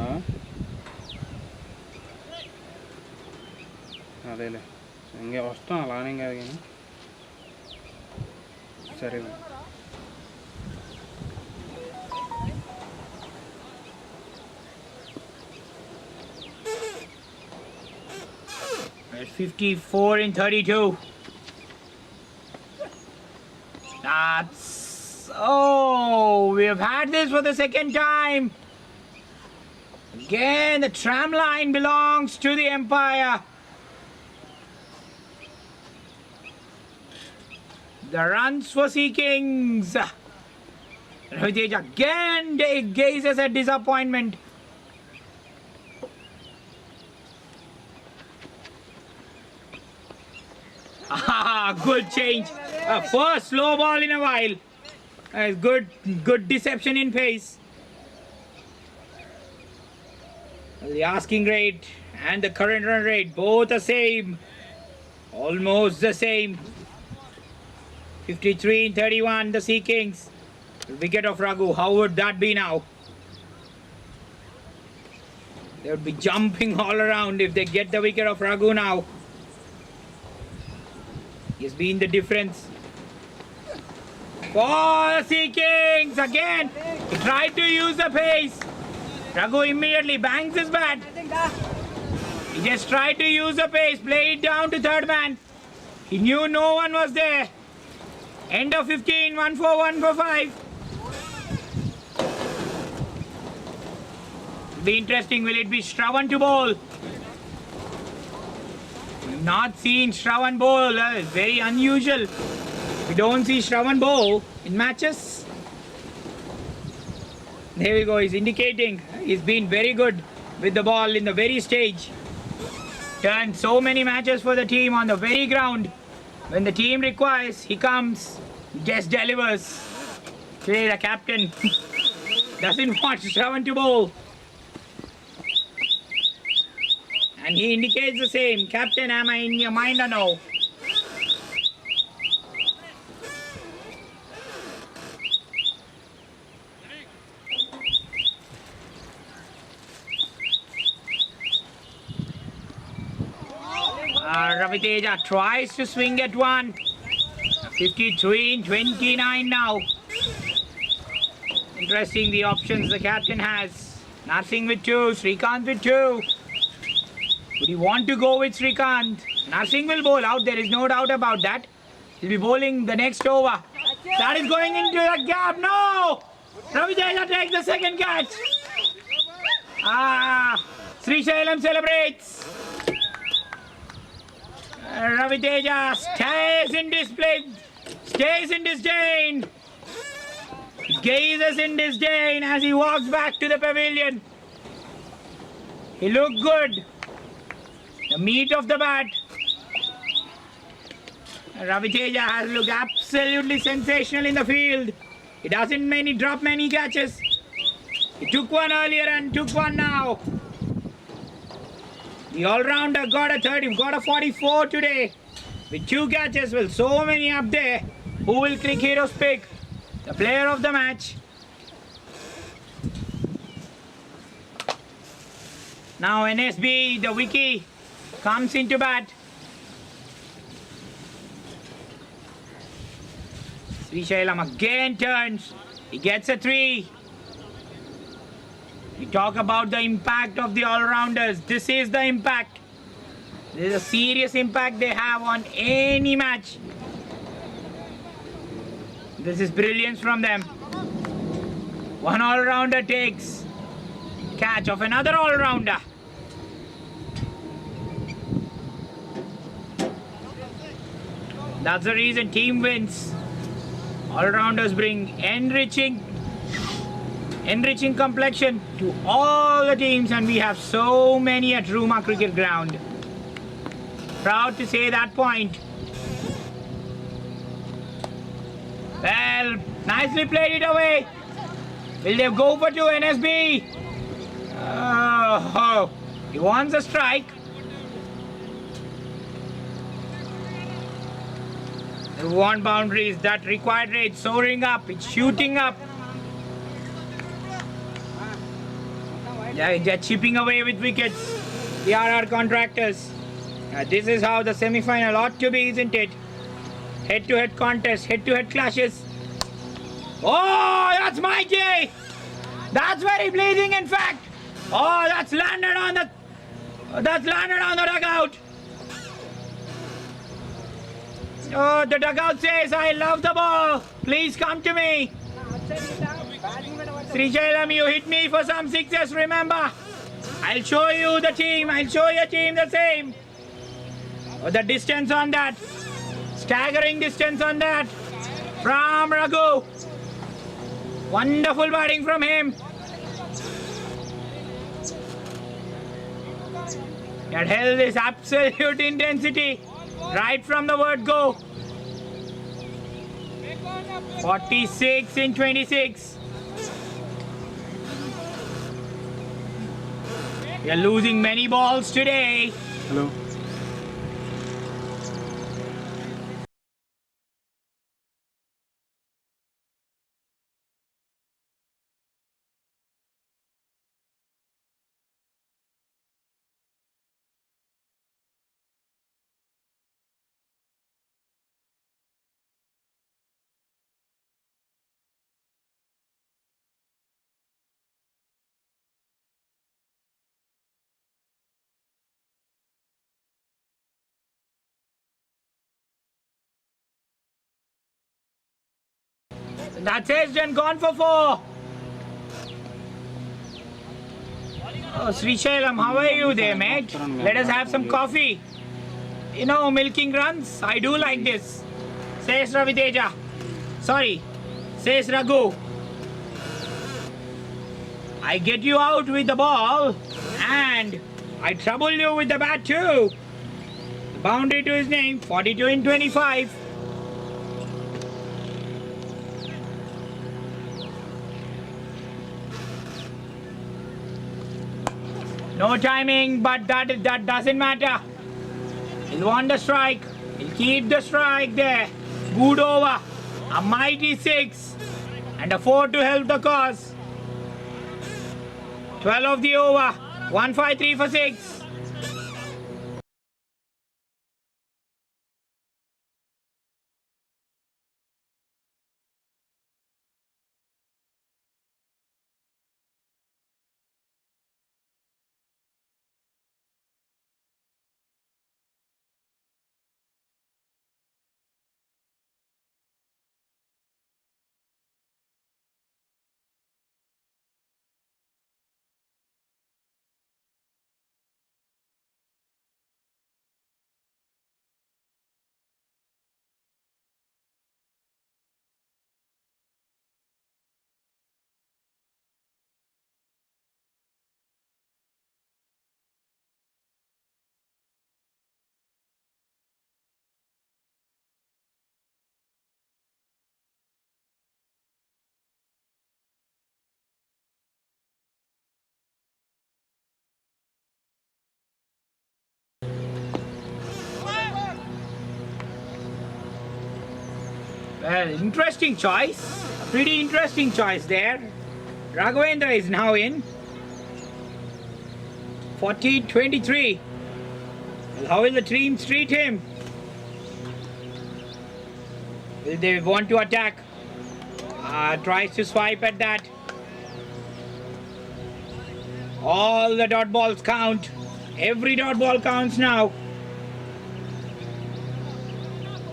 అదేలే ఇంకా వస్తాం అలానే కాదు కానీ సరే. At 54 in 32. That's... Oh, we have had this for the second time. Again, the tram line belongs to the Empire. The runs for Sea Kings. Raviteja again gazes at disappointment. Good change. First slow ball in a while. Good deception in pace. The asking rate and the current run rate both the same. Almost the same. 53 in 31, the Sea Kings. The wicket of Raghu, how would that be now? They would be jumping all around if they get the wicket of Raghu now. He's been the difference. For the Sea Kings again. He tried to use the pace. Raghu immediately bangs his bat. He just tried to use the pace, play it down to third man. He knew no one was there. End of 15, 1 for 1 for 5. Be interesting, will it be Shravan to bowl? We've not seen Shravan bowl, it's very unusual. We don't see Shravan bowl in matches. There we go, he's indicating he's been very good with the ball in the very stage. Turned so many matches for the team on the very ground. When the team requires, he comes, just delivers. Today the captain doesn't want Shravan to bowl. And he indicates the same. Captain, am I in your mind or no? Raviteja tries to swing at one. 53 in 29 now. Interesting the options the captain has. Narsingh with 2, Srikanth with 2. Would he want to go with Srikanth? Narsingh will bowl out, there is no doubt about that. He'll be bowling the next over. That is going into the gap. No! Raviteja takes the second catch. Sri Shailam celebrates. Raviteja stays in display, stays in disdain. Gazes in disdain as he walks back to the pavilion. He looked good. The meat of the bat. Raviteja has looked absolutely sensational in the field. He doesn't drop many catches. He took one earlier and took one now. The all-rounder got a 30, got a 44 today. With 2 catches, with so many up there. Who will click hero's pick? The player of the match. Now NSB, the wiki, comes into bat. Sri Shailam again turns. He gets a 3. We talk about the impact of the all-rounders. This is the impact. This is a serious impact they have on any match. This is brilliance from them. One all-rounder takes catch of another all-rounder. That's the reason team wins. All-rounders bring enriching complexion to all the teams, and we have so many at Ruma Cricket Ground. Proud to say that point. Well, nicely played it away. Will they go for 2 NSB? Oh, he wants a strike. They want boundaries. That required rate soaring up. It's shooting up. They're chipping away with wickets. The RR contractors. This is how the semi-final ought to be, isn't it? Head-to-head contest, head-to-head clashes. Oh, that's mighty! That's very pleasing, in fact. Oh, that's landed on the dugout. Oh, the dugout says, I love the ball. Please come to me. Sri Shailam, you hit me for some sixes, remember? I'll show you the team. I'll show your team the same. Oh, the distance on that. Staggering distance on that. From Raghu. Wonderful batting from him. He had held this absolute intensity right from the word go. 46 in 26. We are losing many balls today. Hello. That's Esden gone for 4. Oh, Sri Shailam, how are you there, mate? Let us have some coffee. You know, milking runs, I do like this. Says Raviteja. Sorry, says Raghu. I get you out with the ball and I trouble you with the bat too. The boundary to his name, 42 in 25. No timing, but that doesn't matter. He'll want the strike. He'll keep the strike there. Good over. A mighty 6. And a 4 to help the cause. 12 of the over. 153 for 6. Well, interesting choice. A pretty interesting choice there. Raghavendra is now in. 14-23. Well, how will the team treat him? Will they want to attack? Tries to swipe at that. All the dot balls count. Every dot ball counts now.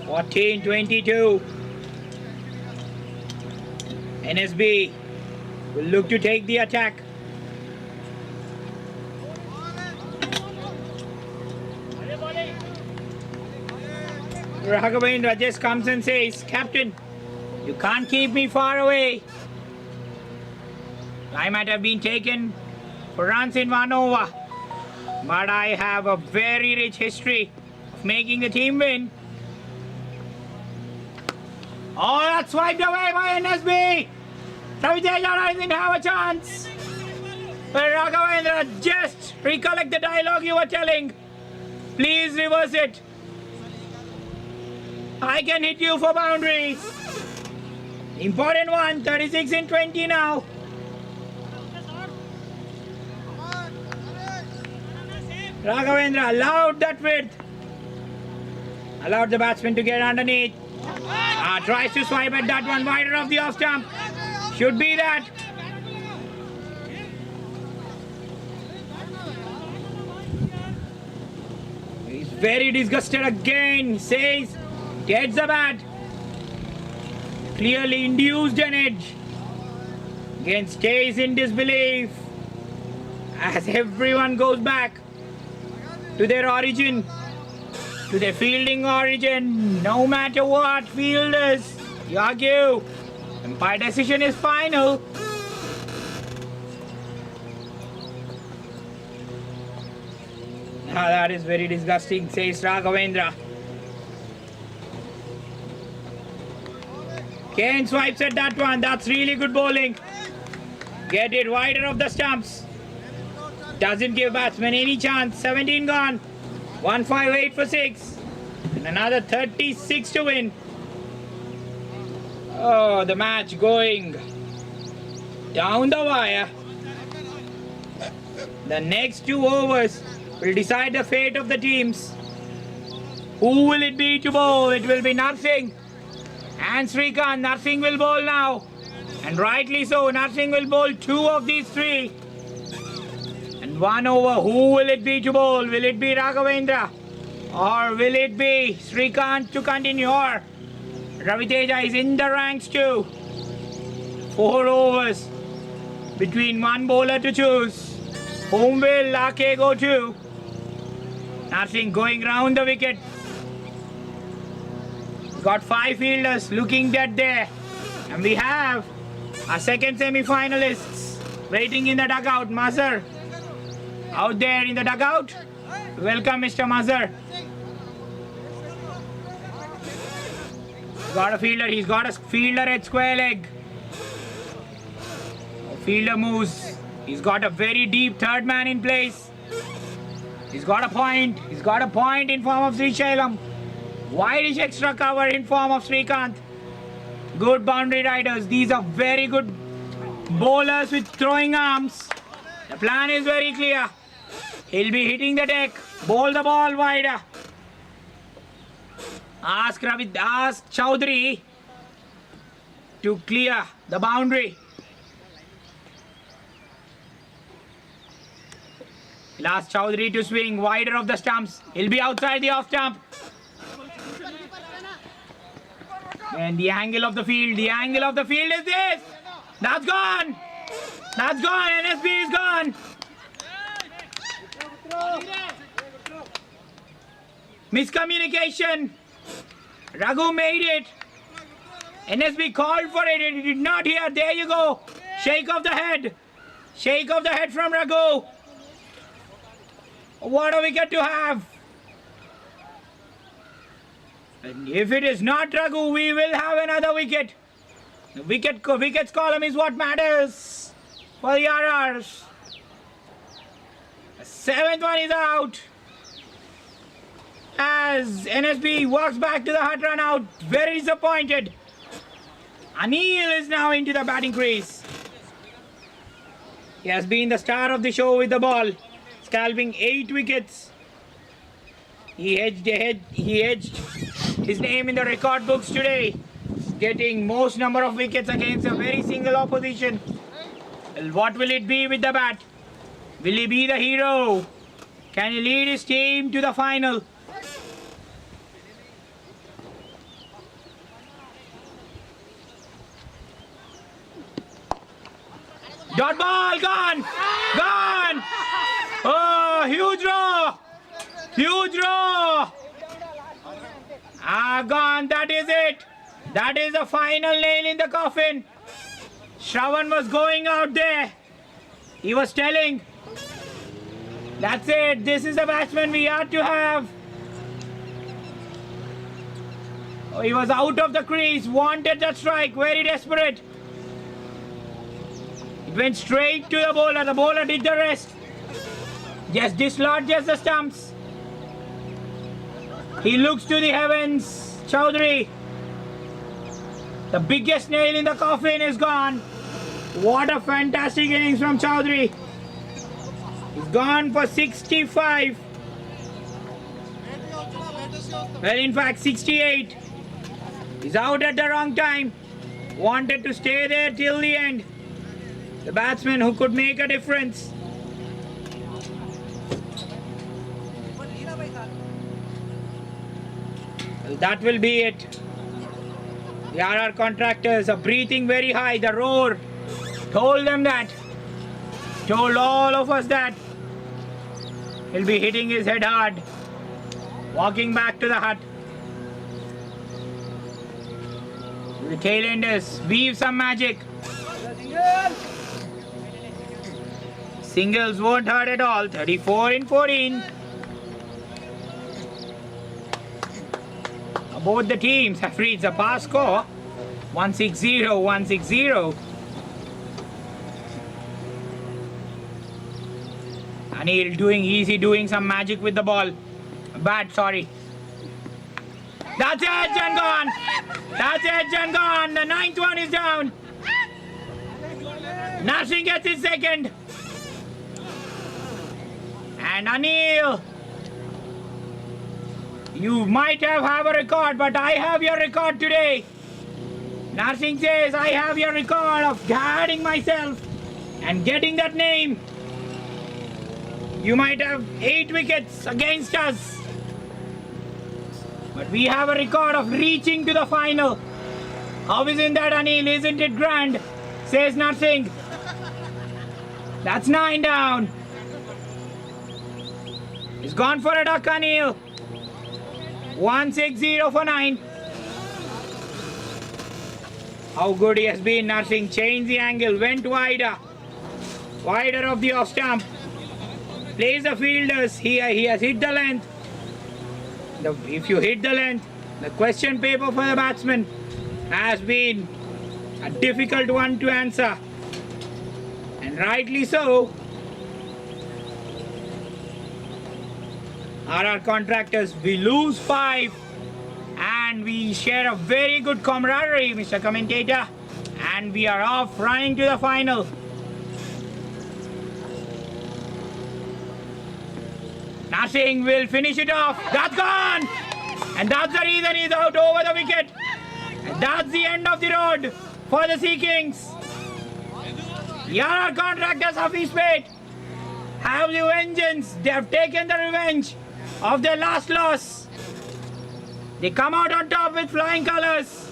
14-22. NSB will look to take the attack. Raghavendra just comes and says, Captain, you can't keep me far away. I might have been taken for runs in 1 over, but I have a very rich history of making the team win. Oh, that's swiped away by NSB. Raviteja didn't have a chance. But Raghavendra, just recollect the dialogue you were telling. Please reverse it. I can hit you for boundaries. Important one, 36-20 now. Raghavendra allowed that width. Allowed the batsman to get underneath. Tries to swipe at that one wider of the off stump. Should be that. He's very disgusted again. Says, gets the bat. Clearly induced an edge. Again stays in disbelief. As everyone goes back to their origin. To their fielding origin. No matter what, fielders. You argue. Umpire decision is final. Now that is very disgusting, says Raghavendra. Kane swipes at that one. That's really good bowling. Get it wider of the stumps. Doesn't give batsman any chance. 17 gone. 158 for 6. And another 36 to win. Oh, the match going down the wire. The next 2 overs will decide the fate of the teams. Who will it be to bowl? It will be Narsingh and Srikanth. Narsingh will bowl now. And rightly so. Narsingh will bowl 2 of these 3. And 1 over. Who will it be to bowl? Will it be Raghavendra? Or will it be Srikanth to continue? Or Raviteja is in the ranks too. 4 overs. Between 1 bowler to choose. Whom will Lake go to? Narsingh going round the wicket. Got 5 fielders looking dead there. And we have our second semi-finalists waiting in the dugout. Mazhar out there in the dugout. Welcome, Mr. Mazhar. Got a fielder. He's got a fielder at square leg. Fielder moves. He's got a very deep third man in place. He's got a point. He's got a point in form of Srishailam. Wideish extra cover in form of Srikanth. Good boundary riders. These are very good bowlers with throwing arms. The plan is very clear. He'll be hitting the deck. Bowl the ball wider. Ask Chaudhary to clear the boundary. He'll ask Chaudhary to swing wider of the stumps. He'll be outside the off stump. And the angle of the field is this. That's gone. That's gone. NSB is gone. Miscommunication. Raghu made it. NSB called for it and he did not hear. There you go. Shake of the head. Shake of the head from Raghu. What a wicket to have. And if it is not Raghu, we will have another wicket. The wickets column is what matters for the RRs. The 7th one is out. As NSB walks back to the hut run out, very disappointed. Anil is now into the batting crease. He has been the star of the show with the ball, scalping 8 wickets. He edged his name in the record books today, getting most number of wickets against a very single opposition. Well, what will it be with the bat? Will he be the hero? Can he lead his team to the final? Dot ball, gone! Gone! Oh, huge draw! Huge draw! Gone, that is it! That is the final nail in the coffin. Shravan was going out there. He was telling, that's it, this is the batsman we had to have. Oh, he was out of the crease, wanted that strike, very desperate. It went straight to the bowler did the rest. Just dislodges the stumps. He looks to the heavens, Chowdhury. The biggest nail in the coffin is gone. What a fantastic innings from Chowdhury. He's gone for 65. Well, in fact, 68. He's out at the wrong time. Wanted to stay there till the end. The batsman who could make a difference. Well, that will be it. The RR contractors are breathing very high. The roar told them that. Told all of us that. He'll be hitting his head hard. Walking back to the hut. The tailenders weave some magic. Singles won't hurt at all. 34 in 14. Both the teams have reached a pass score. 160, 160. Anil doing some magic with the ball. Bat, sorry. That's edge and gone. That's edge and gone. The 9th one is down. Narsingh gets his second. And Anil, you might have a record, but I have your record today. Narsingh says, I have your record of guarding myself and getting that name. You might have 8 wickets against us, but we have a record of reaching to the final. How isn't that, Anil? Isn't it grand? Says Narsingh. That's 9 down. He's gone for a duck, Anil. 160 for 9. How good he has been, Narsingh. Changed the angle, went wider. Wider of the off stump. Plays the fielders. He has hit the length. If you hit the length, the question paper for the batsman has been a difficult one to answer. And rightly so. RR contractors, we lose 5 and we share a very good camaraderie, Mr. Commentator, and we are off running to the final. Narsingh will finish it off. That's gone, and that's the reason he's out over the wicket. And that's the end of the road for the Sea Kings. The RR contractors, Hafeezpet, have the vengeance. They have taken the revenge of their last loss. They come out on top with flying colours.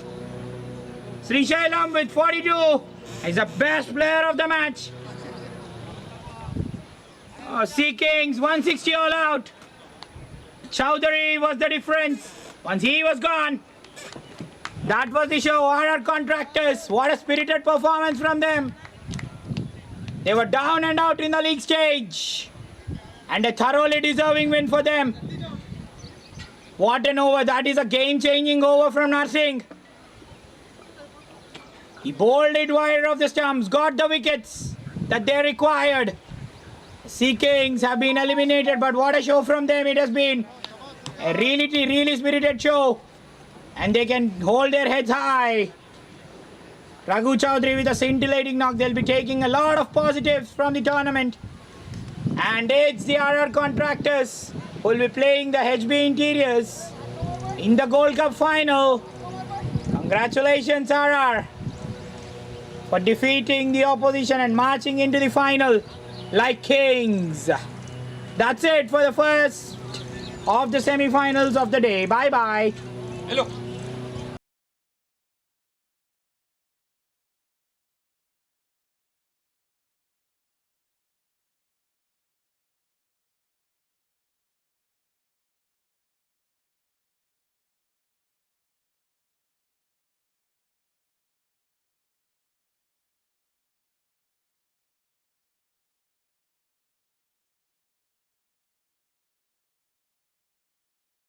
Srishailam with 42 is the best player of the match. Sea Kings 160 all out. Chowdhury was the difference. Once he was gone, that was the show. RR contractors, what a spirited performance from them. They were down and out in the league stage, and a thoroughly deserving win for them. What an over. That is a game-changing over from Narsingh. He bowled it wide of the stumps, got the wickets that they required. Sea Kings have been eliminated, but what a show from them it has been. A really spirited show, and they can hold their heads high. Raghu Chaudhary with a scintillating knock. They'll be taking a lot of positives from the tournament. And it's the RR Contractors who will be playing the HB Interiors in the Gold Cup final. Congratulations, RR, for defeating the opposition and marching into the final like kings. That's it for the first of the semi-finals of the day. Bye-bye. Hello.